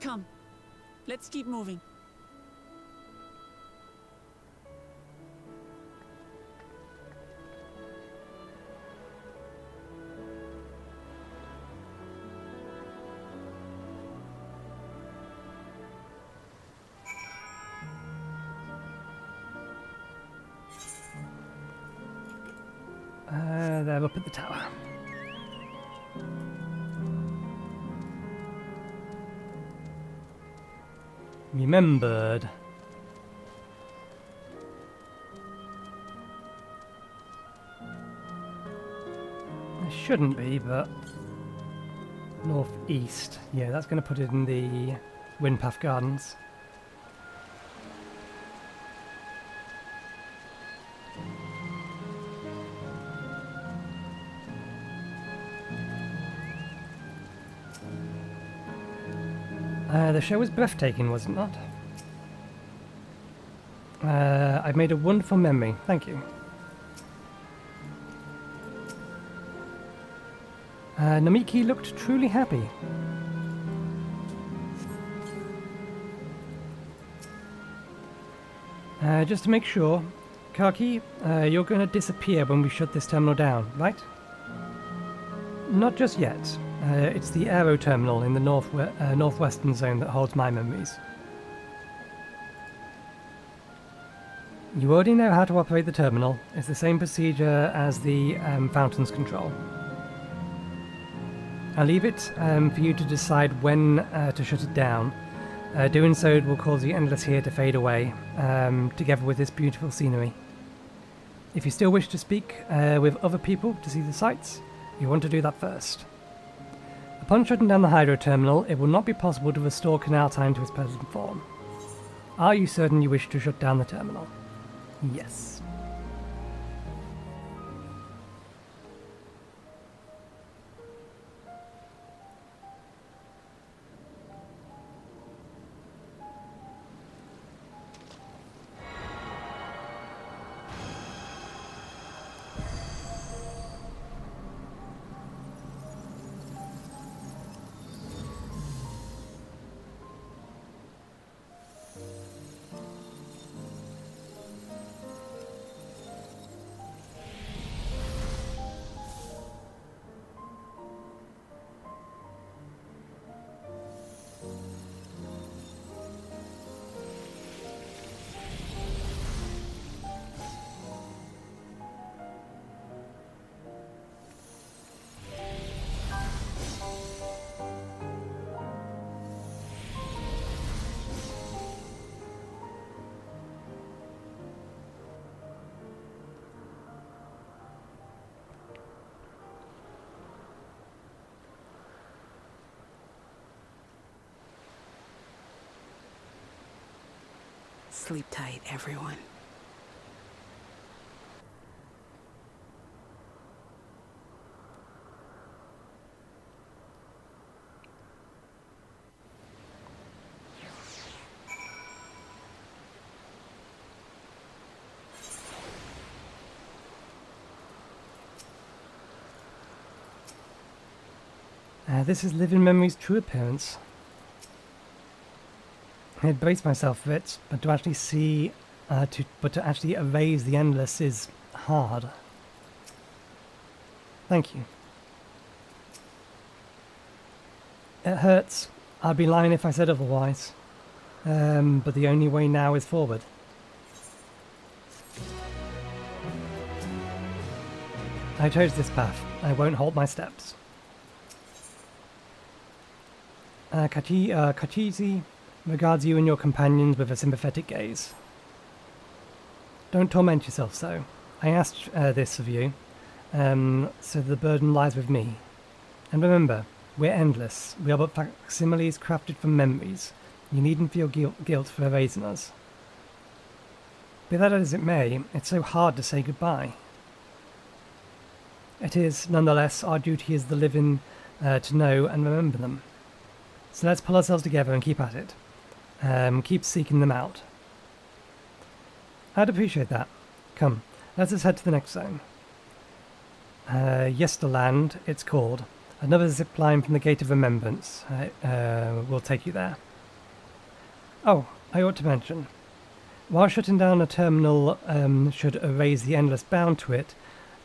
Come, let's keep moving. They're up at the tower. Remembered. There shouldn't be, but northeast. Yeah, that's going to put it in the Windpath Gardens. The show was breathtaking, was it not? I've made a wonderful memory. Thank you. Namiki looked truly happy. Just to make sure, Kaki, you're going to disappear when we shut this terminal down, right? Not just yet. It's the aero terminal in the northwestern zone that holds my memories. You already know how to operate the terminal. It's the same procedure as the fountain's control. I'll leave it for you to decide when to shut it down. Doing so will cause the endless here to fade away, together with this beautiful scenery. If you still wish to speak with other people to see the sights, you want to do that first. Upon shutting down the hydro terminal, it will not be possible to restore Canal Time to its present form. Are you certain you wish to shut down the terminal? Yes. Sleep tight, everyone. This is Living Memory's true appearance. I had braced myself for it, but to actually see, to actually erase the endless is hard. Thank you. It hurts. I'd be lying if I said otherwise. But the only way now is forward. I chose this path. I won't halt my steps. Kachizi regards you and your companions with a sympathetic gaze. Don't torment yourself so. I asked this of you, so the burden lies with me. And remember, we're endless. We are but facsimiles crafted from memories. You needn't feel guilt for erasing us. Be that as it may, it's so hard to say goodbye. It is, nonetheless, our duty as the living to know and remember them. So let's pull ourselves together and keep at it. Keep seeking them out. I'd appreciate that. Come, let us head to the next zone. Yesterland, it's called. Another zip line from the Gate of Remembrance will take you there. Oh, I ought to mention. While shutting down a terminal should erase the endless bound to it,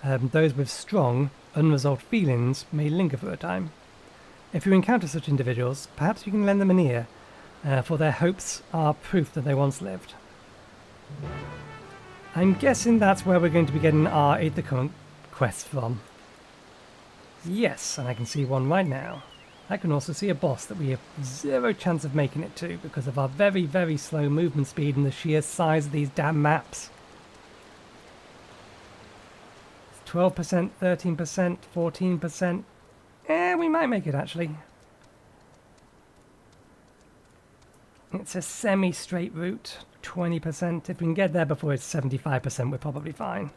those with strong, unresolved feelings may linger for a time. If you encounter such individuals, perhaps you can lend them an ear, for their hopes are proof that they once lived. I'm guessing that's where we're going to be getting our Aid the Current quest from. Yes, and I can see one right now. I can also see a boss that we have zero chance of making it to because of our very, very slow movement speed and the sheer size of these damn maps. 12%, 13%, 14%. We might make it actually. It's a semi-straight route, 20%. If we can get there before it's 75%, we're probably fine.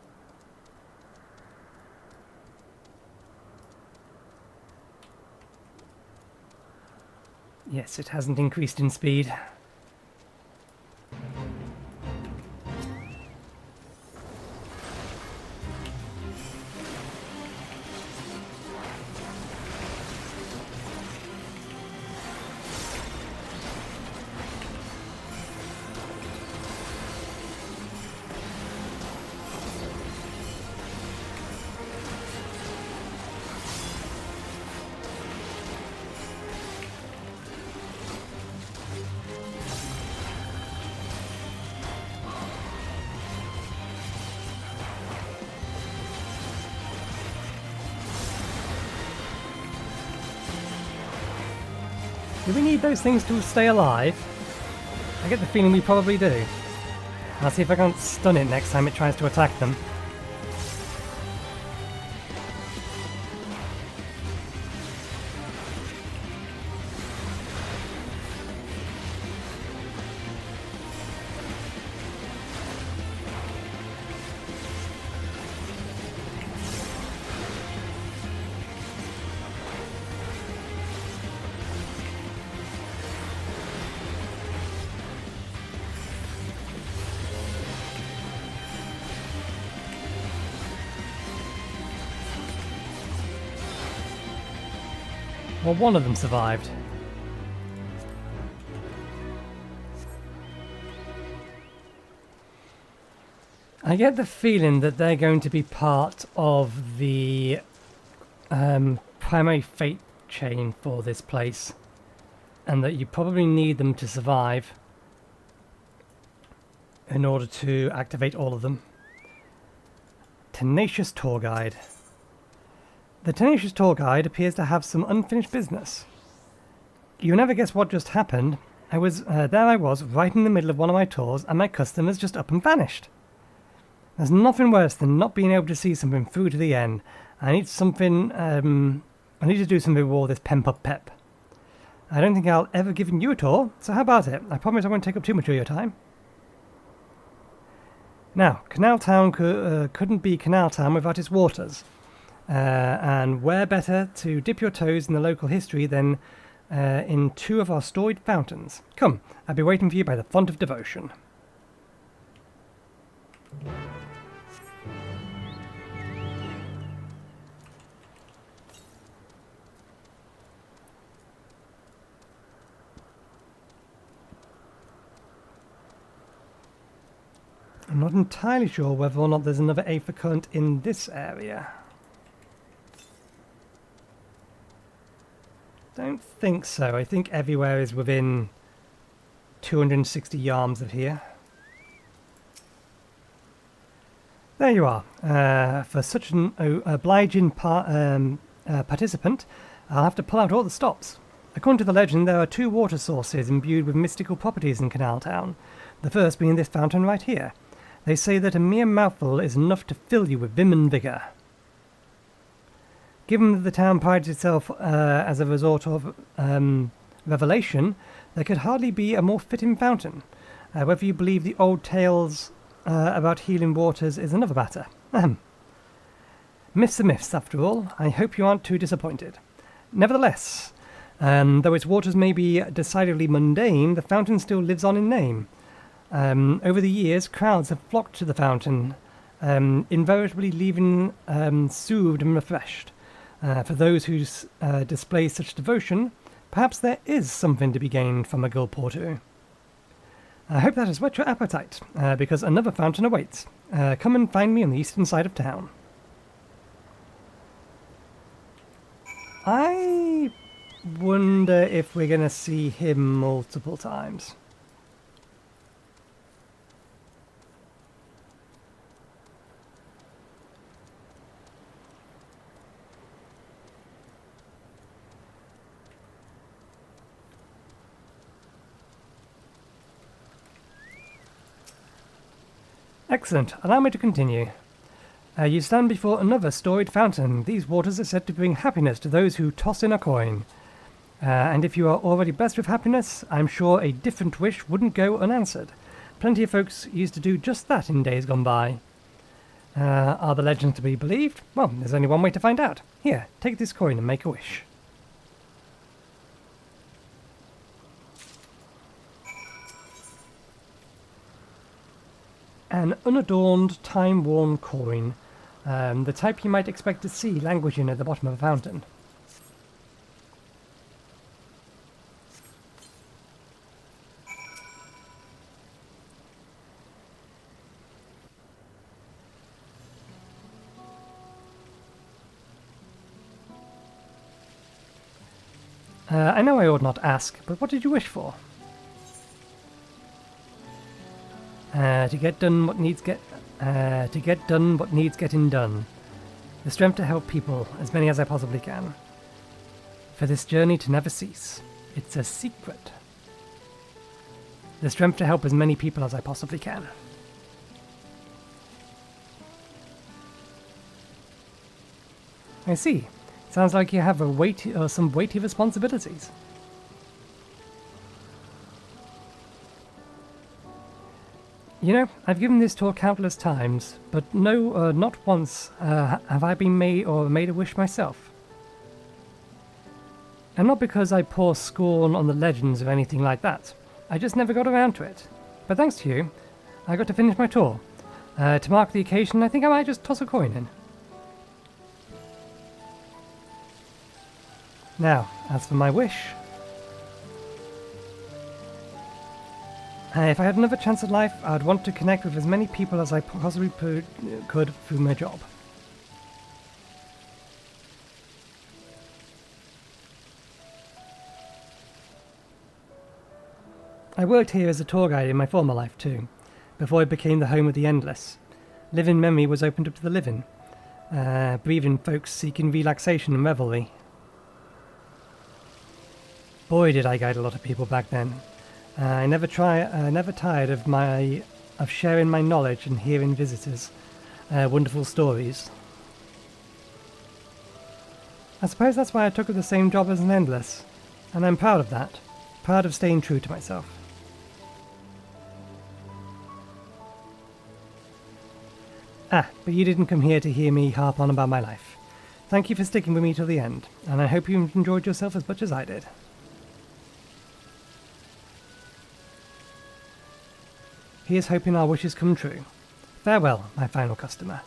Yes, it hasn't increased in speed. Do we need those things to stay alive? I get the feeling we probably do. I'll see if I can't stun it next time it tries to attack them. Well, one of them survived. I get the feeling that they're going to be part of the primary fate chain for this place, and that you probably need them to survive in order to activate all of them. Tenacious Tour Guide. The Tenacious Tour Guide appears to have some unfinished business. You'll never guess what just happened. I was right in the middle of one of my tours, and my customers just up and vanished. There's nothing worse than not being able to see something through to the end. I need something, I need to do something with all this pent-up pep. I don't think I'll ever give you a tour, so how about it? I promise I won't take up too much of your time. Now, Canal Town couldn't be Canal Town without its waters. And where better to dip your toes in the local history than in two of our storied fountains. Come, I'll be waiting for you by the Font of Devotion. I'm not entirely sure whether or not there's another Aether current in this area. Don't think so. I think everywhere is within 260 yards of here. There you are. For such an obliging participant, I'll have to pull out all the stops. According to the legend, there are two water sources imbued with mystical properties in Canal Town. The first being this fountain right here. They say that a mere mouthful is enough to fill you with vim and vigour. Given that the town prides itself as a resort of revelation, there could hardly be a more fitting fountain. Whether you believe the old tales about healing waters is another matter. Myths are myths, after all. I hope you aren't too disappointed. Nevertheless, though its waters may be decidedly mundane, the fountain still lives on in name. Over the years, crowds have flocked to the fountain, invariably leaving soothed and refreshed. For those who display such devotion, perhaps there is something to be gained from a gulp or two. I hope that has whet your appetite, because another fountain awaits. Come and find me on the eastern side of town. I wonder if we're going to see him multiple times. Excellent. Allow me to continue. You stand before another storied fountain. These waters are said to bring happiness to those who toss in a coin. And if you are already blessed with happiness, I'm sure a different wish wouldn't go unanswered. Plenty of folks used to do just that in days gone by. Are the legends to be believed? Well, there's only one way to find out. Here, take this coin and make a wish. An unadorned, time-worn coin, the type you might expect to see languishing at the bottom of a fountain. I know I ought not ask, but what did you wish for? To get done what needs getting done. The strength to help people, as many as I possibly can. For this journey to never cease. It's a secret. The strength to help as many people as I possibly can. I see. Sounds like you have some weighty responsibilities. You know, I've given this tour countless times, but no, not once have I been made a wish myself. And not because I pour scorn on the legends or anything like that. I just never got around to it. But thanks to you, I got to finish my tour. To mark the occasion, I think I might just toss a coin in. Now, as for my wish... if I had another chance at life, I'd want to connect with as many people as I possibly could through my job. I worked here as a tour guide in my former life too, before it became the home of the Endless. Living memory was opened up to the living, breathing folks seeking relaxation and revelry. Boy, did I guide a lot of people back then. I never tired of sharing my knowledge and hearing visitors' wonderful stories. I suppose that's why I took up the same job as an Endless, and I'm proud of that. Proud of staying true to myself. Ah, but you didn't come here to hear me harp on about my life. Thank you for sticking with me till the end, and I hope you enjoyed yourself as much as I did. Here's hoping our wishes come true. Farewell, my final customer.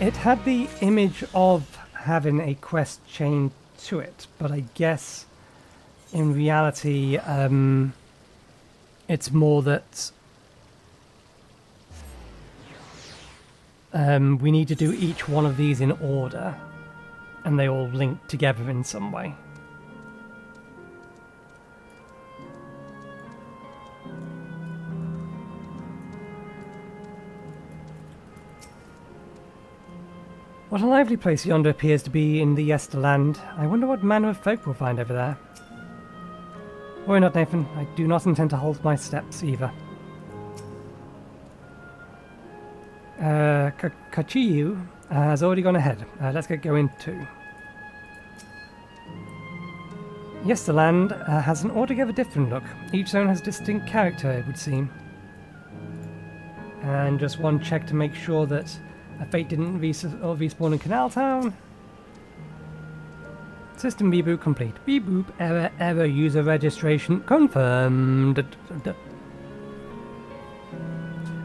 It had the image of having a quest chain to it, but I guess in reality it's more that we need to do each one of these in order, and they all link together in some way. What a lively place yonder appears to be in the Yesterland. I wonder what manner of folk we'll find over there. Worry not, Nathan. I do not intend to hold my steps either. Kachiyu has already gone ahead. Let's get going too. Yesterland has an altogether different look. Each zone has a distinct character, it would seem. And just one check to make sure that Fate didn't respawn in Canal Town. System reboot complete. Reboot error user registration confirmed.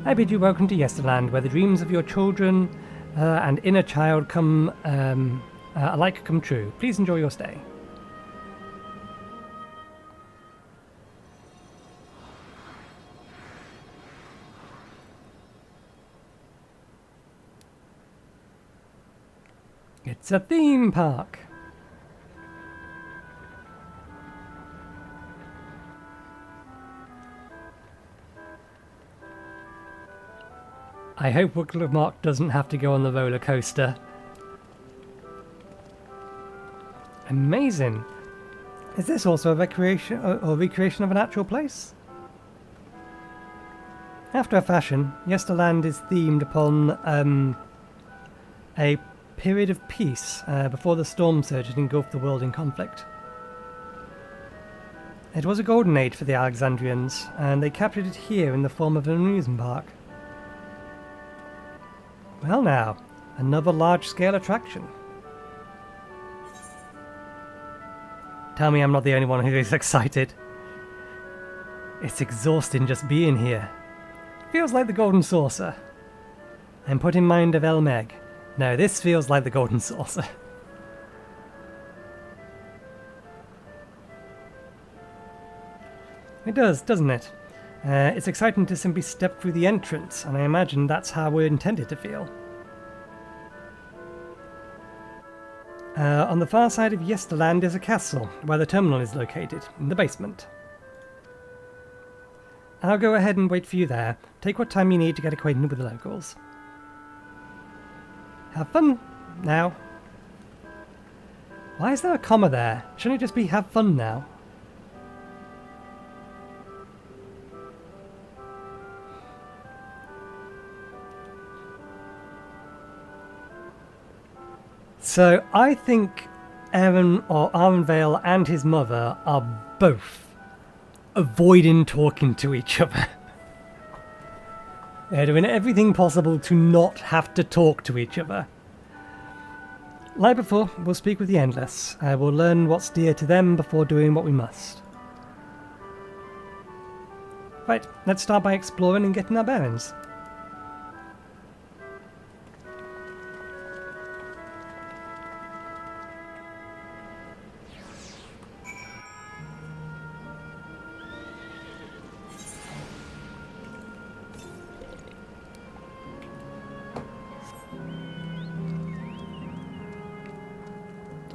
I bid you welcome to Yesterland, where the dreams of your children and inner child alike come true. Please enjoy your stay. It's a theme park. I hope Wooklamok doesn't have to go on the roller coaster. Amazing. Is this also a recreation or recreation of an actual place? After a fashion, Yesterland is themed upon a period of peace before the storm surge had engulfed the world in conflict. It was a golden age for the Alexandrians, and they captured it here in the form of an amusement park. Well now, another large-scale attraction. Tell me I'm not the only one who is excited. It's exhausting just being here. Feels like the Golden Saucer. I'm put in mind of El Meg. No, this feels like the Golden Saucer. It does, doesn't it? It's exciting to simply step through the entrance, and I imagine that's how we're intended to feel. On the far side of Yesterland is a castle, where the terminal is located, in the basement. I'll go ahead and wait for you there. Take what time you need to get acquainted with the locals. Have fun now. Why is there a comma there? Shouldn't it just be have fun now? So I think Armenvale and his mother are both avoiding talking to each other. They're doing everything possible to not have to talk to each other. Like before, we'll speak with the Endless. We'll learn what's dear to them before doing what we must. Right, let's start by exploring and getting our bearings.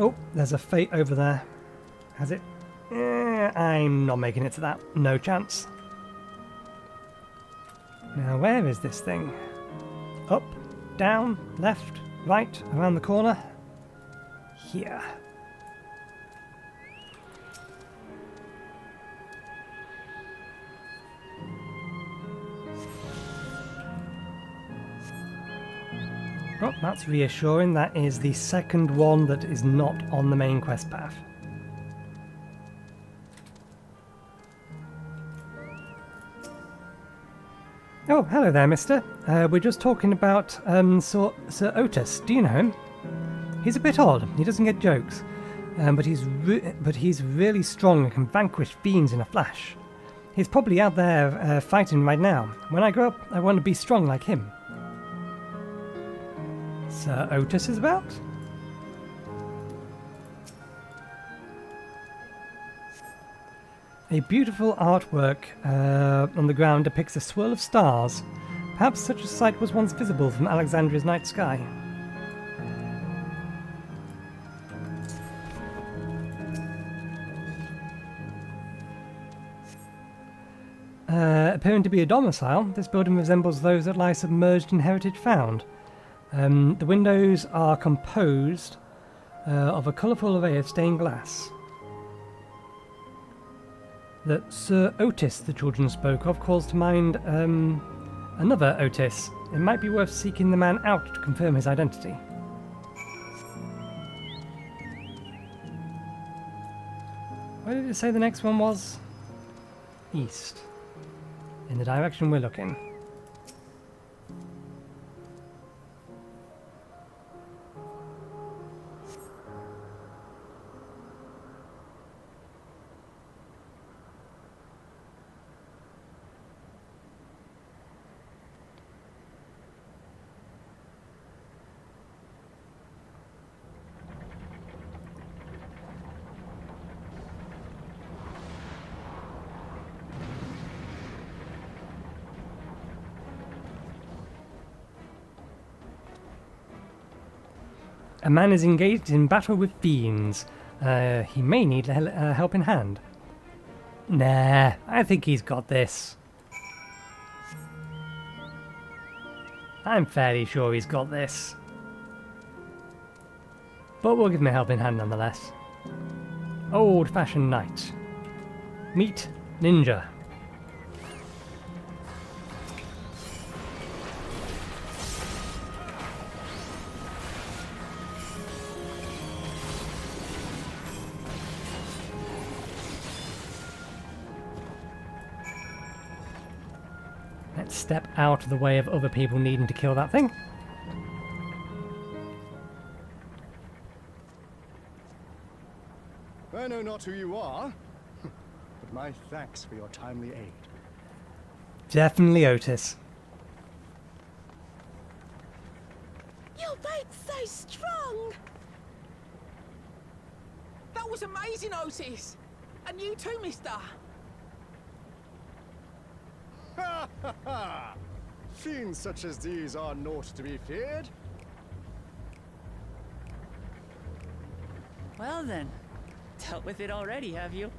Oh, there's a fate over there. Has it? I'm not making it to that. No chance. Now, where is this thing? Up, down, left, right, around the corner? Here. Oh, that's reassuring. That is the second one that is not on the main quest path. Oh, hello there, mister. We're just talking about Sir Otis. Do you know him? He's a bit odd. He doesn't get jokes. But he's really strong and can vanquish fiends in a flash. He's probably out there fighting right now. When I grow up, I want to be strong like him. Sir Otis is about? A beautiful artwork on the ground depicts a swirl of stars. Perhaps such a sight was once visible from Alexandria's night sky. Appearing to be a domicile, this building resembles those that lie submerged in heritage found. The windows are composed of a colourful array of stained glass. That Sir Otis the children spoke of calls to mind another Otis. It might be worth seeking the man out to confirm his identity. Where did it say the next one was? East. In the direction we're looking. A man is engaged in battle with fiends. He may need a helping hand. Nah, I think he's got this. I'm fairly sure he's got this. But we'll give him a helping hand nonetheless. Old-fashioned knight. Meet ninja. Let's step out of the way of other people needing to kill that thing. I know not who you are, but my thanks for your timely aid. Definitely Otis. Your fate's so strong! That was amazing, Otis! And you too, mister! Ha ha ha! Fiends such as these are naught to be feared. Well then, dealt with it already, have you?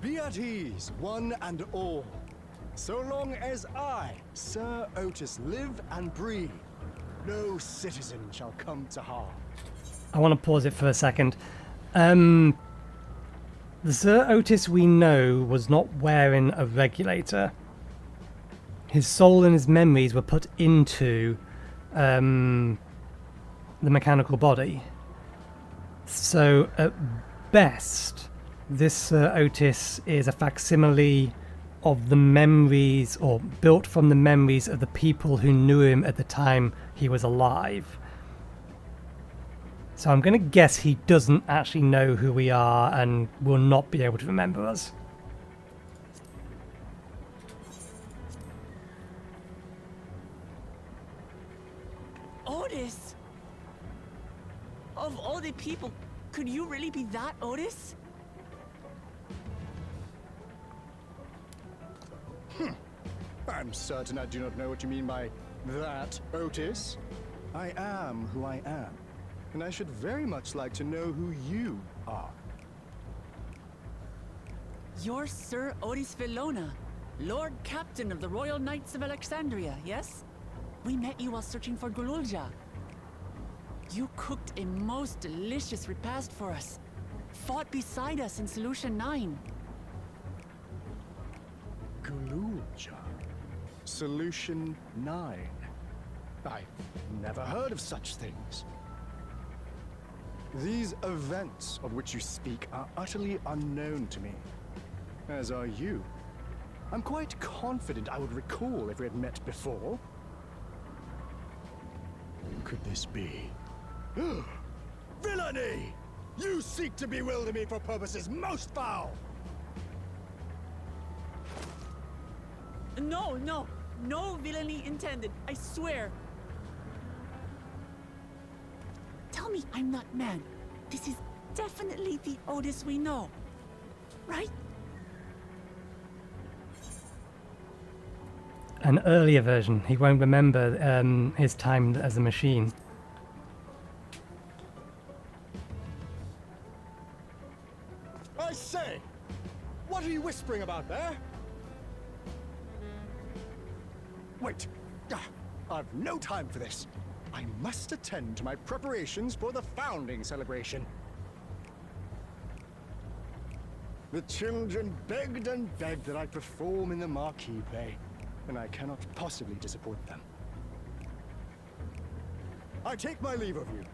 Be at ease, one and all. So long as I, Sir Otis, live and breathe, no citizen shall come to harm. I want to pause it for a second. The Sir Otis we know was not wearing a regulator. His soul and his memories were put into the mechanical body. So at best, this Sir Otis is a facsimile of the memories, or built from the memories of the people who knew him at the time he was alive. So I'm going to guess he doesn't actually know who we are and will not be able to remember us. Otis! Of all the people, could you really be that Otis? I'm certain I do not know what you mean by that, Otis. I am who I am, and I should very much like to know who you are. You're Sir Otis Villona, Lord Captain of the Royal Knights of Alexandria, yes? We met you while searching for Zoraal Ja. You cooked a most delicious repast for us, fought beside us in Solution 9. Zoraal Ja. Solution 9. I've never heard of such things. These events of which you speak are utterly unknown to me, as are you. I'm quite confident I would recall if we had met before. Could this be? Villainy! You seek to bewilder me for purposes most foul! No villainy intended, I swear. Tell me I'm not mad. This is definitely the Otis we know, right? An earlier version. He won't remember his time as a machine. I say! What are you whispering about there? Wait! I've no time for this. I must attend to my preparations for the founding celebration. The children begged and begged that I perform in the marquee play, and I cannot possibly disappoint them. I take my leave of you.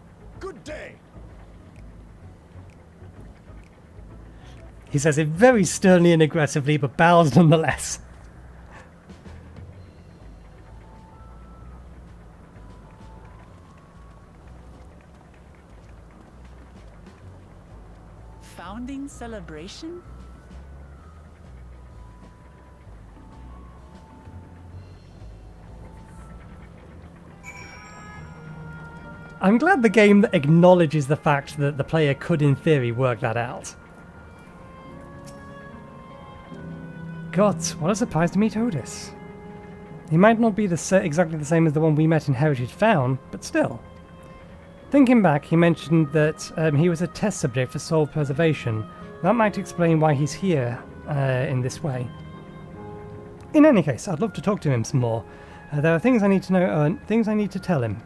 Good day! He says it very sternly and aggressively, but bows nonetheless. Founding celebration? I'm glad the game acknowledges the fact that the player could, in theory, work that out. God, what a surprise to meet Otis. He might not be exactly the same as the one we met in Heritage Found, but still. Thinking back, he mentioned that he was a test subject for soul preservation. That might explain why he's here in this way. In any case, I'd love to talk to him some more. There are things I need to know, things I need to tell him.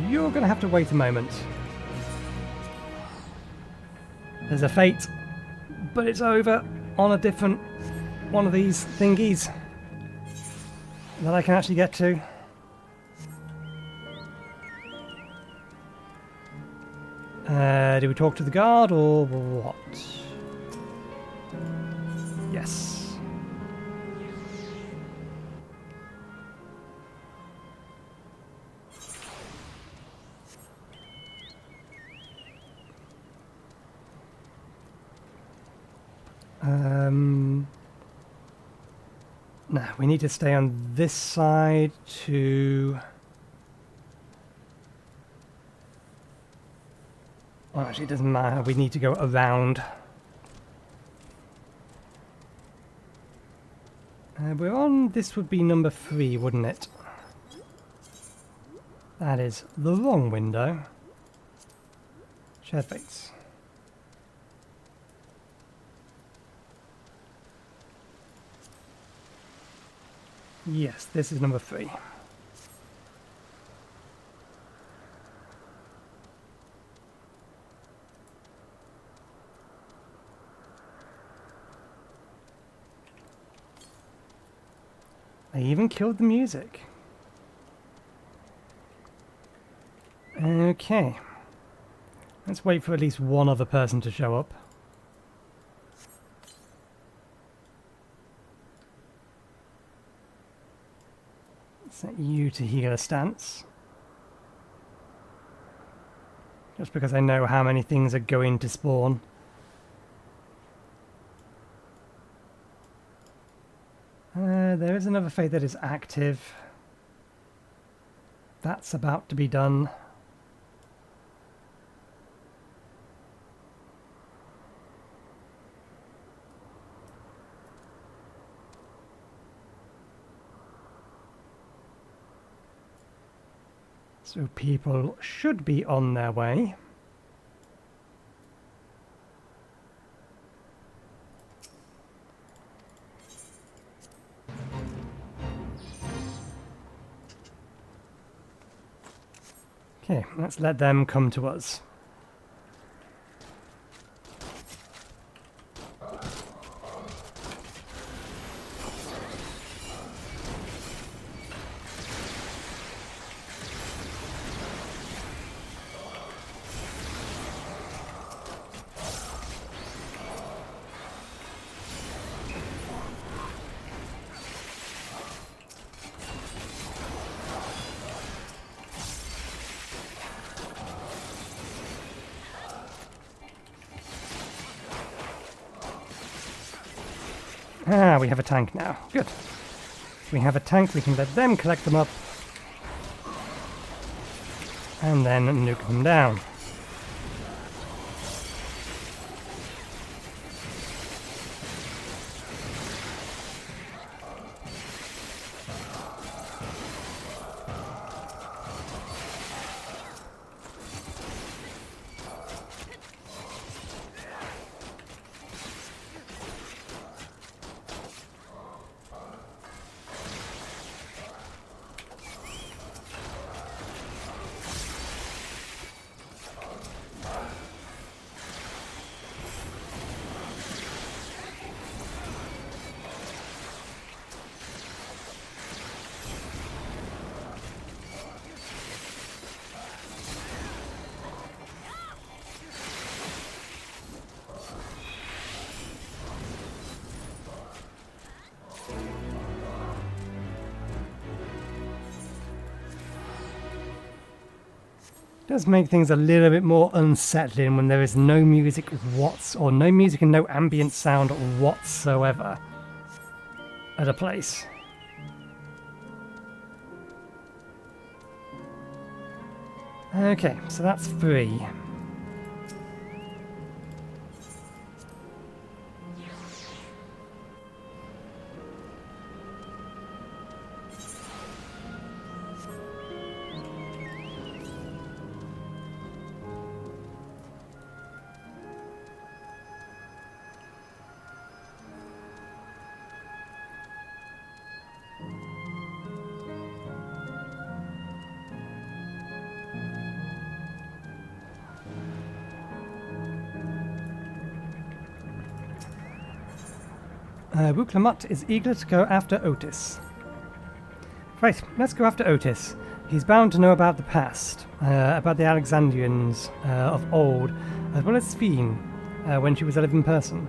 You're going to have to wait a moment. There's a fate, but it's over on a different one of these thingies that I can actually get to. Do we talk to the guard or what? Yes. No, we need to stay on this side to... Well, actually, it doesn't matter. We need to go around. We're on... This would be number 3, wouldn't it? That is the wrong window. Shared fates. Yes, this is number 3. They even killed the music. Okay. Let's wait for at least one other person to show up. Set you to healer stance. Just because I know how many things are going to spawn. There is another fate that is active. That's about to be done. So people should be on their way. Okay, let's let them come to us. Ah, we have a tank now. Good. We have a tank, we can let them collect them up. And then nuke them down. Does make things a little bit more unsettling when there is no music or no music and no ambient sound whatsoever at a place. Okay, so that's 3. Wuklamut is eager to go after Otis. Right, let's go after Otis. He's bound to know about the past, about the Alexandrians of old, as well as Sphene, when she was a living person.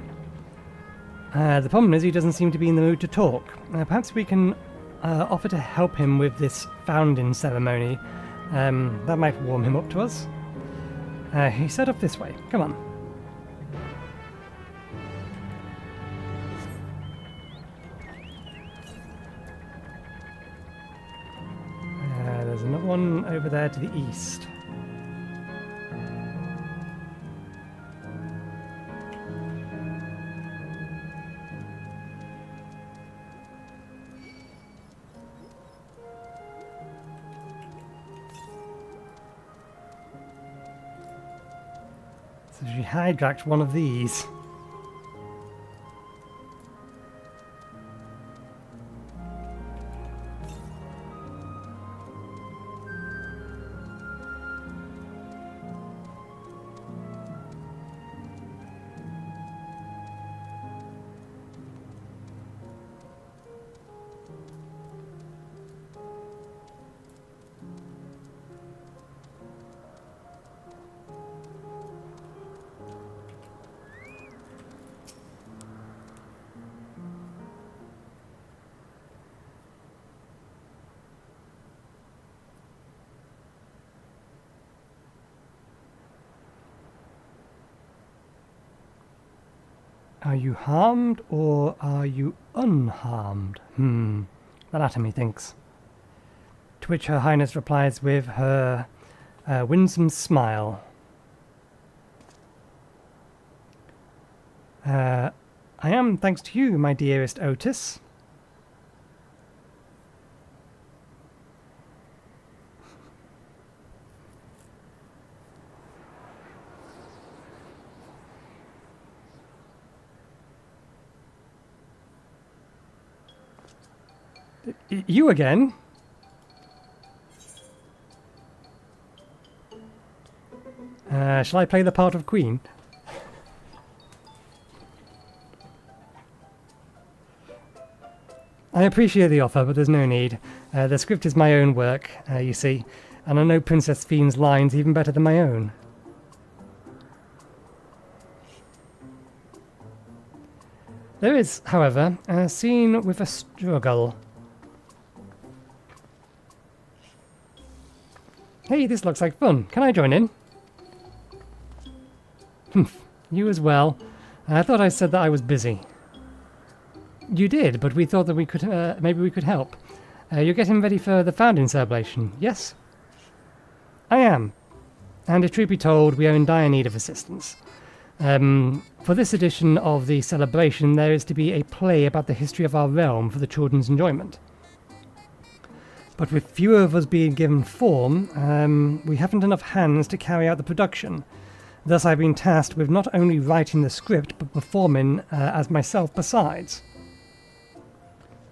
The problem is he doesn't seem to be in the mood to talk. Perhaps we can offer to help him with this founding ceremony. That might warm him up to us. He set off this way. Come on. There's another one over there to the east. So she hijacked one of these. Are you harmed or are you unharmed? The latter, methinks. To which Her Highness replies with her winsome smile. I am, thanks to you, my dearest Otis. You again? Shall I play the part of Queen? I appreciate the offer, but there's no need. The script is my own work, you see, and I know Princess Sphene's lines even better than my own. There is, however, a scene with a struggle. Hey, this looks like fun. Can I join in? You as well. I thought I said that I was busy. You did, but we thought that we could, maybe we could help. You're getting ready for the founding celebration, yes? I am. And if truth be told, we are in dire need of assistance. For this edition of the celebration, there is to be a play about the history of our realm for the children's enjoyment. But with fewer of us being given form, we haven't enough hands to carry out the production. Thus I've been tasked with not only writing the script, but performing as myself besides.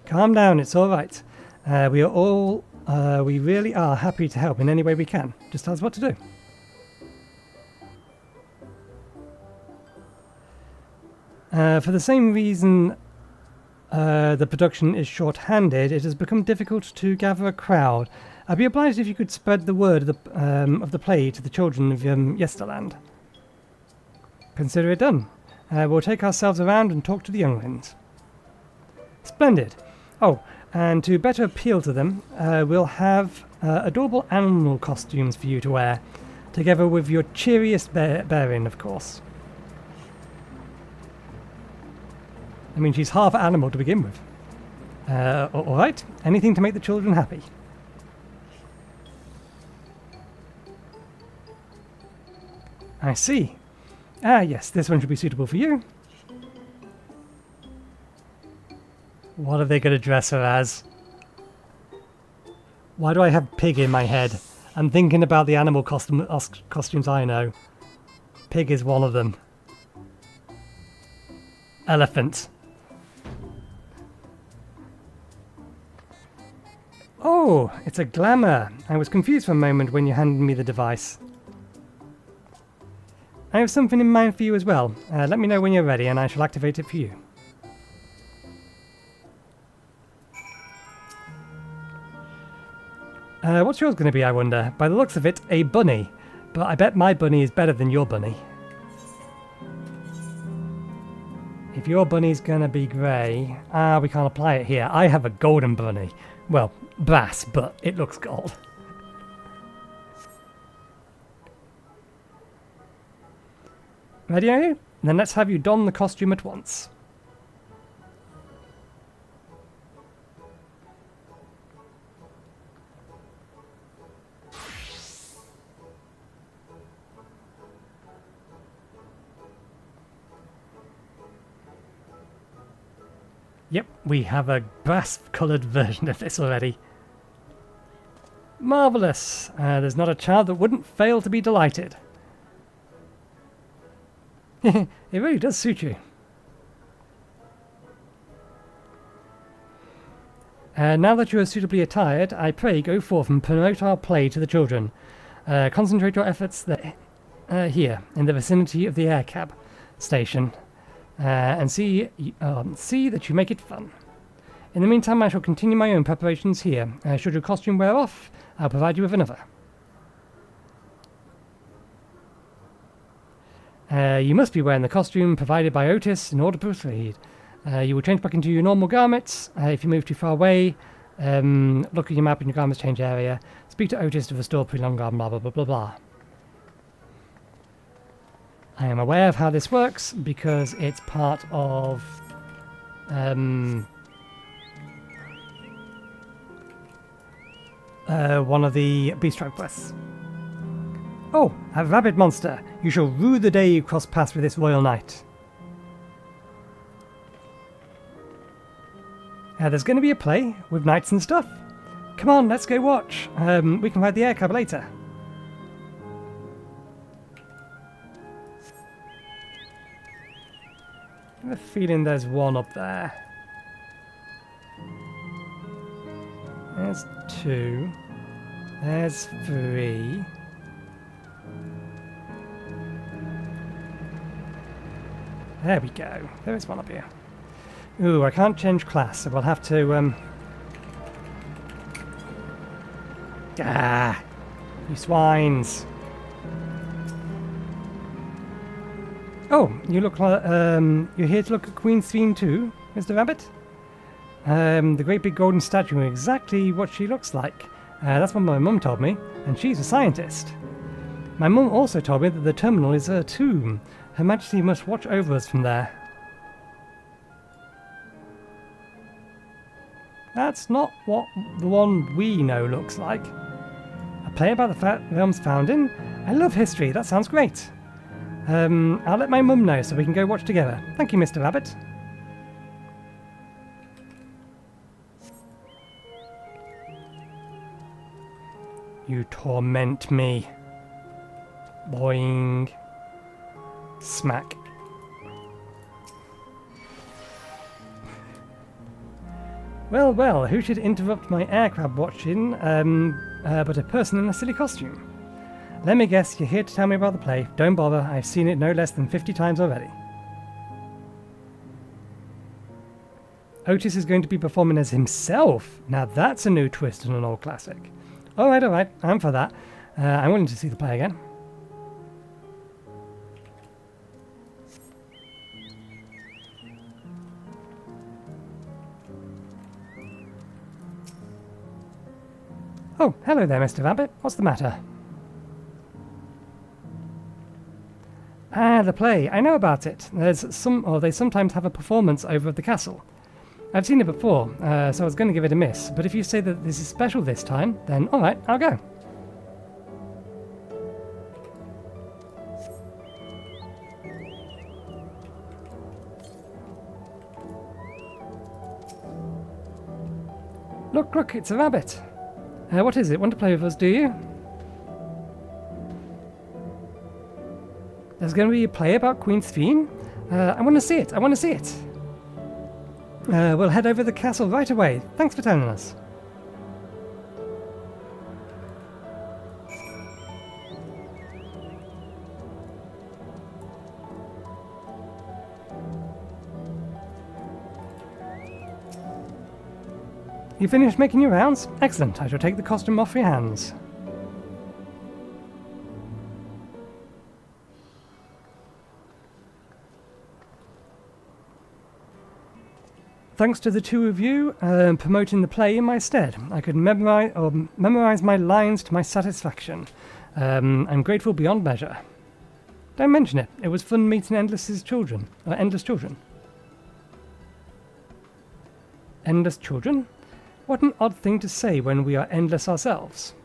Calm down, it's alright. We really are happy to help in any way we can. Just tell us what to do. For the same reason the production is short-handed, it has become difficult to gather a crowd. I'd be obliged if you could spread the word of the play to the children of Yesterland. Consider it done. We'll take ourselves around and talk to the younglings. Splendid. Oh, and to better appeal to them, we'll have adorable animal costumes for you to wear, together with your cheeriest bearing, of course. I mean, she's half animal to begin with. Alright, anything to make the children happy. I see. Ah, yes, this one should be suitable for you. What are they going to dress her as? Why do I have pig in my head? I'm thinking about the animal costumes I know. Pig is one of them. Elephant. Oh, it's a glamour. I was confused for a moment when you handed me the device. I have something in mind for you as well. Let me know when you're ready and I shall activate it for you. What's yours going to be, I wonder? By the looks of it, a bunny. But I bet my bunny is better than your bunny. If your bunny's going to be grey... we can't apply it here. I have a golden bunny. Well, brass, but it looks gold. Ready, are you? Then let's have you don the costume at once. Yep, we have a brass-coloured version of this already. Marvellous! There's not a child that wouldn't fail to be delighted. It really does suit you. Now that you are suitably attired, I pray go forth and promote our play to the children. Concentrate your efforts here, in the vicinity of the air cab station, and see that you make it fun. In the meantime, I shall continue my own preparations here. Should your costume wear off, I'll provide you with another. You must be wearing the costume provided by Otis in order to proceed. You will change back into your normal garments. If you move too far away, look at your map in your garments change area. Speak to Otis to restore prolonged garb, blah blah blah blah blah. I am aware of how this works because it's part of one of the Beast Tribe quests. Oh, a rabbit monster! You shall rue the day you cross paths with this royal knight. There's going to be a play with knights and stuff. Come on, let's go watch. We can ride the air cab later. I have a feeling there's one up there. There's 2. There's 3. There we go. There is one up here. Ooh, I can't change class, so we'll have to, Ah! You swines! Oh, you look like, you're here to look at Queen Sphene too, Mr. Rabbit? The great big golden statue, exactly what she looks like. That's what my mum told me, and she's a scientist. My mum also told me that the terminal is a tomb. Her Majesty must watch over us from there. That's not what the one we know looks like. A play about the realm's founding? I love history, that sounds great. I'll let my mum know so we can go watch together. Thank you, Mr. Rabbit. You torment me. Boing. Smack. Well, well, who should interrupt my aircraft watching but a person in a silly costume? Let me guess, you're here to tell me about the play. Don't bother, I've seen it no less than 50 times already. Otis is going to be performing as himself. Now that's a new twist on an old classic. Alright, I'm for that. I'm willing to see the play again. Oh, hello there, Mr. Rabbit. What's the matter? Ah, the play. I know about it. They sometimes have a performance over at the castle. I've seen it before, so I was going to give it a miss. But if you say that this is special this time, then alright, I'll go. Look, it's a rabbit. What is it? Want to play with us, do you? There's going to be a play about Queen Sphene? I want to see it. We'll head over to the castle right away. Thanks for telling us. You finished making your rounds? Excellent. I shall take the costume off your hands. Thanks to the two of you promoting the play in my stead, I could memorize my lines to my satisfaction. I'm grateful beyond measure. Don't mention it. It was fun meeting Endless children. Endless children. Endless children? What an odd thing to say when we are endless ourselves.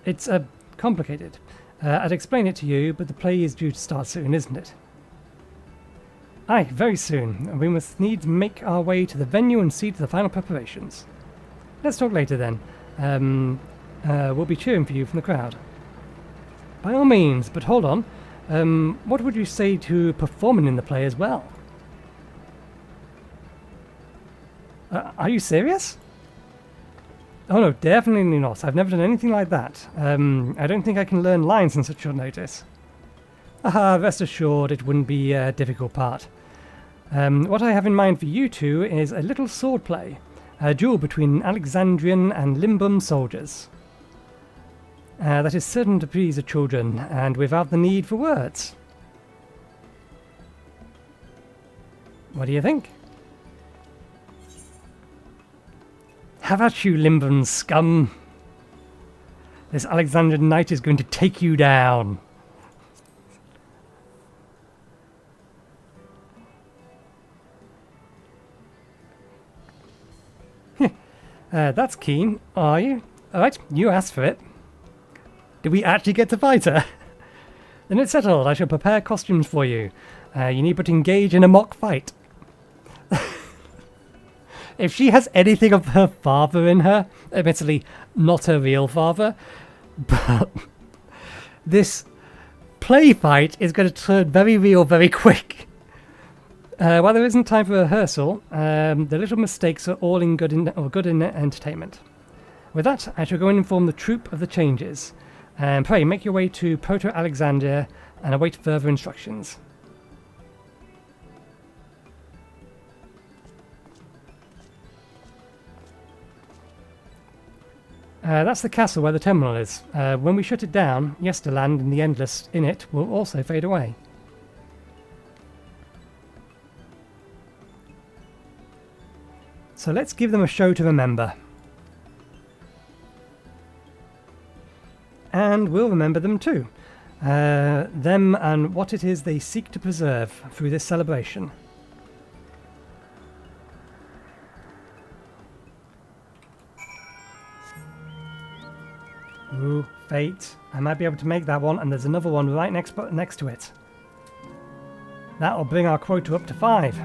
It's complicated. I'd explain it to you, but the play is due to start soon, isn't it? Aye, very soon. We must needs make our way to the venue and see to the final preparations. Let's talk later then. We'll be cheering for you from the crowd. By all means, but hold on. What would you say to performing in the play as well? Are you serious? Oh no, definitely not. I've never done anything like that. I don't think I can learn lines in such short notice. Aha, rest assured it wouldn't be a difficult part. What I have in mind for you two is a little sword play. A duel between Alexandrian and Limbum soldiers. That is certain to please the children, and without the need for words. What do you think? How about you, Limbum scum? This Alexandrian knight is going to take you down. That's keen, are you? Alright, you asked for it. Did we actually get to fight her? Then it's settled. I shall prepare costumes for you. You need but engage in a mock fight. If she has anything of her father in her, admittedly not her real father, but this play fight is going to turn very real very quick. While there isn't time for rehearsal, the little mistakes are all in good entertainment. With that, I shall go and inform the troop of the changes. And pray, make your way to Proto-Alexandria and await further instructions. That's the castle where the terminal is. When we shut it down, Yesterland and the Endless in it will also fade away. So let's give them a show to remember. And we'll remember them too. Them and what it is they seek to preserve through this celebration. Ooh, fate. I might be able to make that one, and there's another one right next to it. That'll bring our quota up to 5.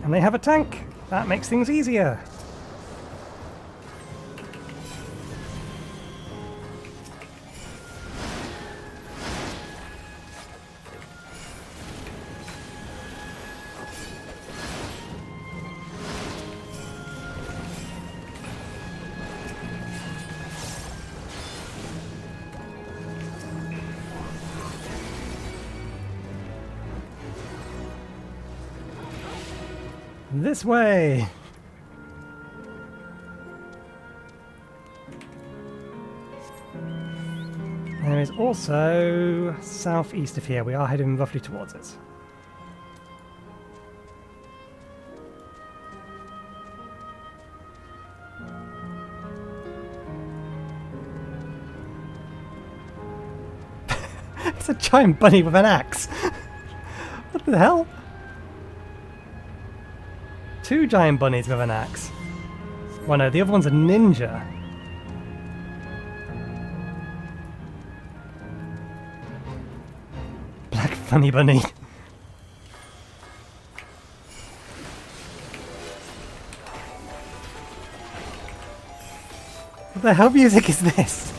And they have a tank. That makes things easier. This way! There is also southeast of here. We are heading roughly towards it. It's a giant bunny with an axe! What the hell? 2 giant bunnies with an axe. Well, no, the other one's a ninja. Black funny bunny. What the hell music is this?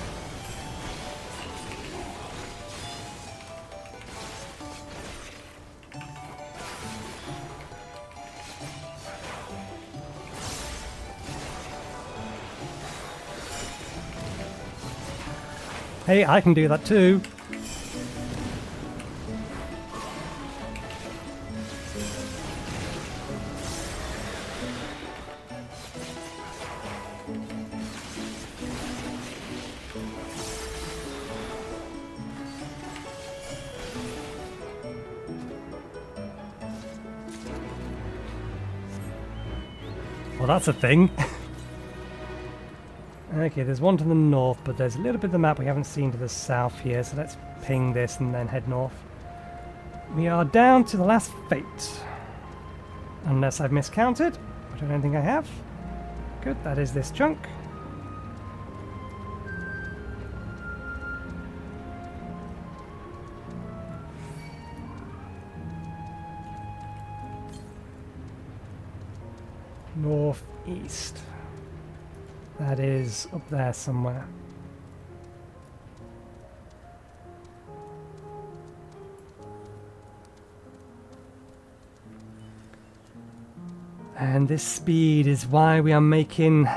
Hey, I can do that too. Well, that's a thing. Okay, there's one to the north, but there's a little bit of the map we haven't seen to the south here, so let's ping this and then head north. We are down to the last fate. Unless I've miscounted, which I don't think I have. Good, that is this chunk. Northeast. That is up there somewhere. And this speed is why we are making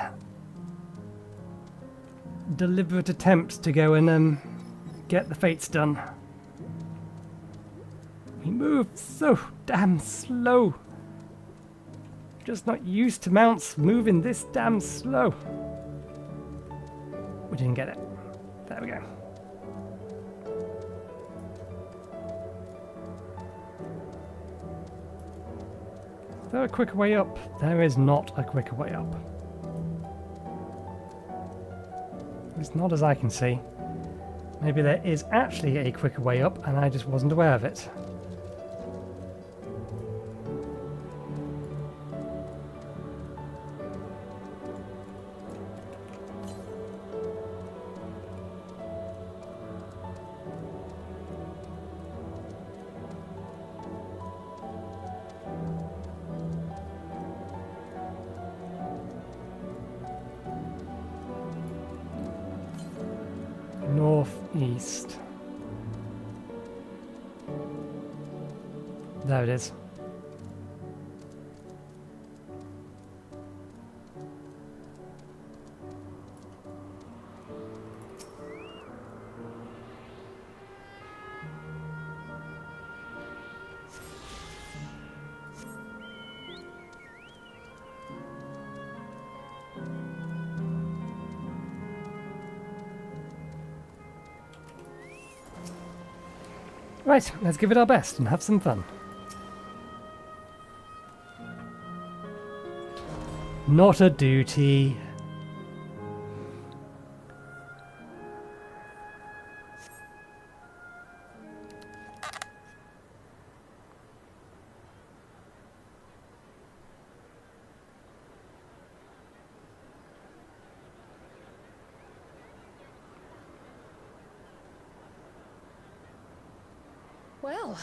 deliberate attempts to go and get the fates done. We move so damn slow. Just not used to mounts moving this damn slow. We didn't get it. There we go. Is there a quicker way up? There is not a quicker way up. It's not as I can see. Maybe there is actually a quicker way up and I just wasn't aware of it. Northeast. There it is. Right, let's give it our best and have some fun. Not a duty. Well,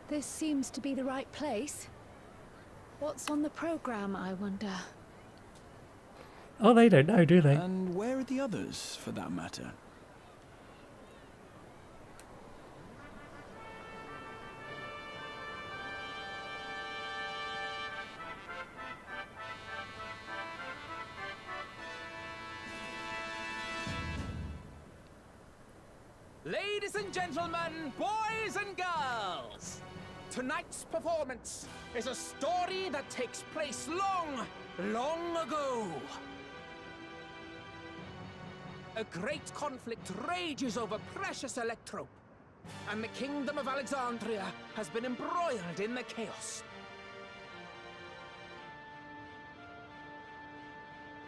this seems to be the right place. What's on the program, I wonder? Oh, they don't know, do they? And where are the others, for that matter? Ladies and gentlemen, boys and girls, tonight's performance is a story that takes place long, long ago. A great conflict rages over precious electrope, and the kingdom of Alexandria has been embroiled in the chaos.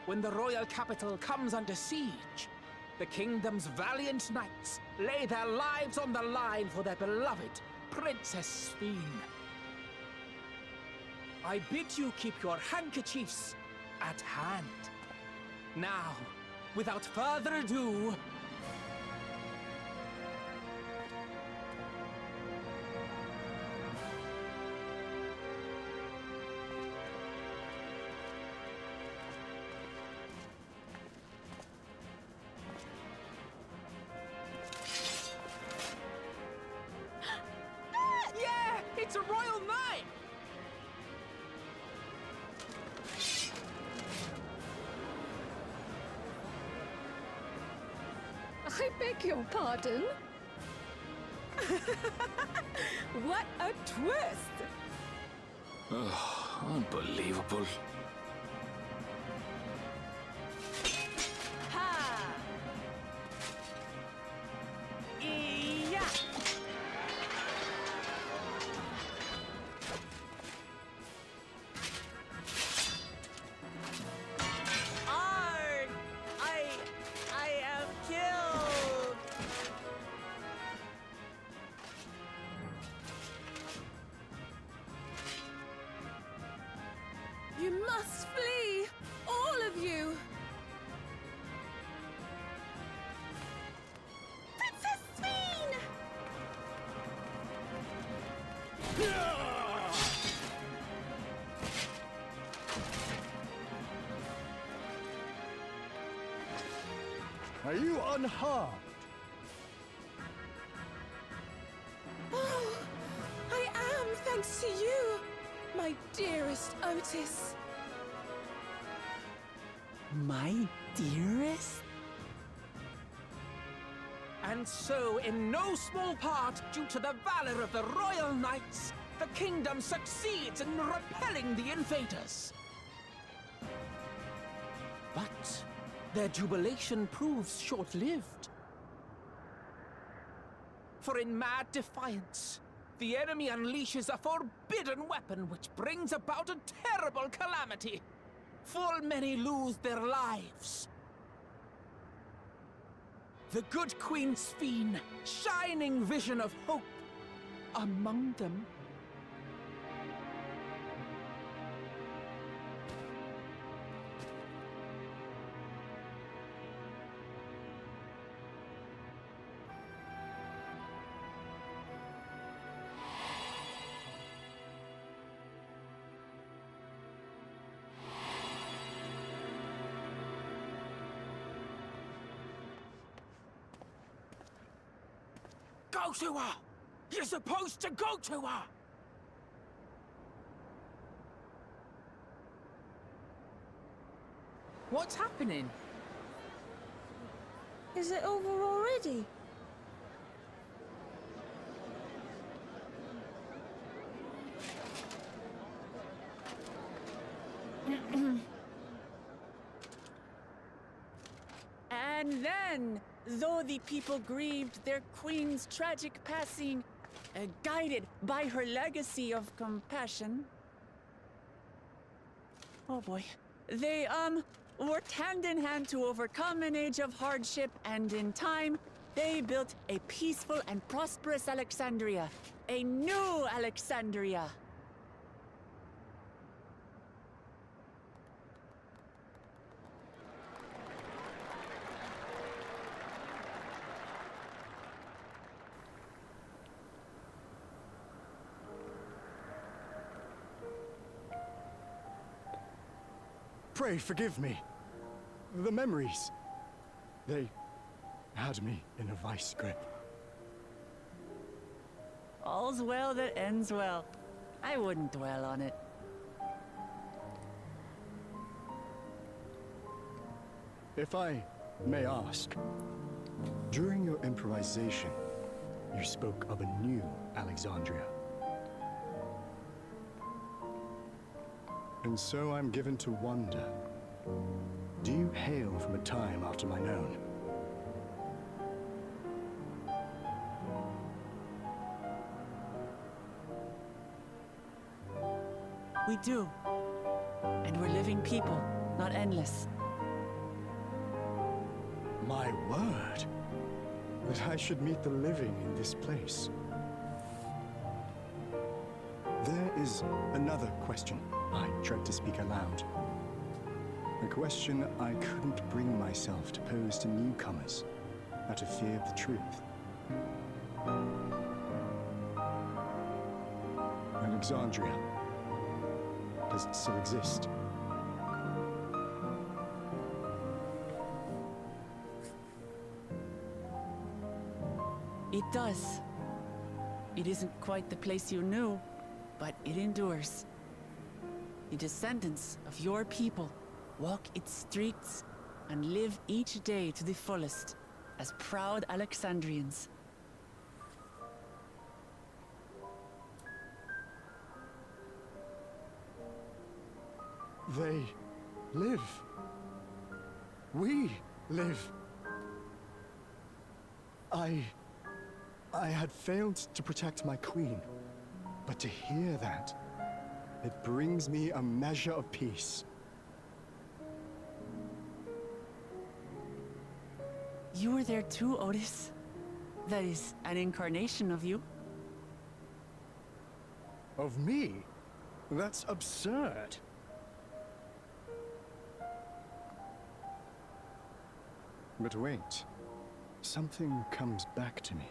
When the royal capital comes under siege, the kingdom's valiant knights lay their lives on the line for their beloved Princess Sphene. I bid you keep your handkerchiefs at hand. Now, without further ado, it's a royal knight! I beg your pardon? What a twist! Oh, unbelievable. Ha! Yeah! I am killed! You must flee! All of you! Princess Sphene! Are you unharmed? Oh, I am, thanks to you, my dearest Otis. My dearest? And so, in no small part due to the valor of the royal knights, the kingdom succeeds in repelling the invaders. But their jubilation proves short-lived. For in mad defiance, the enemy unleashes a forbidden weapon which brings about a terrible calamity. Full many lose their lives. The good Queen Sphene, shining vision of hope, among them. Go to her! You're supposed to go to her! What's happening? Is it over already? And then, though the people grieved their queen's tragic passing, guided by her legacy of compassion, oh boy, they, worked hand in hand to overcome an age of hardship, and in time, they built a peaceful and prosperous Alexandria. A new Alexandria. Pray forgive me. The memories. They had me in a vice grip. All's well that ends well. I wouldn't dwell on it. If I may ask, during your improvisation, you spoke of a new Alexandria. And so I'm given to wonder, do you hail from a time after mine own? We do. And we're living people, not endless. My word, that I should meet the living in this place. There is another question I dread to speak aloud. A question I couldn't bring myself to pose to newcomers out of fear of the truth. Alexandria, does it still exist? It does. It isn't quite the place you knew, but it endures. The descendants of your people walk its streets and live each day to the fullest as proud Alexandrians. They live. We live. I had failed to protect my queen, but to hear that, it brings me a measure of peace. You were there too, Otis. That is an incarnation of you. Of me? That's absurd. But wait, something comes back to me.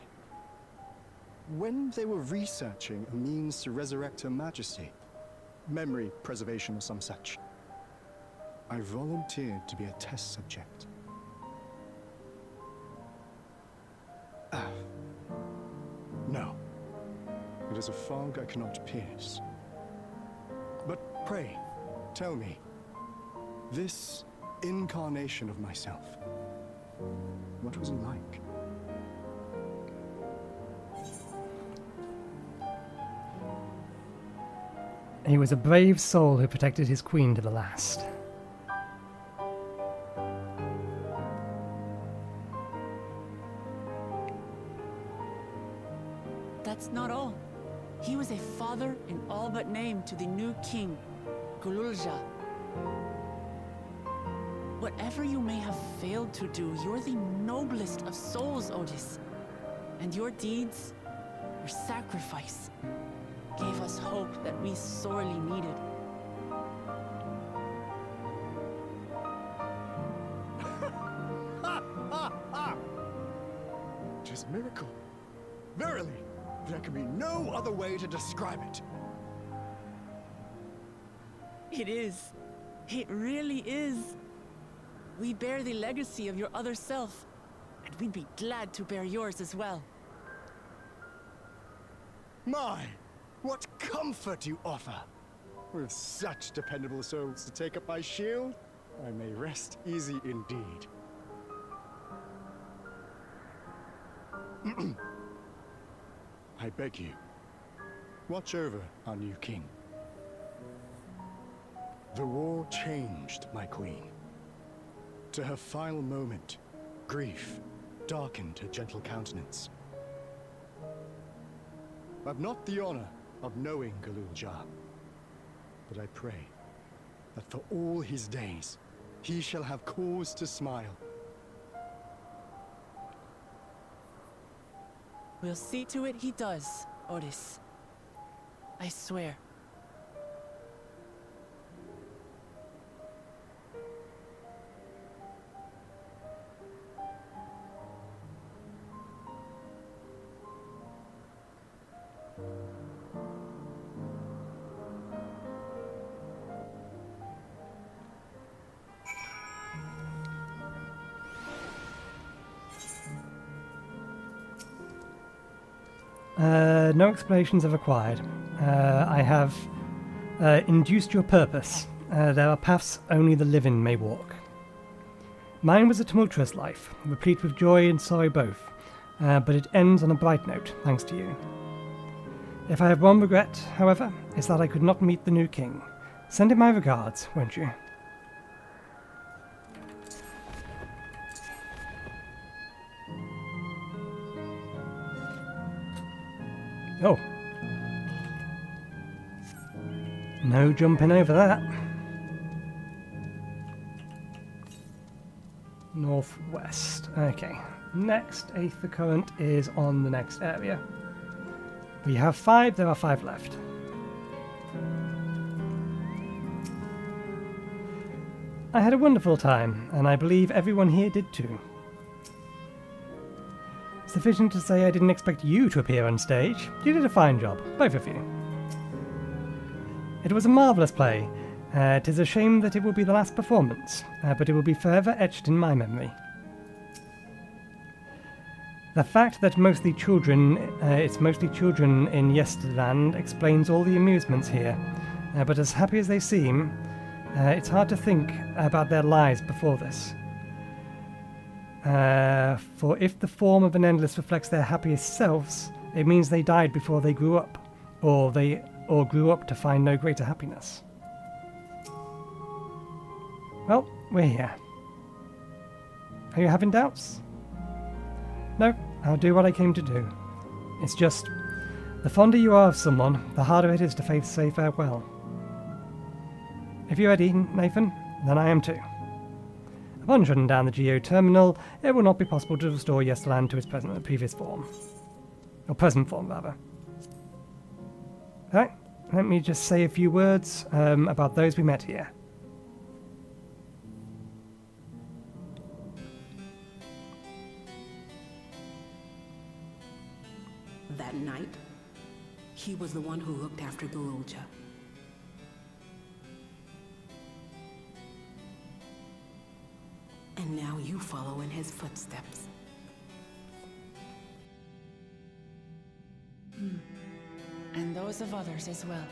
When they were researching a means to resurrect Her Majesty, memory preservation or some such, I volunteered to be a test subject. No. It is a fog I cannot pierce. But pray, tell me, this incarnation of myself, what was it like? He was a brave soul who protected his queen to the last. That's not all. He was a father in all but name to the new king, Zoraal Ja. Whatever you may have failed to do, you're the noblest of souls, Otis. And your deeds, your sacrifice, gave us hope that we sorely needed. It is a miracle. Verily, there can be no other way to describe it. It is. It really is. We bear the legacy of your other self, and we'd be glad to bear yours as well. My, what comfort you offer! With such dependable souls to take up my shield, I may rest easy indeed. I beg you, watch over our new king. The war changed my queen. To her final moment, grief darkened her gentle countenance. I've not the honor of knowing Zoraal Ja, but I pray that for all his days, he shall have cause to smile. We'll see to it he does, Otis. I swear. No explanations are required. I have induced your purpose. There are paths only the living may walk. Mine was a tumultuous life, replete with joy and sorrow both, but it ends on a bright note, thanks to you. If I have one regret, however, it's that I could not meet the new king. Send him my regards, won't you? Oh. No jumping over that. Northwest. Okay. Next, Aether Current is on the next area. We have 5, there are 5 left. I had a wonderful time, and I believe everyone here did too. Sufficient to say I didn't expect you to appear on stage. You did a fine job, both of you. It was a marvellous play. 'Tis a shame that it will be the last performance, but it will be forever etched in my memory. The fact that it's mostly children in Yesterland explains all the amusements here, but as happy as they seem, it's hard to think about their lives before this. For if the form of an endless reflects their happiest selves, it means they died before they grew up, or grew up to find no greater happiness. Well, we're here. Are you having doubts? No, I'll do what I came to do. It's just, the fonder you are of someone, the harder it is to say farewell. If you're ready, Nathan, then I am too. Upon shutting down the Geo terminal, it will not be possible to restore Yesterland to its previous form. Or present form, rather. Alright, let me just say a few words about those we met here. That night, he was the one who looked after Zoraal Ja. And now you follow in his footsteps. those of others as well.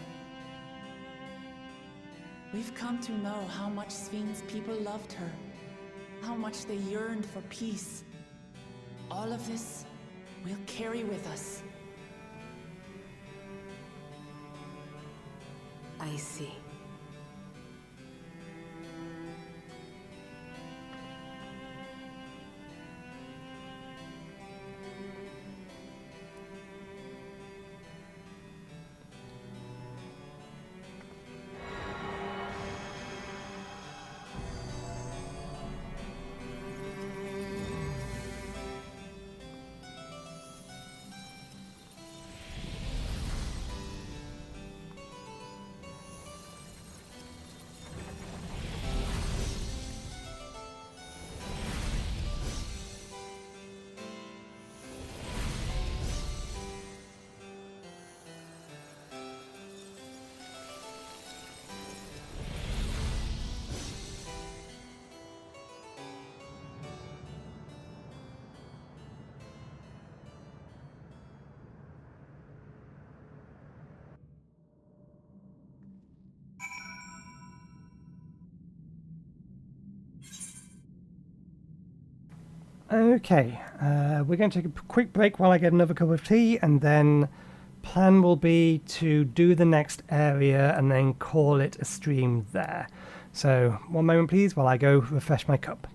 We've come to know how much Sphene's people loved her, how much they yearned for peace. All of this we'll carry with us. I see. Okay, we're going to take a quick break while I get another cup of tea, and then plan will be to do the next area and then call it a stream there. So, one moment please while I go refresh my cup.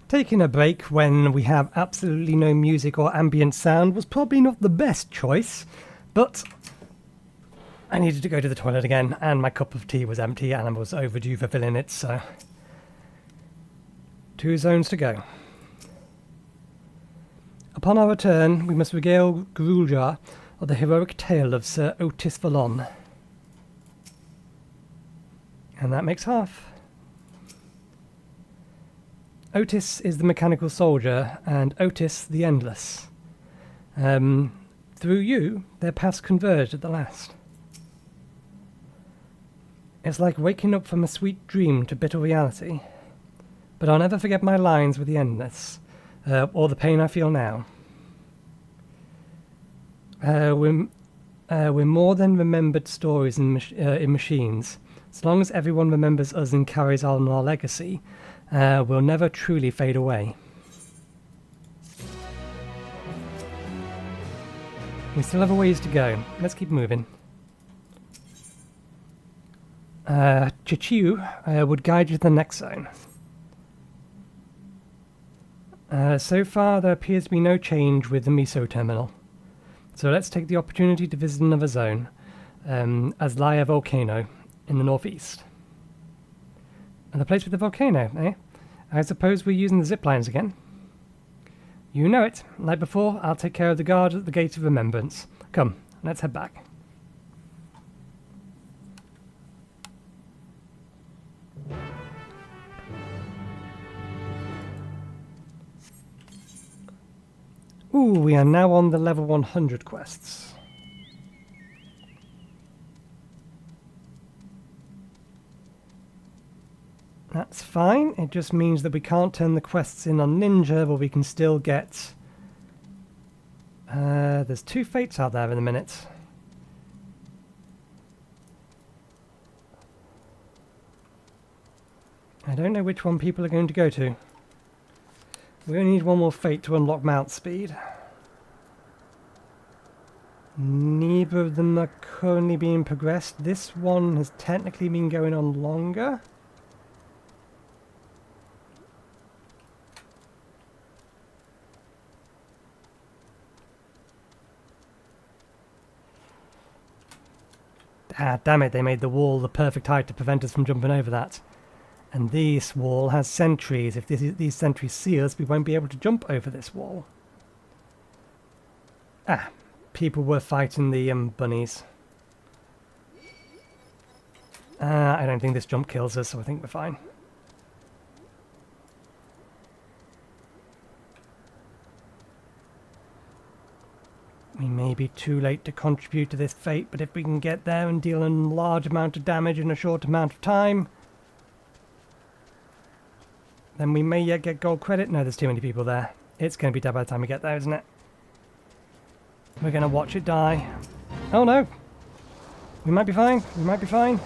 Taking a break when we have absolutely no music or ambient sound was probably not the best choice, but I needed to go to the toilet again, and my cup of tea was empty, and I was overdue for filling it, so 2 zones to go. Upon our return, we must regale Zoraal Ja of the heroic tale of Sir Otis Vallon. And that makes half. Otis is the mechanical soldier, and Otis the endless. Through you, their paths converged at the last. It's like waking up from a sweet dream to bitter reality. But I'll never forget my lines with the endless, or the pain I feel now. We're more than remembered stories in machines. As long as everyone remembers us and carries on our legacy, we'll never truly fade away. We still have a ways to go. Let's keep moving. Chichiu would guide you to the next zone. So far, there appears to be no change with the Miso terminal. So let's take the opportunity to visit another zone, Azlaya Volcano, in the northeast. And the place with the volcano, eh? I suppose we're using the zip lines again. You know it. Like before, I'll take care of the guard at the Gate of Remembrance. Come, let's head back. Ooh, we are now on the level 100 quests. That's fine, it just means that we can't turn the quests in on Ninja, but we can still get... there's 2 fates out there in a minute. I don't know which one people are going to go to. We only need 1 more fate to unlock mount speed. Neither of them are currently being progressed. This one has technically been going on longer. Ah, damn it, they made the wall the perfect height to prevent us from jumping over that. And this wall has sentries. If these sentries see us, we won't be able to jump over this wall. Ah, people were fighting the bunnies. I don't think this jump kills us, so I think we're fine. We may be too late to contribute to this fate, but if we can get there and deal a large amount of damage in a short amount of time, then we may yet get gold credit. No, there's too many people there. It's going to be dead by the time we get there, isn't it? We're going to watch it die. Oh no! We might be fine. We might be fine.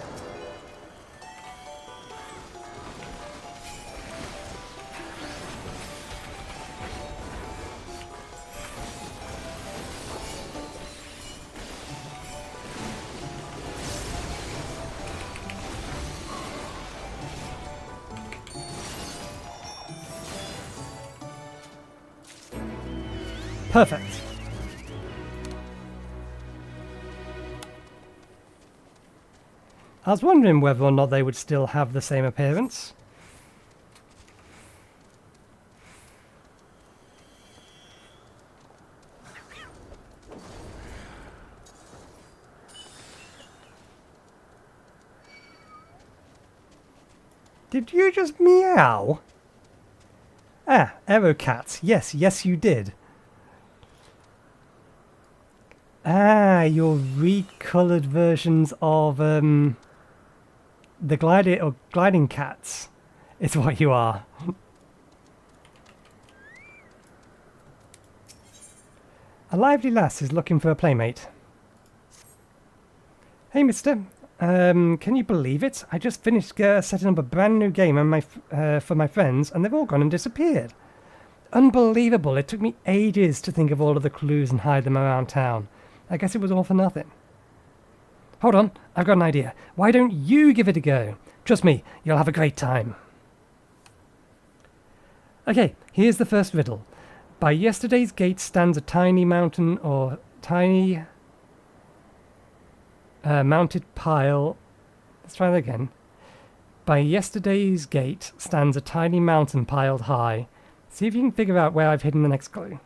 Perfect. I was wondering whether or not they would still have the same appearance. Did you just meow? Ah, Everkeep. Yes, yes you did. Ah, you're recolored versions of the gliding cats is what you are. A lively lass is looking for a playmate. Hey mister, can you believe it? I just finished setting up a brand new game on for my friends and they've all gone and disappeared. Unbelievable, it took me ages to think of all of the clues and hide them around town. I guess it was all for nothing. Hold on, I've got an idea. Why don't you give it a go? Trust me, you'll have a great time. Okay, here's the first riddle. By yesterday's gate stands a tiny mountain or tiny mounted pile. Let's try that again. By yesterday's gate stands a tiny mountain piled high. See if you can figure out where I've hidden the next clue.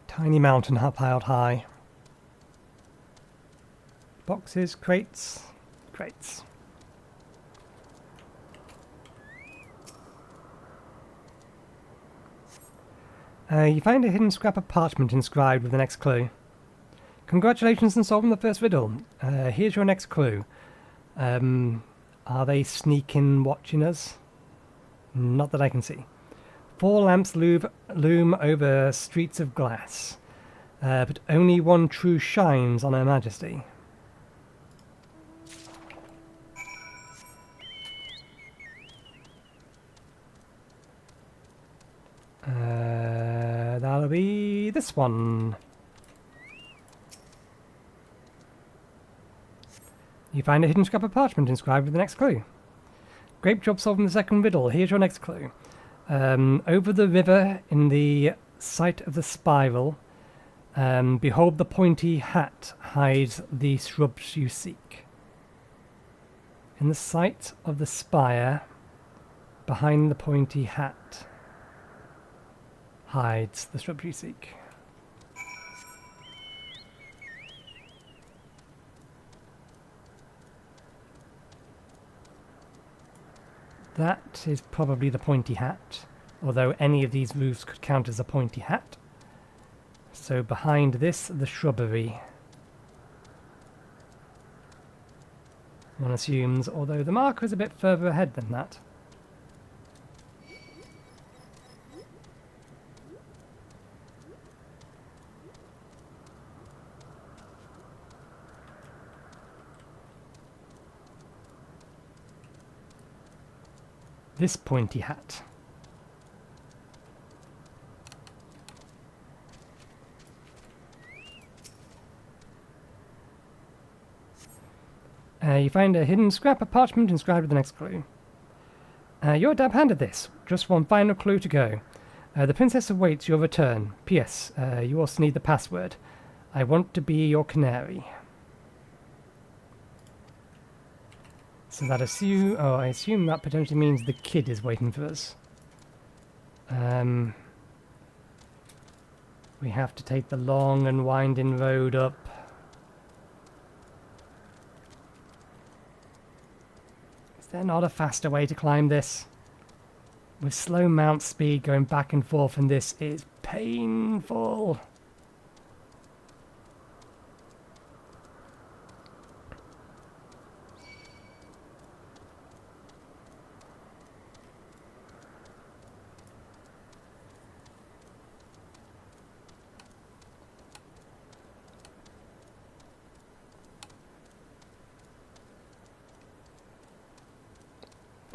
Tiny mountain piled high. Boxes, crates, crates. You find a hidden scrap of parchment inscribed with the next clue. Congratulations on solving the first riddle. Here's your next clue. Are they sneaking watching us? Not that I can see. 4 lamps loom over streets of glass, but only one true shines on Her Majesty. That'll be this one. You find a hidden scrap of parchment inscribed with the next clue. Great job solving the second riddle. Here's your next clue. Over the river in the sight of the spiral, behold the pointy hat hides the shrubs you seek. In the sight of the spire, behind the pointy hat, hides the shrubs you seek. That is probably the pointy hat, although any of these roofs could count as a pointy hat. So behind this, the shrubbery. One assumes, although the marker is a bit further ahead than that. This pointy hat. You find a hidden scrap of parchment inscribed with the next clue. You're dab-handed this. Just one final clue to go. The princess awaits your return. P.S. You also need the password. I want to be your canary. So that I assume that potentially means the kid is waiting for us. We have to take the long and winding road up. Is there not a faster way to climb this? With slow mount speed going back and forth, and this is painful.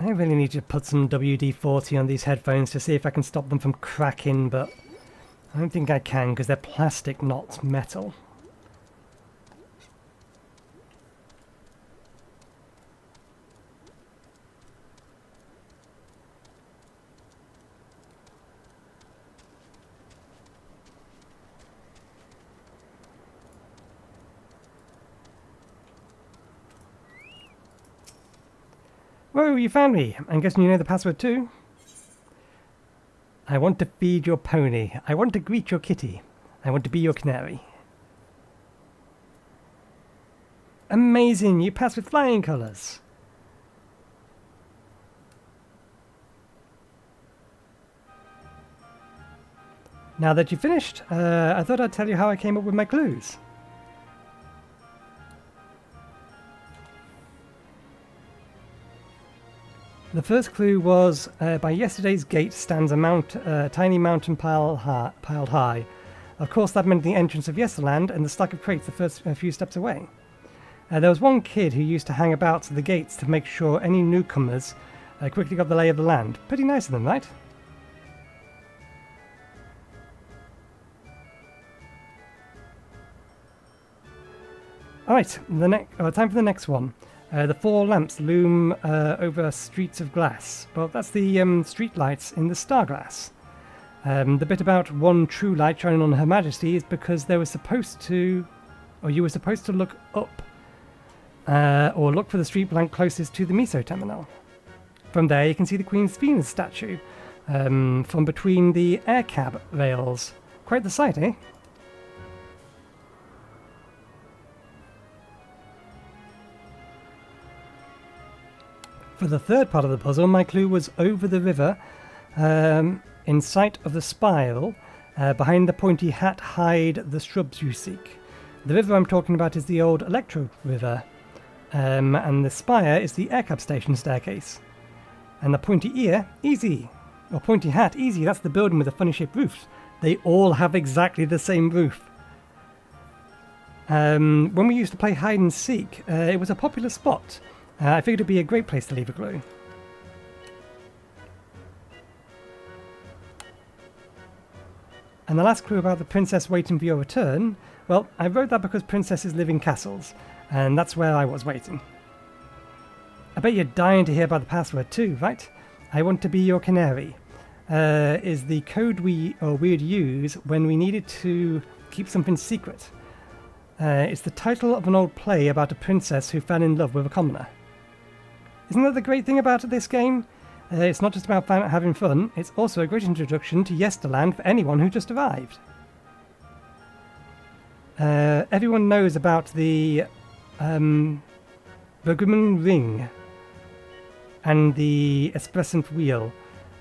I really need to put some WD-40 on these headphones to see if I can stop them from cracking, but I don't think I can because they're plastic, not metal. Whoa, you found me! I'm guessing you know the password too? I want to feed your pony. I want to greet your kitty. I want to be your canary. Amazing! You passed with flying colours! Now that you've finished, I thought I'd tell you how I came up with my clues. The first clue was, by yesterday's gate stands a tiny mountain piled high. Of course, that meant the entrance of Yesterland and the stack of crates the first few steps away. There was one kid who used to hang about the gates to make sure any newcomers quickly got the lay of the land. Pretty nice of them, right? Alright, time for the next one. The 4 lamps loom over streets of glass. Well, that's the street lights in the Starglass. The bit about one true light shining on Her Majesty is because you were supposed to look up, or look for the street lamp closest to the Miso terminal. From there, you can see the Queen's Venus statue from between the air cab rails. Quite the sight, eh? For the third part of the puzzle, my clue was over the river, in sight of the spire. Behind the pointy hat hide the shrubs you seek. The river I'm talking about is the old Electro River, and the spire is the aircab station staircase. And the pointy ear, easy. Or pointy hat, easy, that's the building with the funny shaped roofs. They all have exactly the same roof. When we used to play hide and seek, it was a popular spot. I figured it'd be a great place to leave a clue. And the last clue about the princess waiting for your return, well, I wrote that because princesses live in castles, and that's where I was waiting. I bet you're dying to hear about the password too, right? I want to be your canary. Is the code we'd use when we needed to keep something secret. It's the title of an old play about a princess who fell in love with a commoner. Isn't that the great thing about this game? It's not just about having fun, it's also a great introduction to Yesterland for anyone who just arrived. Everyone knows about the Bergman Ring and the Espressant Wheel,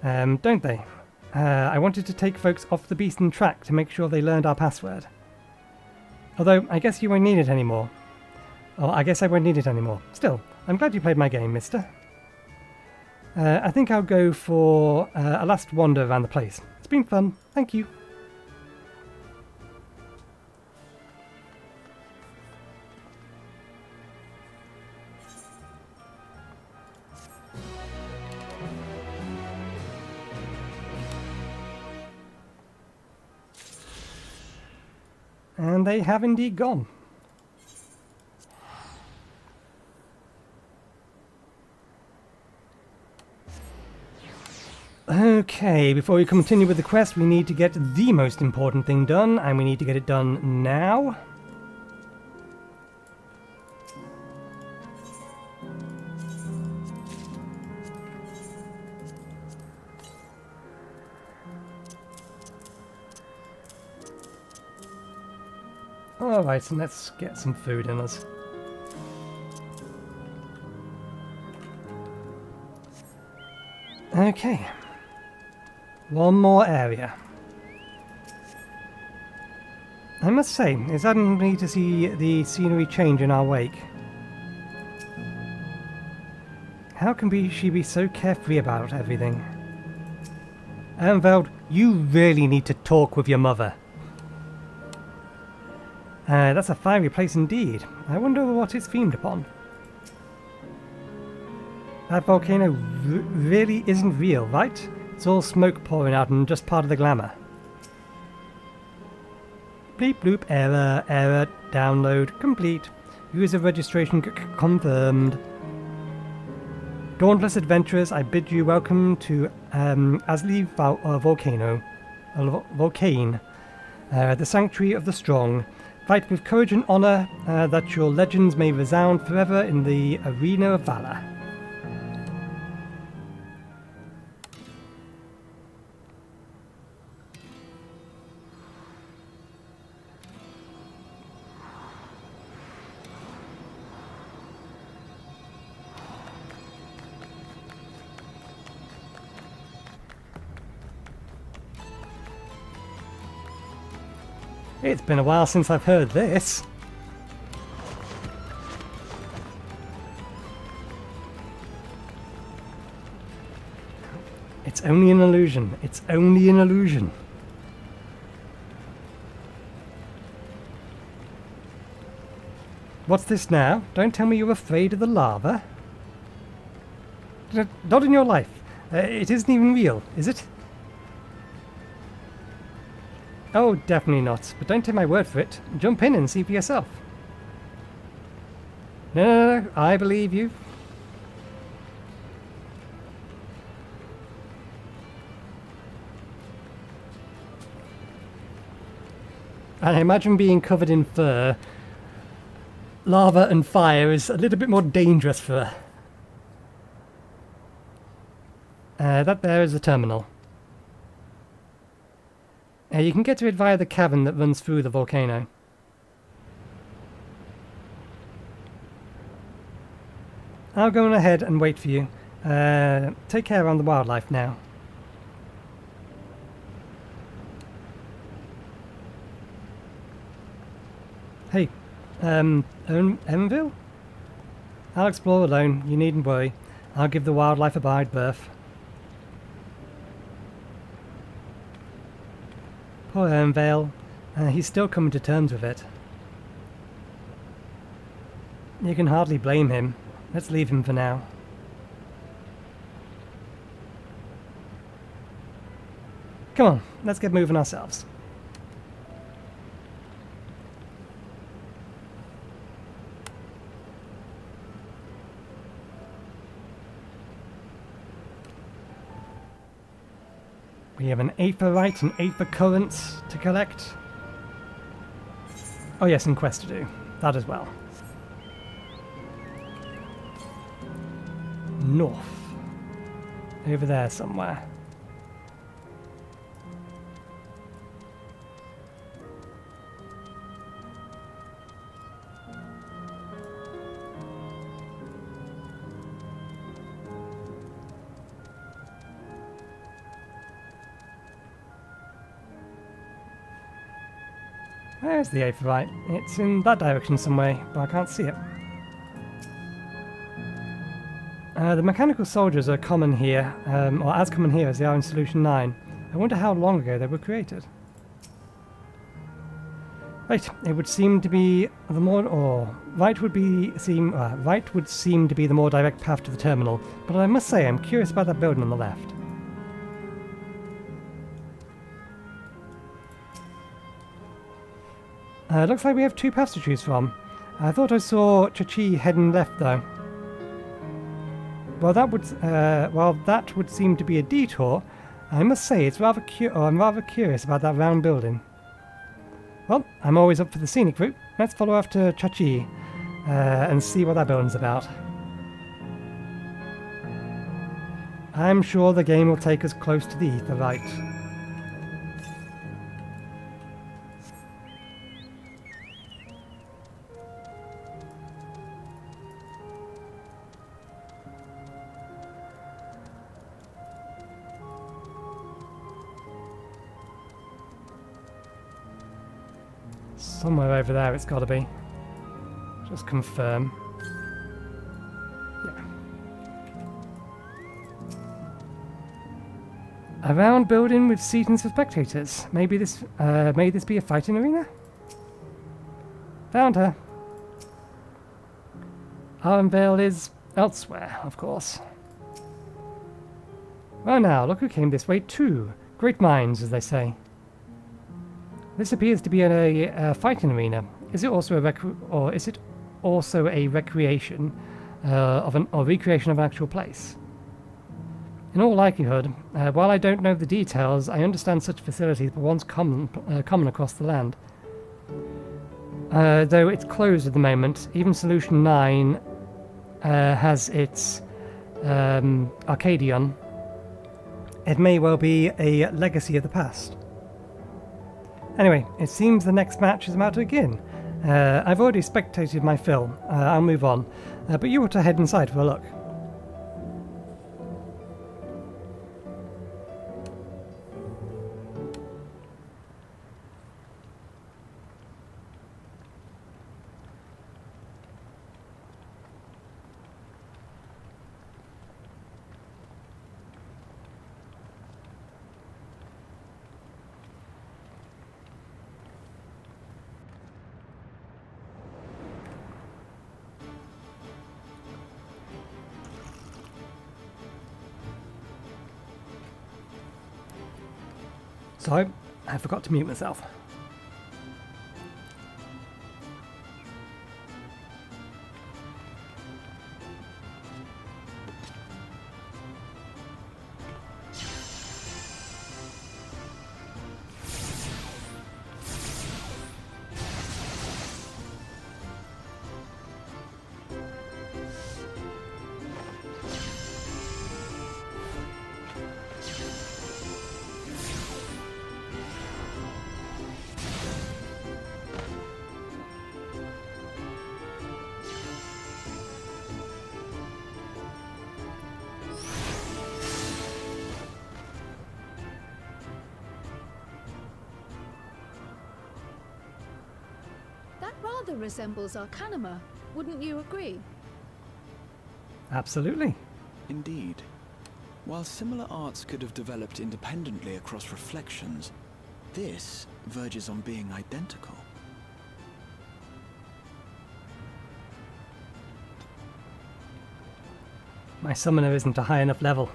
don't they? I wanted to take folks off the beaten track to make sure they learned our password. Although, I guess you won't need it anymore. Or I guess I won't need it anymore. Still, I'm glad you played my game, mister. I think I'll go for a last wander around the place. It's been fun. Thank you. And they have indeed gone. Okay, before we continue with the quest, we need to get the most important thing done, and we need to get it done now. Alright, so let's get some food in us. Okay. One more area. I must say, it's saddened me to see the scenery change in our wake. How can she be so carefree about everything? Veld, you really need to talk with your mother. That's a fiery place indeed. I wonder what it's themed upon. That volcano really isn't real, right? It's all smoke pouring out and just part of the glamour. Bleep bloop, error, download complete. User registration confirmed. Dauntless adventurers, I bid you welcome to Asli Volcane, the sanctuary of the strong. Fight with courage and honor, that your legends may resound forever in the arena of valor. It's been a while since I've heard this. It's only an illusion. It's only an illusion. What's this now? Don't tell me you're afraid of the lava. Not in your life. It isn't even real, is it? Oh, definitely not. But don't take my word for it. Jump in and see for yourself. No, I believe you. And I imagine being covered in fur, lava and fire is a little bit more dangerous for her. That there is the terminal. You can get to it via the cavern that runs through the volcano. I'll go on ahead and wait for you. Take care around the wildlife now. Hey, Evanville? I'll explore alone, you needn't worry. I'll give the wildlife a wide berth. Poor Evanville. He's still coming to terms with it. You can hardly blame him. Let's leave him for now. Come on, let's get moving ourselves. We have an aetherite and aether currents to collect. Oh yes, and quest to do. That as well. North. Over there somewhere. Where's the aetherite? It's in that direction somewhere, but I can't see it. The mechanical soldiers are common here, or as common here as they are in Solution 9. I wonder how long ago they were created. Right, it would seem to be the more, or right would seem to be the more direct path to the terminal, but I must say I'm curious about that building on the left. Looks like we have two paths to choose from. I thought I saw Chachi heading left though. Well, that would seem to be a detour. I must say I'm rather curious about that round building. Well, I'm always up for the scenic route. Let's follow after Chachi and see what that building's about. I'm sure the game will take us close to the aetherite. Somewhere over there it's got to be. Just confirm. Yeah. A round building with seatings for spectators. Maybe this, may this be a fighting arena? Found her. Arnvale is elsewhere, of course. Well now, look who came this way too. Great minds, as they say. This appears to be a fighting arena. Is it also a recreation recreation of an actual place? In all likelihood, while I don't know the details, I understand such facilities were once common across the land. Though it's closed at the moment, even Solution 9 has its Arcadion. It may well be a legacy of the past. Anyway, it seems the next match is about to begin. I've already spectated my fill. I'll move on. But you ought to head inside for a look. So, I forgot to mute myself. That rather resembles Arcanima, wouldn't you agree? Absolutely. Indeed. While similar arts could have developed independently across reflections, this verges on being identical. My summoner isn't a high enough level.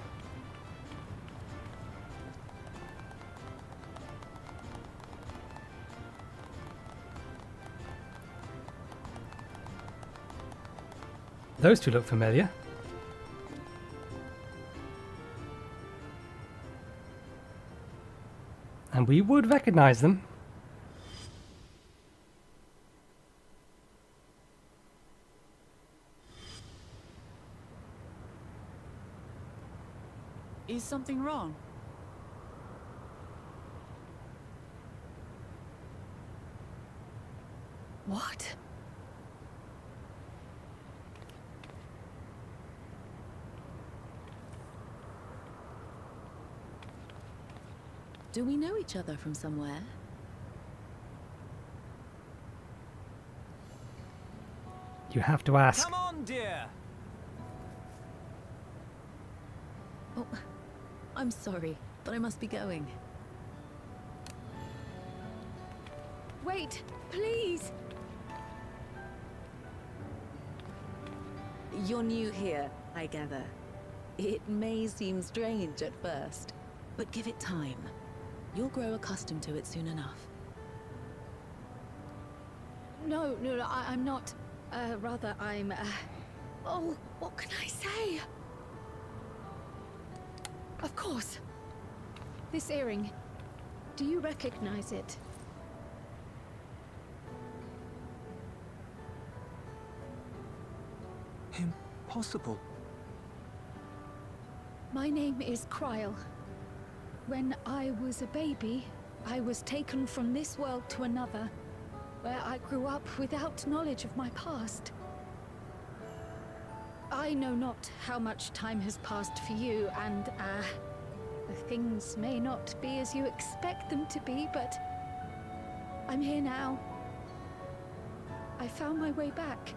Those two look familiar. And we would recognize them. Is something wrong? What? Do we know each other from somewhere? You have to ask. Come on, dear. Oh, I'm sorry, but I must be going. Wait, please! You're new here, I gather. It may seem strange at first, but give it time. You'll grow accustomed to it soon enough. No, I'm not. Rather, I'm. Oh, what can I say? Of course. This earring. Do you recognize it? Impossible. My name is Kryl. When I was a baby, I was taken from this world to another, where I grew up without knowledge of my past. I know not how much time has passed for you, and, things may not be as you expect them to be, but I'm here now. I found my way back.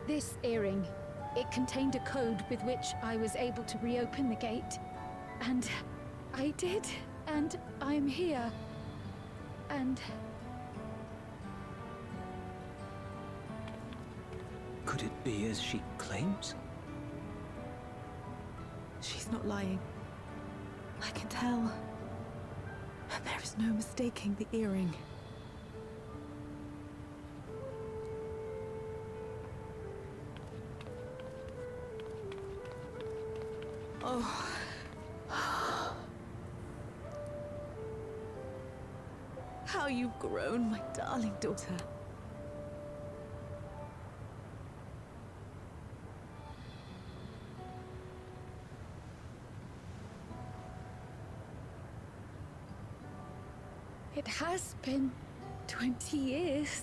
This earring, it contained a code with which I was able to reopen the gate. And I did, and I'm here. And... Could it be as she claims? She's not lying. I can tell. There is no mistaking the earring. Oh. How you've grown, my darling daughter. It has been 20 years.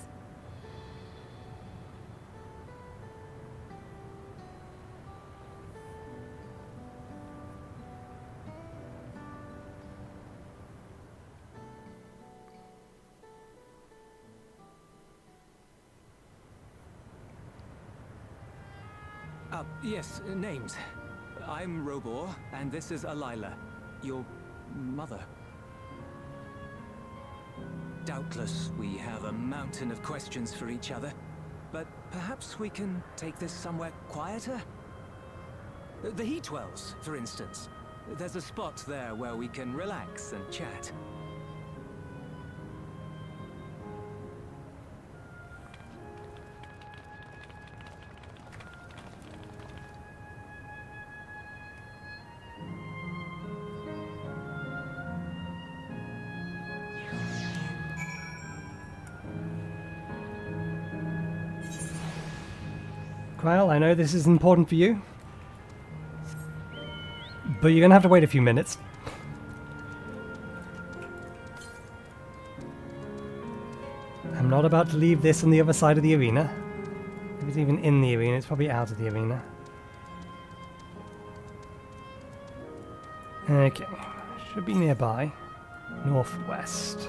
Yes, names. I'm Robor, and this is Alila, your mother. Doubtless, we have a mountain of questions for each other, but perhaps we can take this somewhere quieter? The Heatwells, for instance. There's a spot there where we can relax and chat. Well, I know this is important for you, but you're going to have to wait a few minutes. I'm not about to leave this on the other side of the arena. If it's even in the arena, it's probably out of the arena. Okay, should be nearby. Northwest.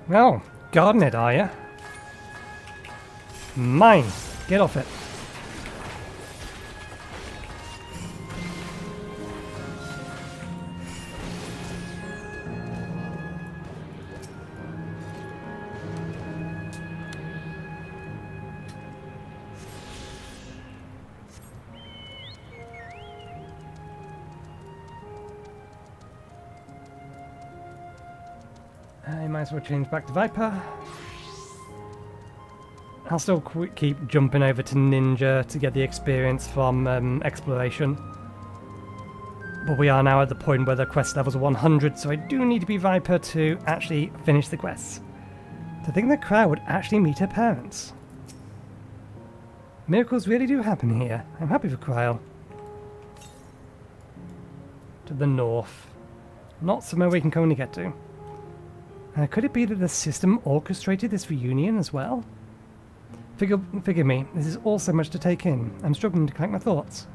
Well, guarding it, are you? Mine! Get off it. I might as well change back to Viper. I'll still keep jumping over to Ninja to get the experience from exploration. But we are now at the point where the quest levels are 100, so I do need to be Viper to actually finish the quests. To think that Crow would actually meet her parents. Miracles really do happen here. I'm happy for Cryle. To the north. Not somewhere we can currently get to. Could it be that the system orchestrated this reunion as well? Forgive me, this is all so much to take in. I'm struggling to collect my thoughts.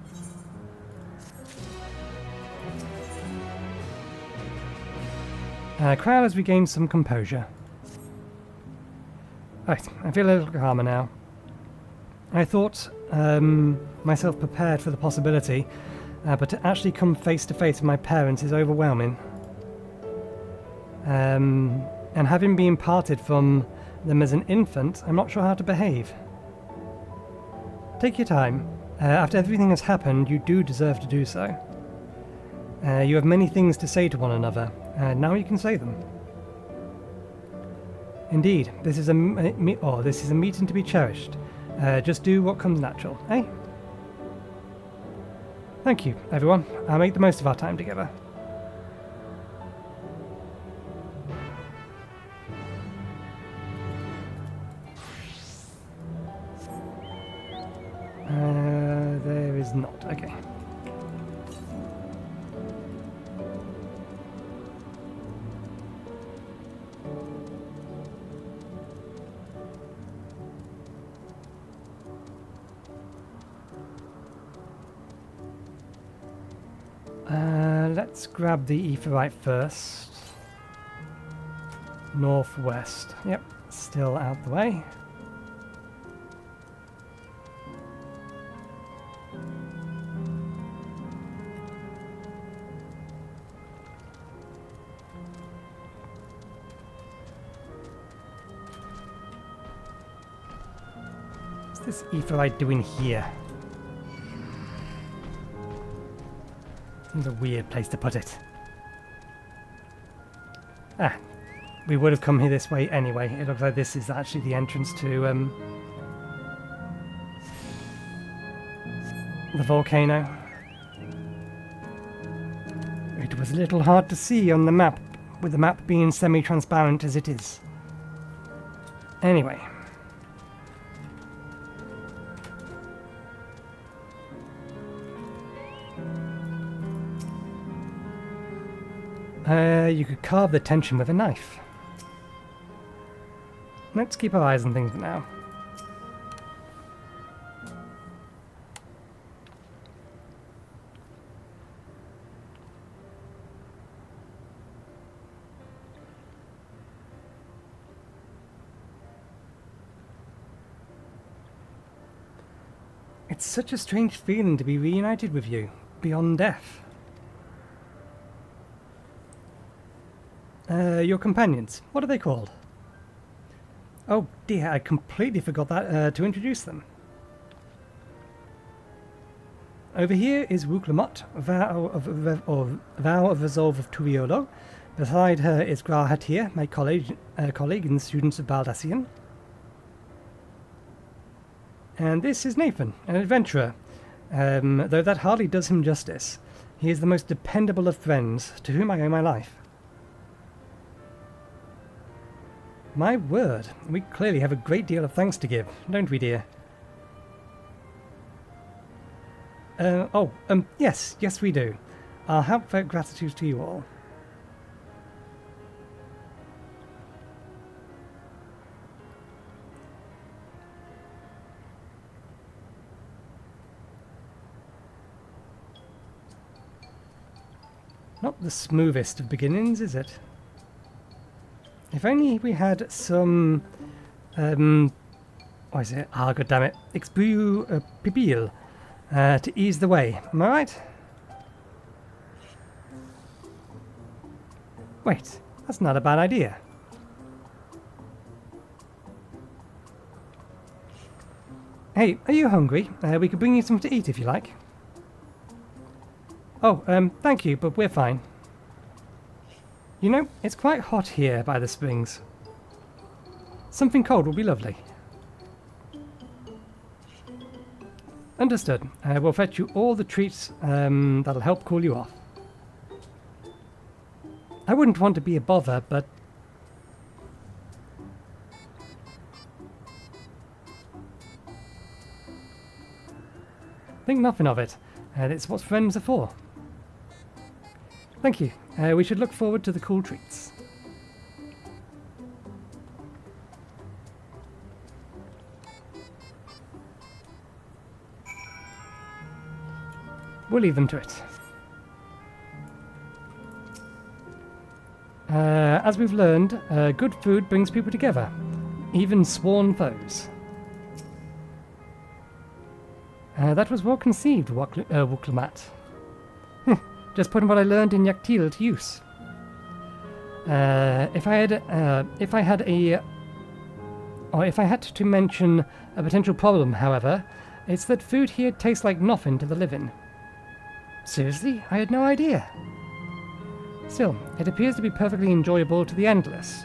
Crowd has regained some composure. Right, I feel a little calmer now. I thought myself prepared for the possibility, but to actually come face to face with my parents is overwhelming. And having been parted from them as an infant, I'm not sure how to behave. Take your time. After everything has happened, you do deserve to do so. You have many things to say to one another, and now you can say them. Indeed, this is a meeting to be cherished. Just do what comes natural, eh? Thank you, everyone. I'll make the most of our time together. There is not. Okay. Let's grab the Aetheryte first. Northwest. Yep, still out the way. What's this Aetheryte doing here? Seems a weird place to put it. Ah, we would have come here this way anyway. It looks like this is actually the entrance to the volcano. It was a little hard to see on the map, with the map being semi-transparent as it is. Anyway. You could carve the tension with a knife. Let's keep our eyes on things for now. It's such a strange feeling to be reunited with you, beyond death. Your companions, what are they called? Oh dear, I completely forgot that to introduce them. over here is Wuklamot, Vow of Resolve of Turiolo. Beside her is Grahatir, my colleague and student of Baldassian. And this is Nathan, an adventurer, though that hardly does him justice. He is the most dependable of friends, to whom I owe my life. My word, we clearly have a great deal of thanks to give, don't we, dear? Yes we do. Our heartfelt gratitude to you all. Not the smoothest of beginnings, is it? If only we had some, what is it? Ah, goddammit. Exbu pibil, to ease the way. Am I right? Wait, that's not a bad idea. Hey, are you hungry? We could bring you something to eat if you like. Oh, thank you, but we're fine. You know, it's quite hot here by the springs. Something cold will be lovely. Understood. We'll fetch you all the treats that'll help cool you off. I wouldn't want to be a bother, but... think nothing of it. It's what friends are for. Thank you. We should look forward to the cool treats. We'll leave them to it. As we've learned, good food brings people together, even sworn foes. That was well conceived, Wuklamat. Just putting what I learned in Yaktil to use. If I had to mention a potential problem, however, it's that food here tastes like nothing to the living. Seriously? I had no idea. Still, it appears to be perfectly enjoyable to the endless.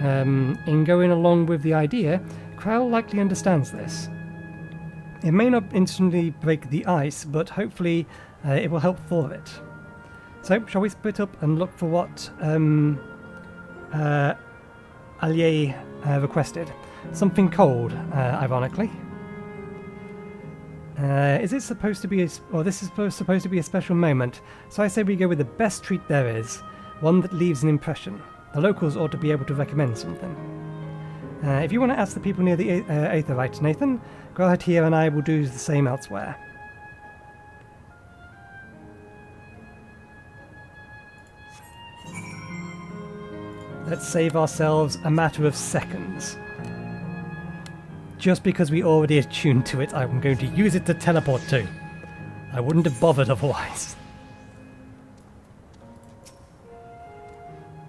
In going along with the idea, Krell likely understands this. It may not instantly break the ice, but hopefully it will help thaw it. So, shall we split up and look for what Allier requested? Something cold, ironically. Is it supposed to be this is supposed to be a special moment, so I say we go with the best treat there is, one that leaves an impression. The locals ought to be able to recommend something. If you want to ask the people near the Aetherite, Nathan, go ahead here and I will do the same elsewhere. Let's save ourselves a matter of seconds. Just because we already attuned to it, I'm going to use it to teleport to. I wouldn't have bothered otherwise.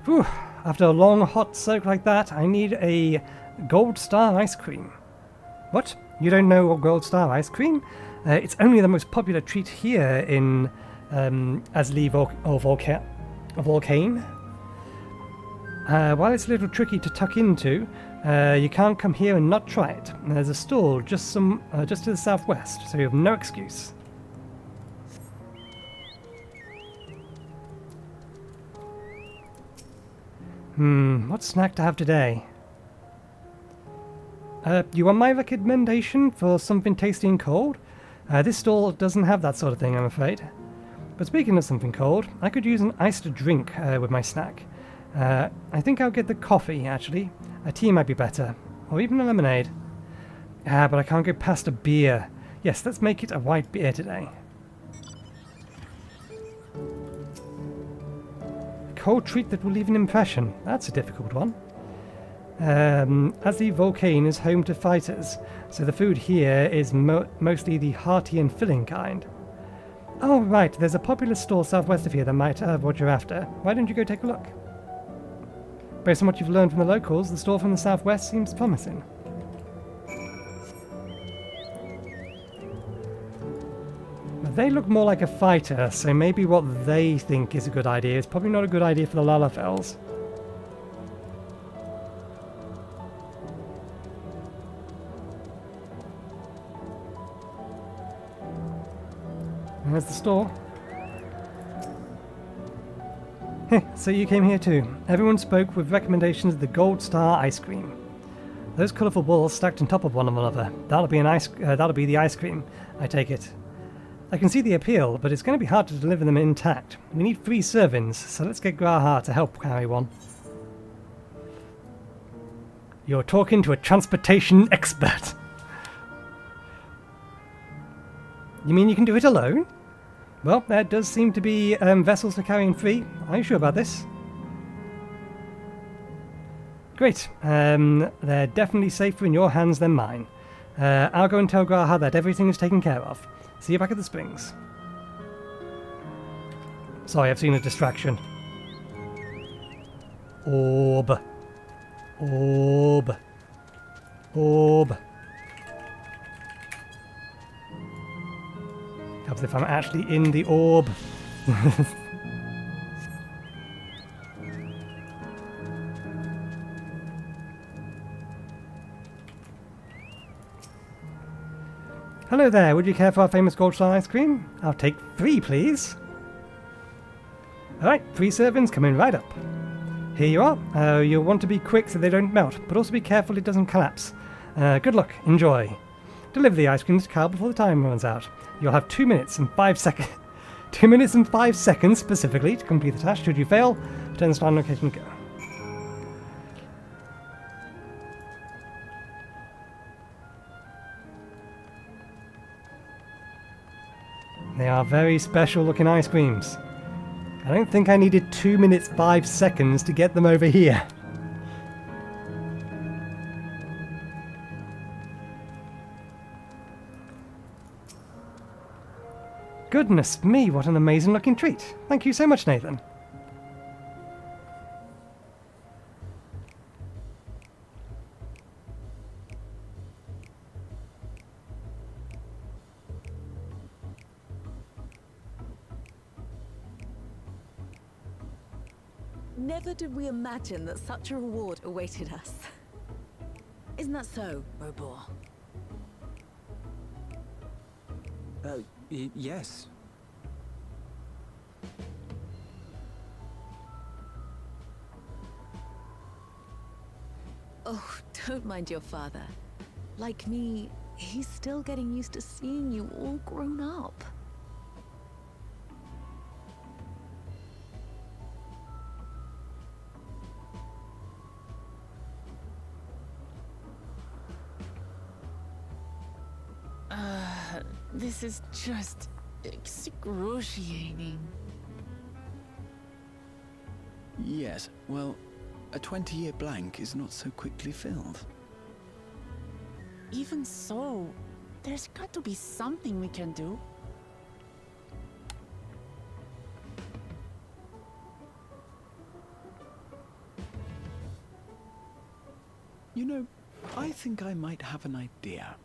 Whew. After a long hot soak like that, I need a Gold Star ice cream. What? You don't know Gold Star ice cream? It's only the most popular treat here in Asli Volcane. While it's a little tricky to tuck into, you can't come here and not try it. There's a stall just to the southwest, so you have no excuse. What snack to have today? You want my recommendation for something tasty and cold? This stall doesn't have that sort of thing, I'm afraid. But speaking of something cold, I could use an iced drink with my snack. I think I'll get the coffee, actually. A tea might be better. Or even a lemonade. But I can't go past a beer. Yes, let's make it a white beer today. A cold treat that will leave an impression. That's a difficult one. As the volcane is home to fighters, so the food here is mostly the hearty and filling kind. Oh, right, there's a popular store southwest of here that might have what you're after. Why don't you go take a look? Based on what you've learned from the locals, the store from the southwest seems promising. They look more like a fighter, so maybe what they think is a good idea is probably not a good idea for the Lalafels. There's the store. So you came here too. Everyone spoke with recommendations of the Gold Star ice cream. Those colourful balls stacked on top of one another. That'll be the ice cream, I take it. I can see the appeal, but it's going to be hard to deliver them intact. We need 3 servants, so let's get Graha to help carry one. You're talking to a transportation expert. You mean you can do it alone? Well, there does seem to be vessels for carrying 3. Are you sure about this? Great. They're definitely safer in your hands than mine. I'll go and tell Graha that everything is taken care of. See you back at the springs. Sorry, I've seen a distraction. Orb. Orb. Orb. Helps if I'm actually in the orb. Hello there, would you care for our famous Gold Star ice cream? I'll take 3, please. Alright, 3 servants coming right up. Here you are. You'll want to be quick so they don't melt, but also be careful it doesn't collapse. Good luck, enjoy. Deliver the ice cream to Cal before the time runs out. You'll have 2 minutes and 5 seconds. 2 minutes and 5 seconds specifically to complete the task. Should you fail, return to starting location and go. They are very special looking ice creams. I don't think I needed 2 minutes 5 seconds to get them over here. Goodness me, what an amazing looking treat. Thank you so much, Nathan. Never did we imagine that such a reward awaited us. Isn't that so, Robor? Yes. Oh, don't mind your father. Like me, he's still getting used to seeing you all grown up. This is just excruciating. Yes, well, a 20-year blank is not so quickly filled. Even so, there's got to be something we can do. You know, I think I might have an idea.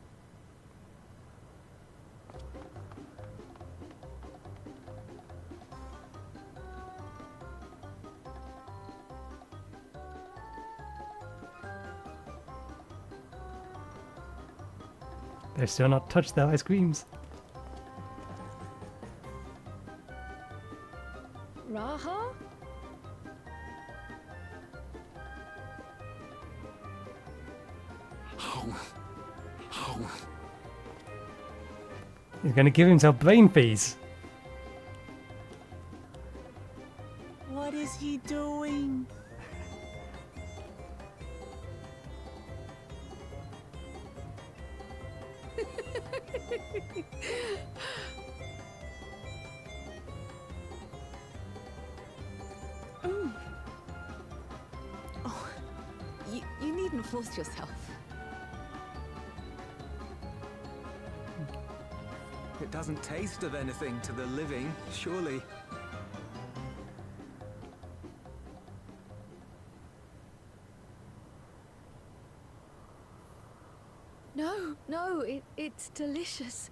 They're still not touched their ice creams. Raha? He's going to give himself brain fees. What is he doing? Oh, you needn't force yourself. It doesn't taste of anything to the living, surely. No, it's delicious.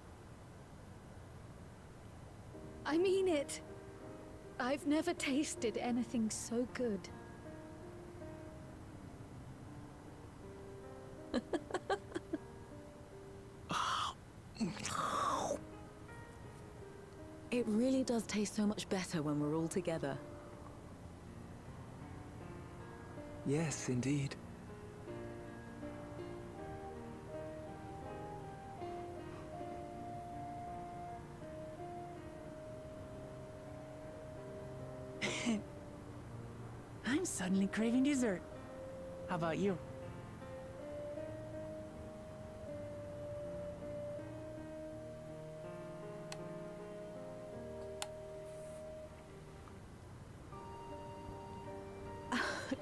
I mean it. I've never tasted anything so good. It really does taste so much better when we're all together. Yes, indeed. I'm suddenly craving dessert. How about you?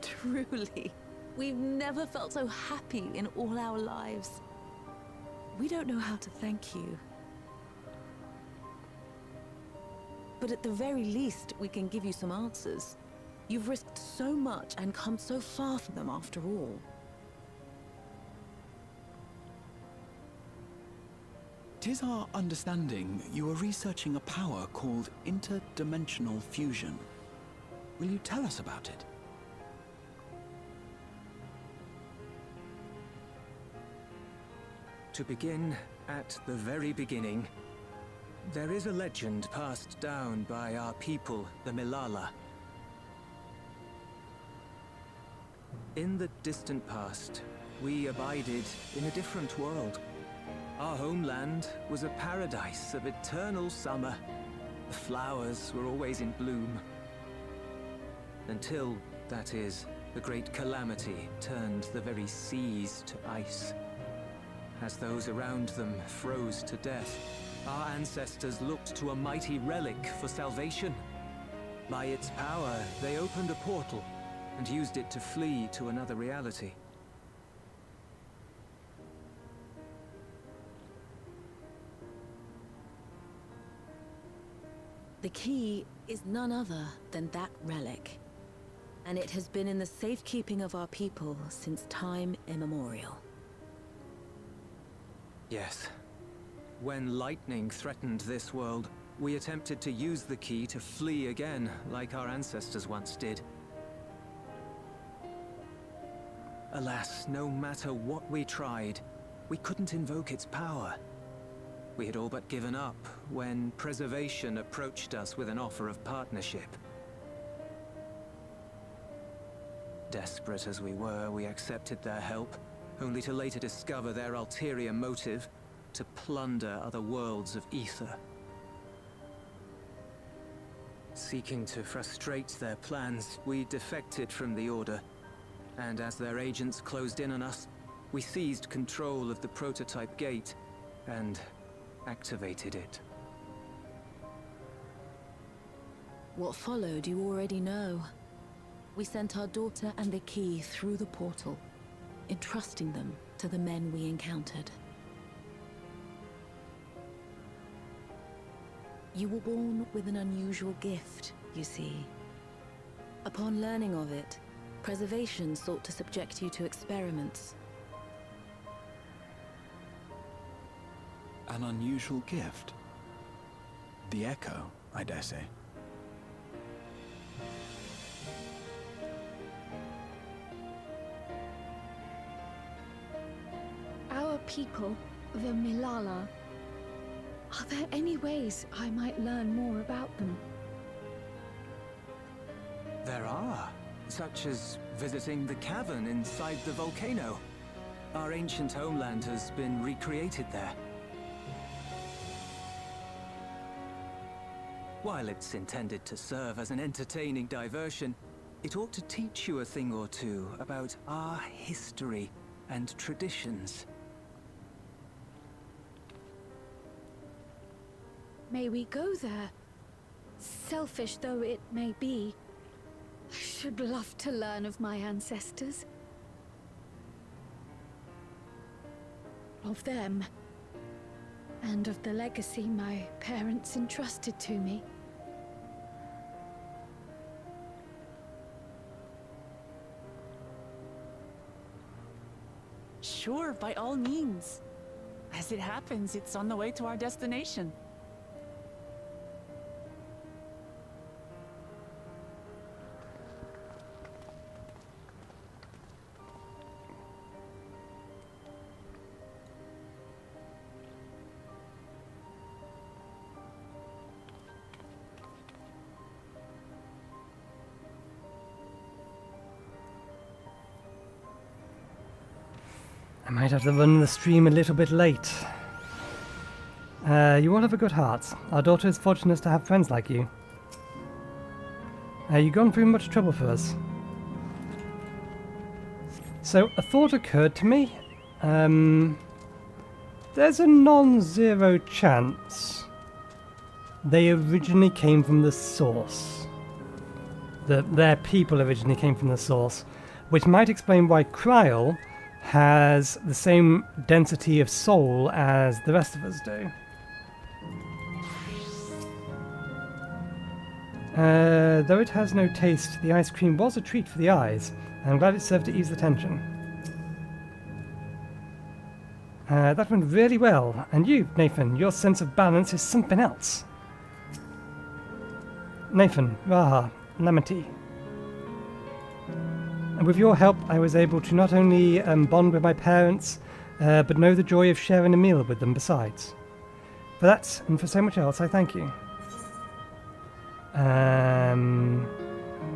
Truly, we've never felt so happy in all our lives. We don't know how to thank you. But at the very least, we can give you some answers. You've risked so much and come so far from them after all. Tis our understanding you are researching a power called interdimensional fusion. Will you tell us about it? To begin at the very beginning, there is a legend passed down by our people, the Milala. In the distant past, we abided in a different world. Our homeland was a paradise of eternal summer. The flowers were always in bloom. Until, that is, the great calamity turned the very seas to ice. As those around them froze to death, our ancestors looked to a mighty relic for salvation. By its power, they opened a portal and used it to flee to another reality. The key is none other than that relic, and it has been in the safekeeping of our people since time immemorial. Yes. When lightning threatened this world, we attempted to use the key to flee again, like our ancestors once did. Alas, no matter what we tried, we couldn't invoke its power. We had all but given up when Preservation approached us with an offer of partnership. Desperate as we were, we accepted their help, only to later discover their ulterior motive, to plunder other worlds of ether. Seeking to frustrate their plans, we defected from the Order, and as their agents closed in on us, we seized control of the prototype gate and activated it. What followed you already know. We sent our daughter and the key through the portal, entrusting them to the men we encountered. You were born with an unusual gift, you see. Upon learning of it, Preservation sought to subject you to experiments. An unusual gift? The Echo, I dare say. Our people, the Milala. Are there any ways I might learn more about them? There are, such as visiting the cavern inside the volcano. Our ancient homeland has been recreated there. While it's intended to serve as an entertaining diversion, it ought to teach you a thing or two about our history and traditions. May we go there? Selfish though it may be, I should love to learn of my ancestors. Of them. And of the legacy my parents entrusted to me. Sure, by all means. As it happens, it's on the way to our destination. I might have to run the stream a little bit late. You all have a good heart. Our daughter is fortunate to have friends like you. You've gone through much trouble for us. So, a thought occurred to me. There's a non-zero chance they originally came from the source. Their people originally came from the source, which might explain why Kryl has the same density of soul as the rest of us do. Though it has no taste, the ice cream was a treat for the eyes. I'm glad it served to ease the tension. That went really well. And you, Nathan, your sense of balance is something else. Nathan, Raha, Lamati. And with your help, I was able to not only bond with my parents, but know the joy of sharing a meal with them besides. For that, and for so much else, I thank you.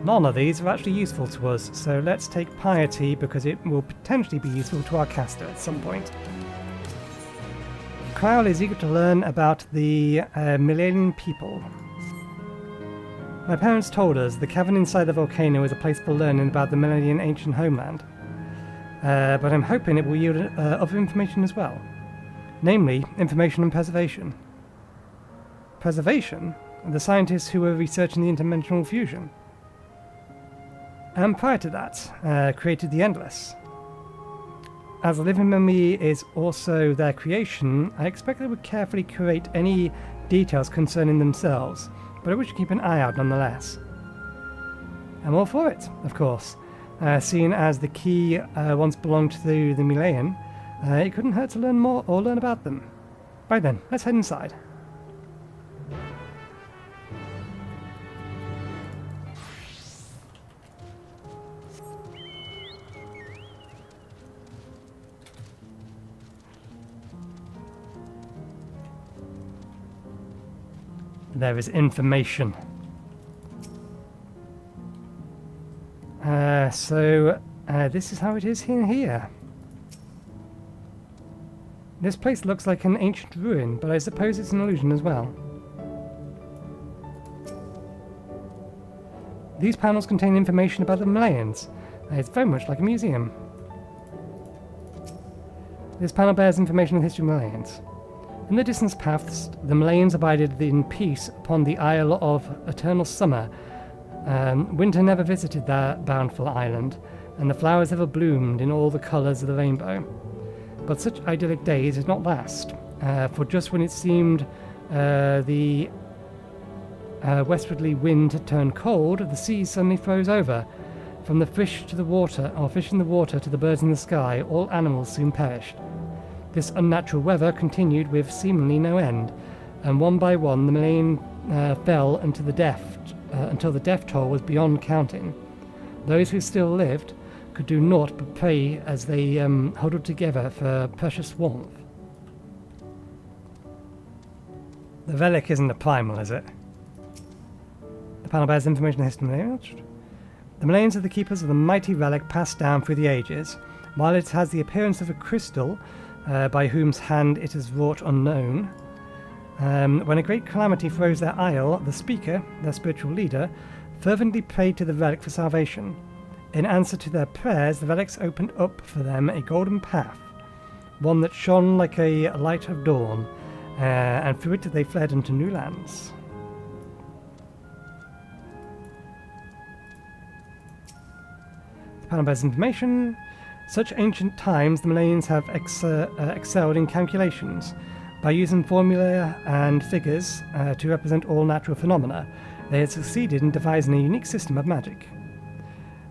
None of these are actually useful to us, so let's take piety because it will potentially be useful to our caster at some point. Kryl is eager to learn about the Millennium people. My parents told us the cavern inside the volcano is a place for learning about the Millennium ancient homeland. But I'm hoping it will yield other information as well. Namely, information on preservation. Preservation? The scientists who were researching the interdimensional fusion. And prior to that, created the Endless. As a living memory is also their creation, I expect they would carefully curate any details concerning themselves, but I wish to keep an eye out nonetheless. I'm all for it, of course. Seeing as the key once belonged to the Milean, it couldn't hurt to learn more or learn about them. Right then, let's head inside. There is information. This is how it is in here. This place looks like an ancient ruin, but I suppose it's an illusion as well. These panels contain information about the Malayans. It's very much like a museum. This panel bears information on the history of Malayans. In the distant past, the Malayans abided in peace upon the Isle of Eternal Summer. Winter never visited that bountiful island, and the flowers ever bloomed in all the colours of the rainbow. But such idyllic days did not last, for just when it seemed the westwardly wind had turned cold, the sea suddenly froze over. From the fish to the water, or fish in the water to the birds in the sky, all animals soon perished. This unnatural weather continued with seemingly no end, and one by one the Malayan fell until the death toll was beyond counting. Those who still lived could do naught but pray as they huddled together for precious warmth. The relic isn't a primal, is it? The panel bears information on history. The Malayans are the keepers of the mighty relic passed down through the ages. While it has the appearance of a crystal, by whose hand it is wrought unknown, when a great calamity froze their isle, the speaker, their spiritual leader, fervently prayed to the relic for salvation. In answer to their prayers, the relics opened up for them a golden path, one that shone like a light of dawn, and through it they fled into new lands. The panel bears information. Such ancient times, the Malayans have excelled in calculations. By using formula and figures to represent all natural phenomena, they had succeeded in devising a unique system of magic.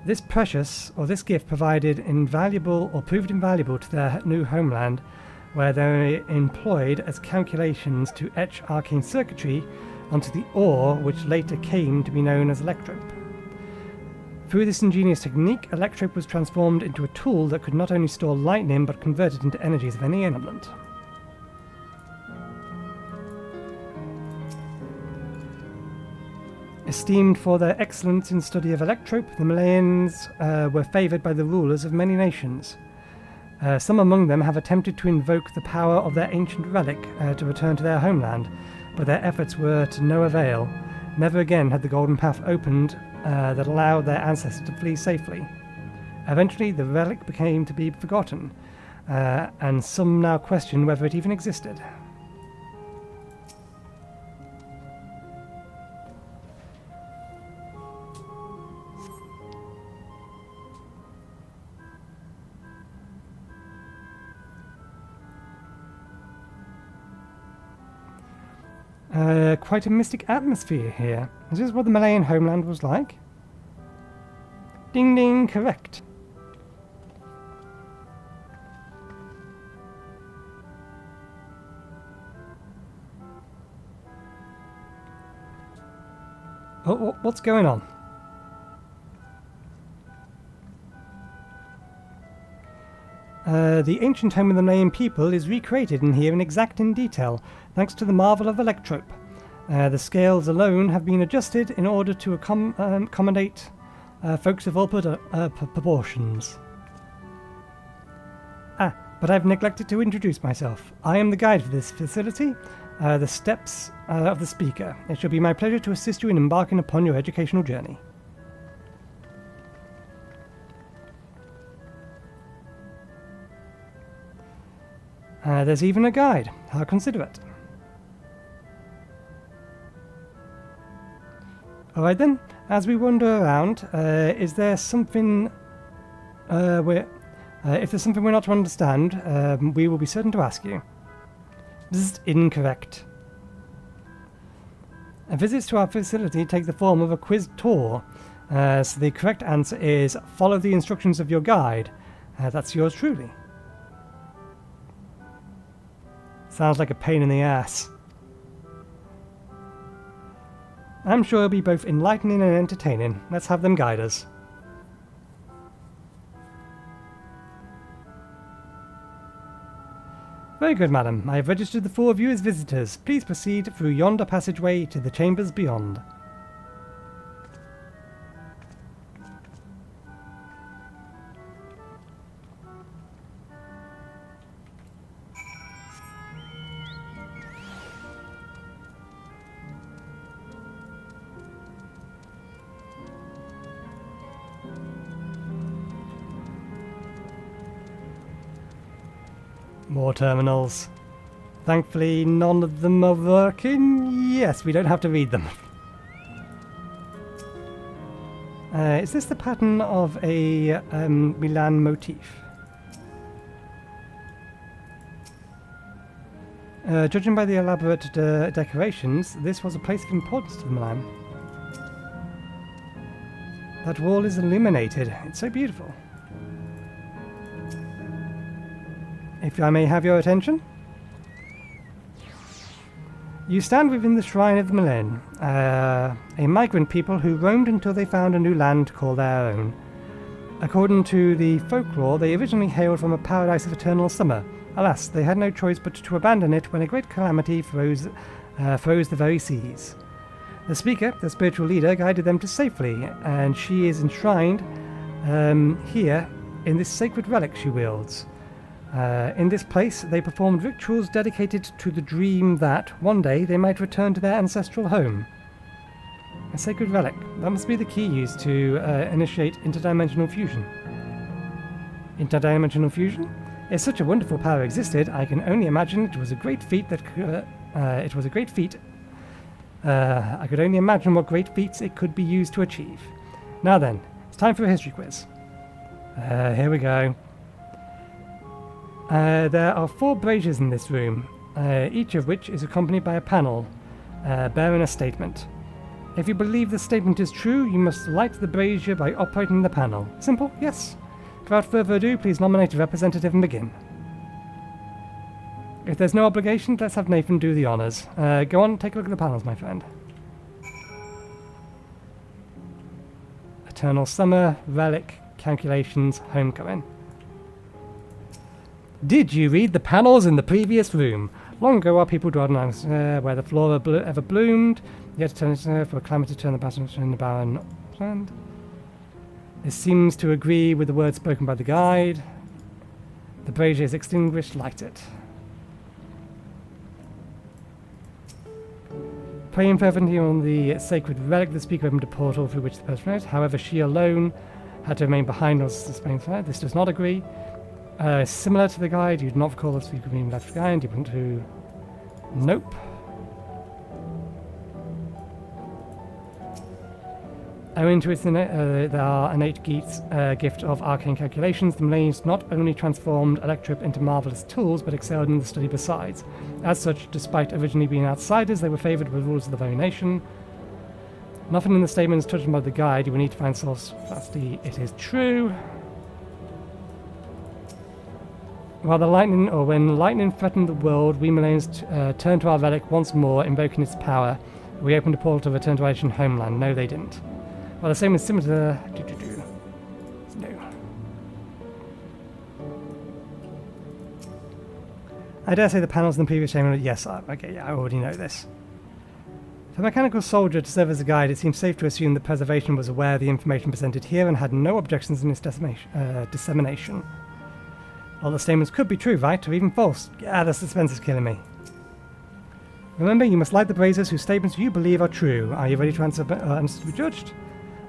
This gift proved invaluable to their new homeland, where they were employed as calculations to etch arcane circuitry onto the ore which later came to be known as electrope. Through this ingenious technique, electrope was transformed into a tool that could not only store lightning but convert it into energies of any element. Esteemed for their excellence in study of electrope, the Malayans were favoured by the rulers of many nations. Some among them have attempted to invoke the power of their ancient relic to return to their homeland, but their efforts were to no avail. Never again had the golden path opened that allowed their ancestors to flee safely. Eventually, the relic became to be forgotten, and some now question whether it even existed. Quite a mystic atmosphere here. Is this what the Malayan homeland was like? Ding ding, correct. Oh, what's going on? The ancient home of the Malayan people is recreated in here in exact in detail, thanks to the marvel of Electrope. The scales alone have been adjusted in order to accommodate folks of all proportions. But I've neglected to introduce myself. I am the guide for this facility, the steps of the speaker. It shall be my pleasure to assist you in embarking upon your educational journey. There's even a guide. How considerate. Alright then, as we wander around, is there something if there's something we're not to understand, we will be certain to ask you. This is incorrect. Visits to our facility take the form of a quiz tour, so the correct answer is follow the instructions of your guide. That's yours truly. Sounds like a pain in the ass. I'm sure it'll be both enlightening and entertaining. Let's have them guide us. Very good, madam. I have registered the 4 of you as visitors. Please proceed through yonder passageway to the chambers beyond. More terminals. Thankfully, none of them are working. Yes, we don't have to read them. Is this the pattern of a Milan motif? Judging by the elaborate decorations, this was a place of importance to the Milan. That wall is illuminated. It's so beautiful. If I may have your attention. You stand within the shrine of the Milan, a migrant people who roamed until they found a new land to call their own. According to the folklore, they originally hailed from a paradise of eternal summer. Alas, they had no choice but to abandon it when a great calamity froze the very seas. The speaker, the spiritual leader, guided them to safety, and she is enshrined here in this sacred relic she wields. In this place, they performed rituals dedicated to the dream that, one day, they might return to their ancestral home. A sacred relic. That must be the key used to initiate interdimensional fusion. Interdimensional fusion? If such a wonderful power existed, I can only imagine it was a great feat that it was a great feat. I could only imagine what great feats it could be used to achieve. Now then, it's time for a history quiz. Here we go. There are 4 braziers in this room, each of which is accompanied by a panel bearing a statement. If you believe the statement is true, you must light the brazier by operating the panel. Simple? Yes. Without further ado, please nominate a representative and begin. If there's no obligation, let's have Nathan do the honours. Go on, take a look at the panels, my friend. Eternal Summer, Relic, Calculations, Homecoming. Did you read the panels in the previous room? Long ago, our people dwelled on where the flora ever bloomed. Yet to turn for a climate to turn the battle in the barren land. This seems to agree with the words spoken by the guide. The brazier is extinguished, light it. Praying fervently on the sacred relic, the speaker opened a portal through which the person went. However, she alone had to remain behind or sustain fire. This does not agree. Similar to the guide, you do not recall the speaker being left behind. You went to... Nope. Owing to its there are innate gift of arcane calculations, the Millennials not only transformed Electrip into marvelous tools, but excelled in the study besides. As such, despite originally being outsiders, they were favoured with the rules of the very nation. Nothing in the statement is touched by the guide. You will need to find source capacity. It is true. When lightning threatened the world, we Millennials turned to our relic once more, invoking its power. We opened a portal to return to our ancient homeland. No, they didn't. Well, the same is similar to... No. I dare say the panels in the previous chamber... Yes, okay, yeah, I already know this. For a mechanical soldier to serve as a guide, it seems safe to assume that Preservation was aware of the information presented here and had no objections in its dissemination. All the statements could be true, right? Or even false. Yeah, the suspense is killing me. Remember, you must light the braziers whose statements you believe are true. Are you ready to answer to be judged?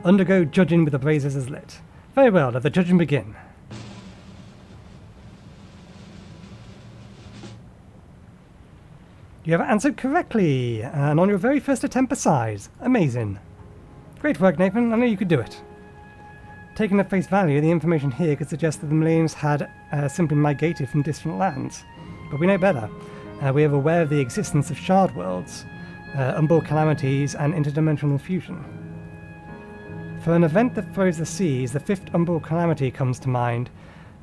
Undergo judging with the braziers as lit. Very well, let the judging begin. You have answered correctly, and on your very first attempt besides. Amazing. Great work, Nathan. I knew you could do it. Taken at face value, the information here could suggest that the Millennials had simply migrated from distant lands. But we know better. We are aware of the existence of shard worlds, unborn calamities, and interdimensional fusion. For an event that froze the seas, the fifth unborn calamity comes to mind.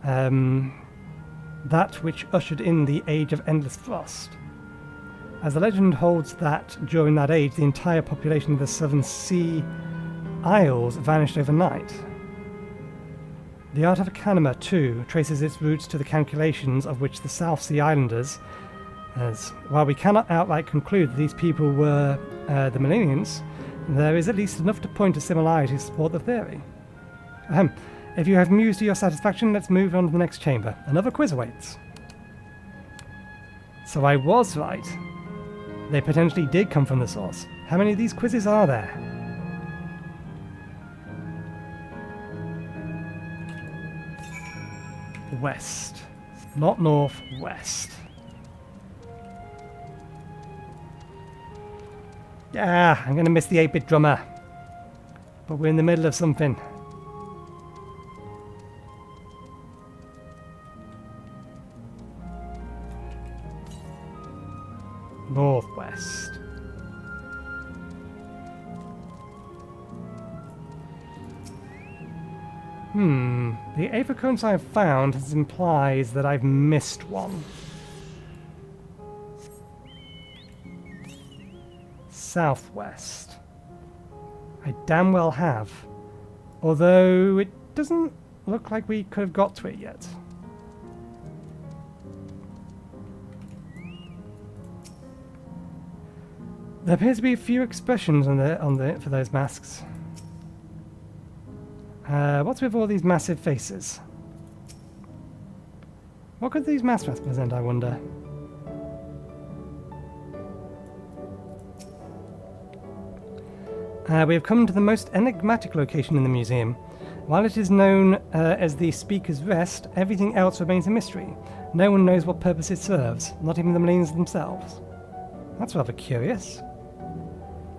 That which ushered in the Age of Endless Frost. As the legend holds that, during that age, the entire population of the Southern Sea Isles vanished overnight. The art of Akanima, too, traces its roots to the calculations of which the South Sea Islanders, as while we cannot outright conclude that these people were the Millennials, there is at least enough to point to similarities to support the theory. If you have mused to your satisfaction, let's move on to the next chamber. Another quiz awaits. So I was right. They potentially did come from the source. How many of these quizzes are there? West. Not north, west. Yeah, I'm going to miss the 8-bit drummer. But we're in the middle of something. Northwest. The Aether cones I have found implies that I've missed one. Southwest. I damn well have. Although it doesn't look like we could have got to it yet. There appears to be a few expressions for those masks. What's with all these massive faces? What could these masks represent, I wonder? We have come to the most enigmatic location in the museum. While it is known as the Speaker's Rest, everything else remains a mystery. No one knows what purpose it serves, not even the Millennials themselves. That's rather curious.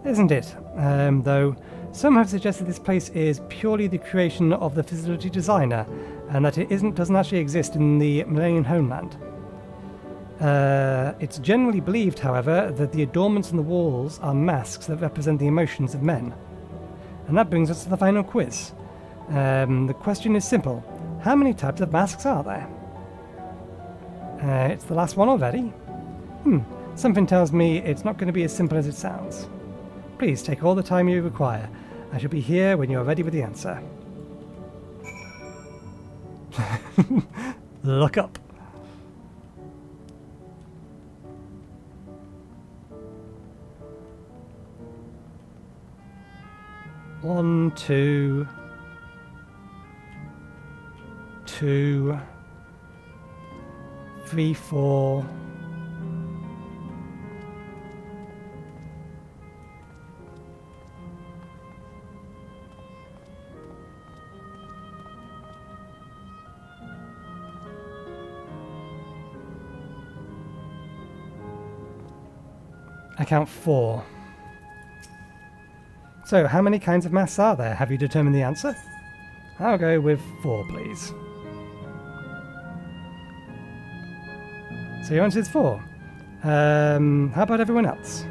Isn't it? Though, some have suggested this place is purely the creation of the facility designer, and that it doesn't actually exist in the Millennium homeland. It's generally believed, however, that the adornments on the walls are masks that represent the emotions of men. And that brings us to the final quiz. The question is simple. How many types of masks are there? It's the last one already? Something tells me it's not going to be as simple as it sounds. Please take all the time you require. I shall be here when you are ready with the answer. Look up. One, two, 3, 4. I count 4. So, how many kinds of masks are there? Have you determined the answer? I'll go with 4, please. So your answer is 4. How about everyone else?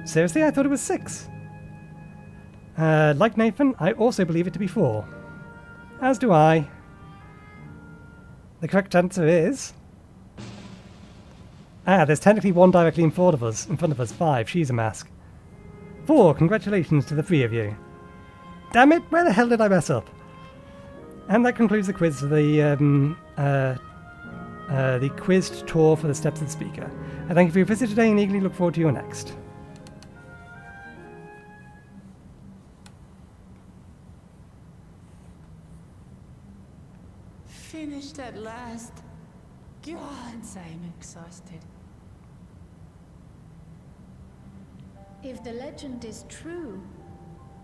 Seriously, I thought it was 6. Like Nathan, I also believe it to be 4. As do I. The correct answer is... there's technically one directly in front of us. 5. She's a mask. 4. Congratulations to the 3 of you. Damn it! Where the hell did I mess up? And that concludes the quiz for the quizzed tour for the Steps of the Speaker. I thank you for your visit today and eagerly look forward to your next. Finished at last. God, I'm exhausted. If the legend is true,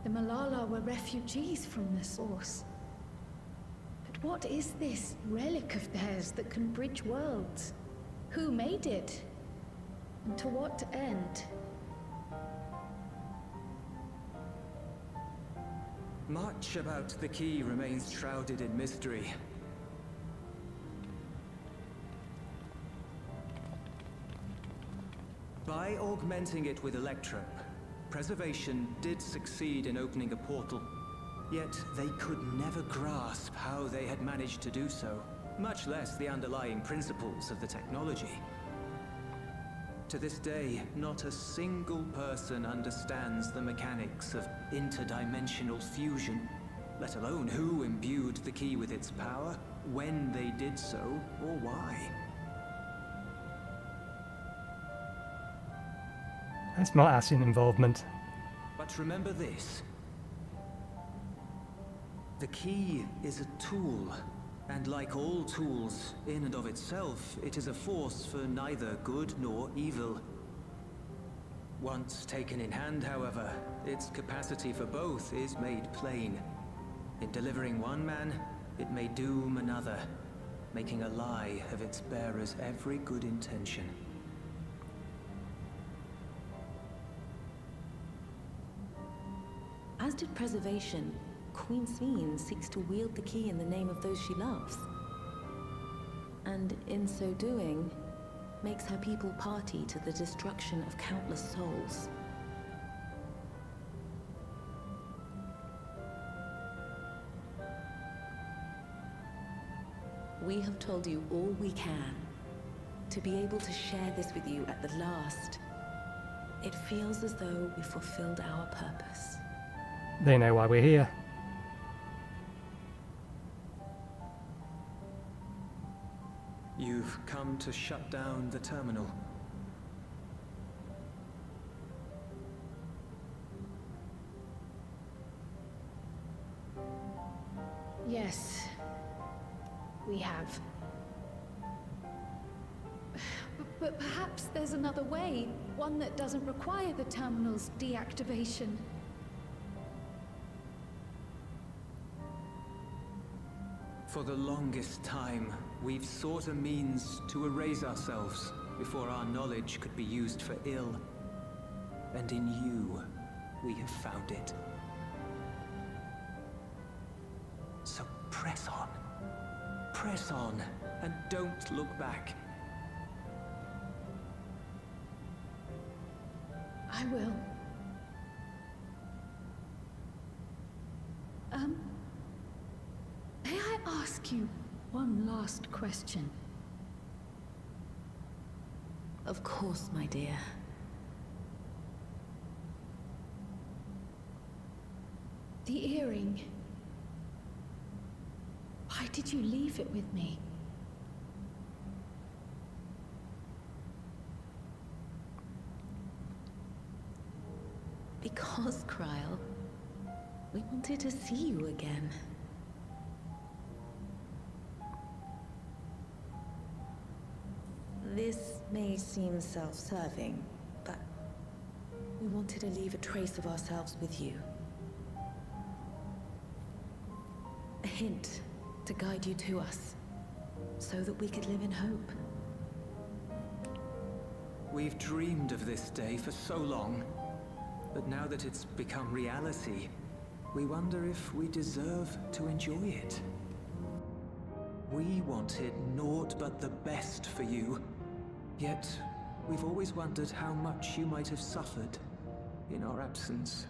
the Malala were refugees from the source. But what is this relic of theirs that can bridge worlds? Who made it? And to what end? Much about the key remains shrouded in mystery. By augmenting it with electrum, Preservation did succeed in opening a portal. Yet they could never grasp how they had managed to do so, much less the underlying principles of the technology. To this day, not a single person understands the mechanics of interdimensional fusion, let alone who imbued the key with its power, when they did so, or why. That's not Asian involvement. But remember this. The key is a tool, and like all tools, in and of itself, it is a force for neither good nor evil. Once taken in hand, however, its capacity for both is made plain. In delivering one man, it may doom another, making a lie of its bearer's every good intention. As did Preservation, Queen Sphene seeks to wield the key in the name of those she loves. And in so doing, makes her people party to the destruction of countless souls. We have told you all we can. To be able to share this with you at the last, it feels as though we fulfilled our purpose. They know why we're here. You've come to shut down the terminal. Yes, we have. But perhaps there's another way, one that doesn't require the terminal's deactivation. For the longest time, we've sought a means to erase ourselves before our knowledge could be used for ill. And in you, we have found it. So press on, and don't look back. I will. May I ask you one last question? Of course, my dear. The earring. Why did you leave it with me? Because, Kryl, we wanted to see you again. This may seem self-serving, but we wanted to leave a trace of ourselves with you. A hint to guide you to us, so that we could live in hope. We've dreamed of this day for so long, but now that it's become reality, we wonder if we deserve to enjoy it. We wanted naught but the best for you, yet we've always wondered how much you might have suffered in our absence.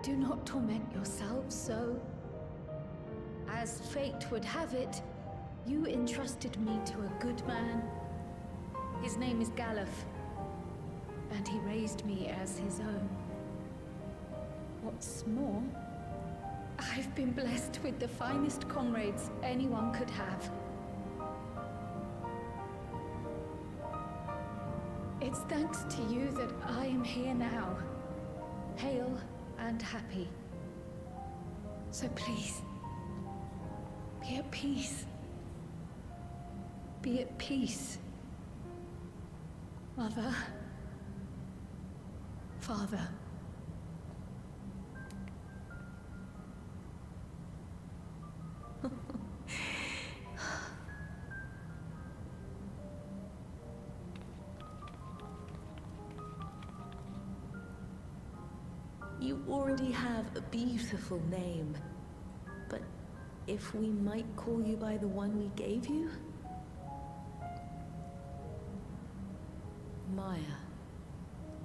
Do not torment yourselves so. As fate would have it, you entrusted me to a good man. His name is Galuf, and he raised me as his own. What's more, I've been blessed with the finest comrades anyone could have. It's thanks to you that I am here now, hale and happy. So please, be at peace. Be at peace. Mother. Father. You already have a beautiful name, but if we might call you by the one we gave you? Maya.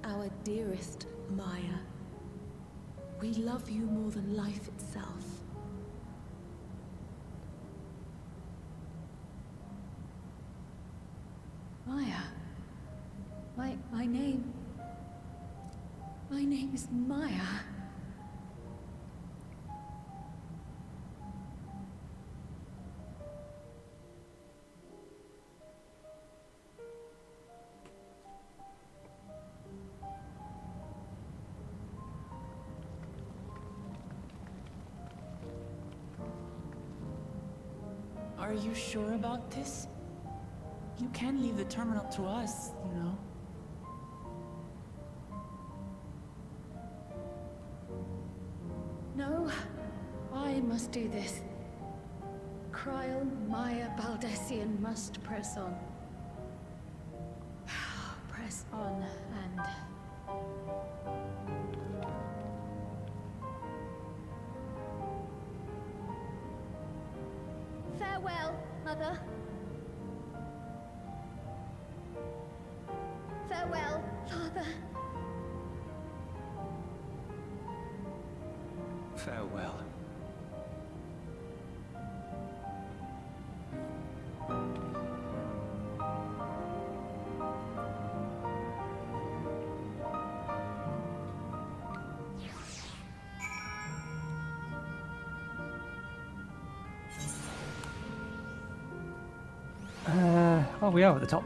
Our dearest Maya. We love you more than life itself. Maya. My name is Maya. Are you sure about this? You can leave the terminal to us, you know. No, I must do this. Kryl, Maya, Baldessian must press on. Press on and... Farewell, Mother. Farewell, Father. Farewell. Oh, we are at the top.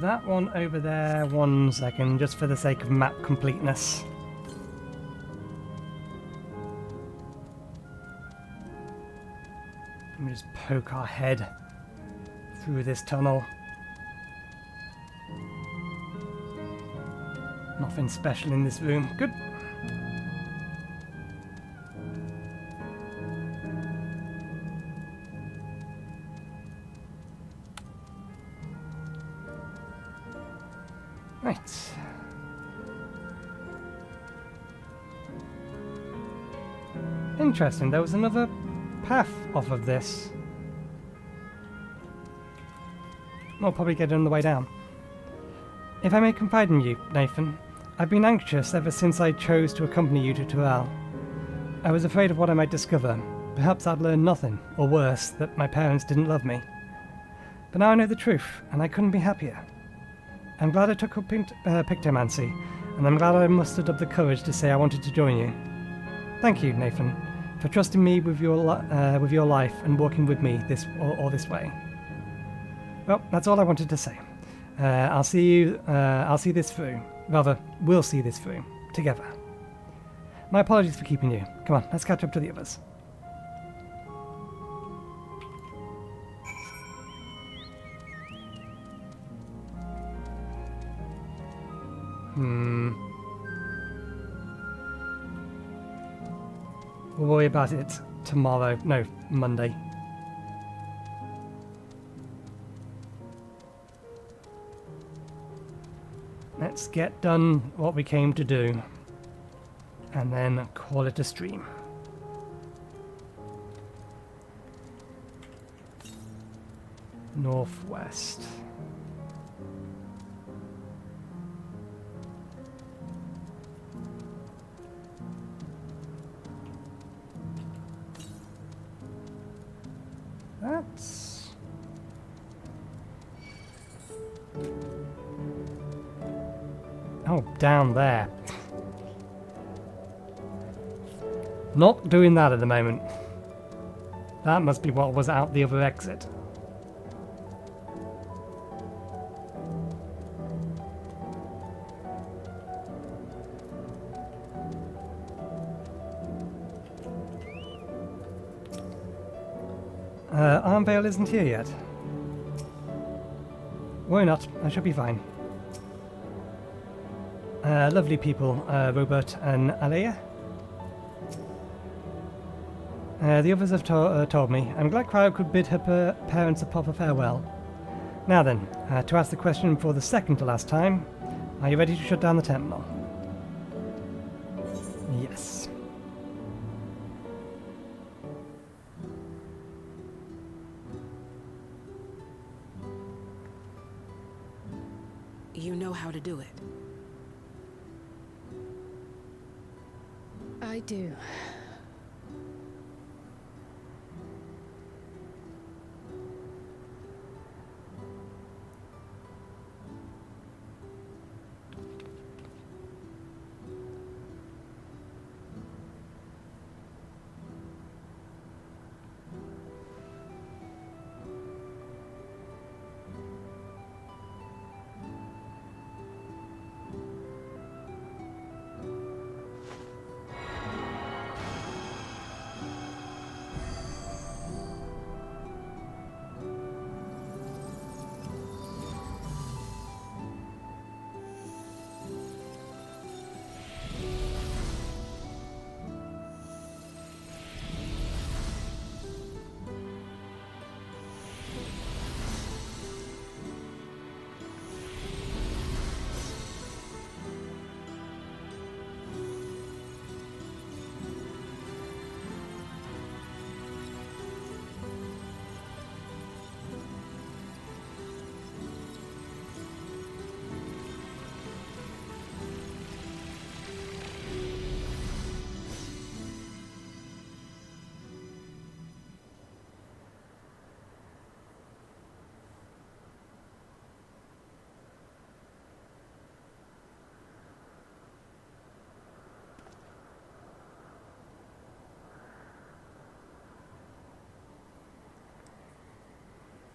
That one over there, 1 second, just for the sake of map completeness. Let me just poke our head through this tunnel. Nothing special in this room. Good. Right. Interesting, there was another path off of this. We'll probably get it on the way down. If I may confide in you, Nathan, I've been anxious ever since I chose to accompany you to Zoraal. I was afraid of what I might discover. Perhaps I'd learn nothing, or worse, that my parents didn't love me. But now I know the truth, and I couldn't be happier. I'm glad I took up Pictomancy, and I'm glad I mustered up the courage to say I wanted to join you. Thank you, Nathan, for trusting me with your life and walking with me this way. Well, that's all I wanted to say. I'll see this through. Rather, we'll see this through. Together. My apologies for keeping you. Come on, let's catch up to the others. We'll worry about it tomorrow. No, Monday. Let's get done what we came to do. And then call it a stream. Northwest. That's... Oh, down there. Not doing that at the moment. That must be what was out the other exit. Armvale isn't here yet. Why not? I should be fine. Lovely people, Robert and Alea. The others have told me. I'm glad Cryo could bid her parents a proper farewell. Now then, to ask the question for the second to last time, are you ready to shut down the terminal? Yes. You know how to do it. I do.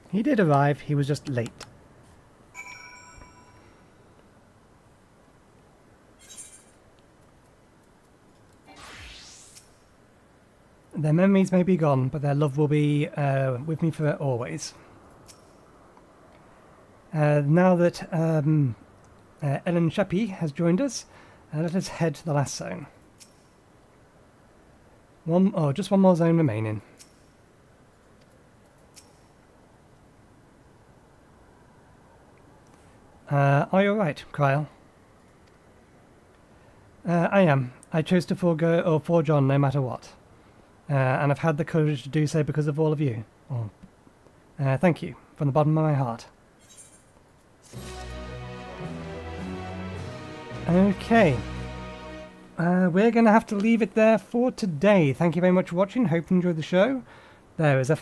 He did arrive, he was just late. Their memories may be gone, but their love will be with me for always. Now that Ellen Sheppy has joined us, let us head to the last zone. Just one more zone remaining. Are you alright, Cryle? I am. I chose to forego or forge on no matter what. And I've had the courage to do so because of all of you. Thank you, from the bottom of my heart. Okay. We're going to have to leave it there for today. Thank you very much for watching. Hope you enjoyed the show. There is a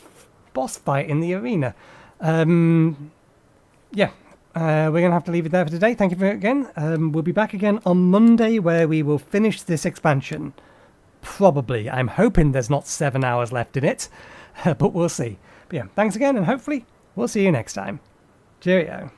boss fight in the arena. Yeah. We're going to have to leave it there for today. Thank you for it again. We'll be back again on Monday where we will finish this expansion. Probably. I'm hoping there's not 7 hours left in it, but we'll see. But yeah, thanks again and hopefully we'll see you next time. Cheerio.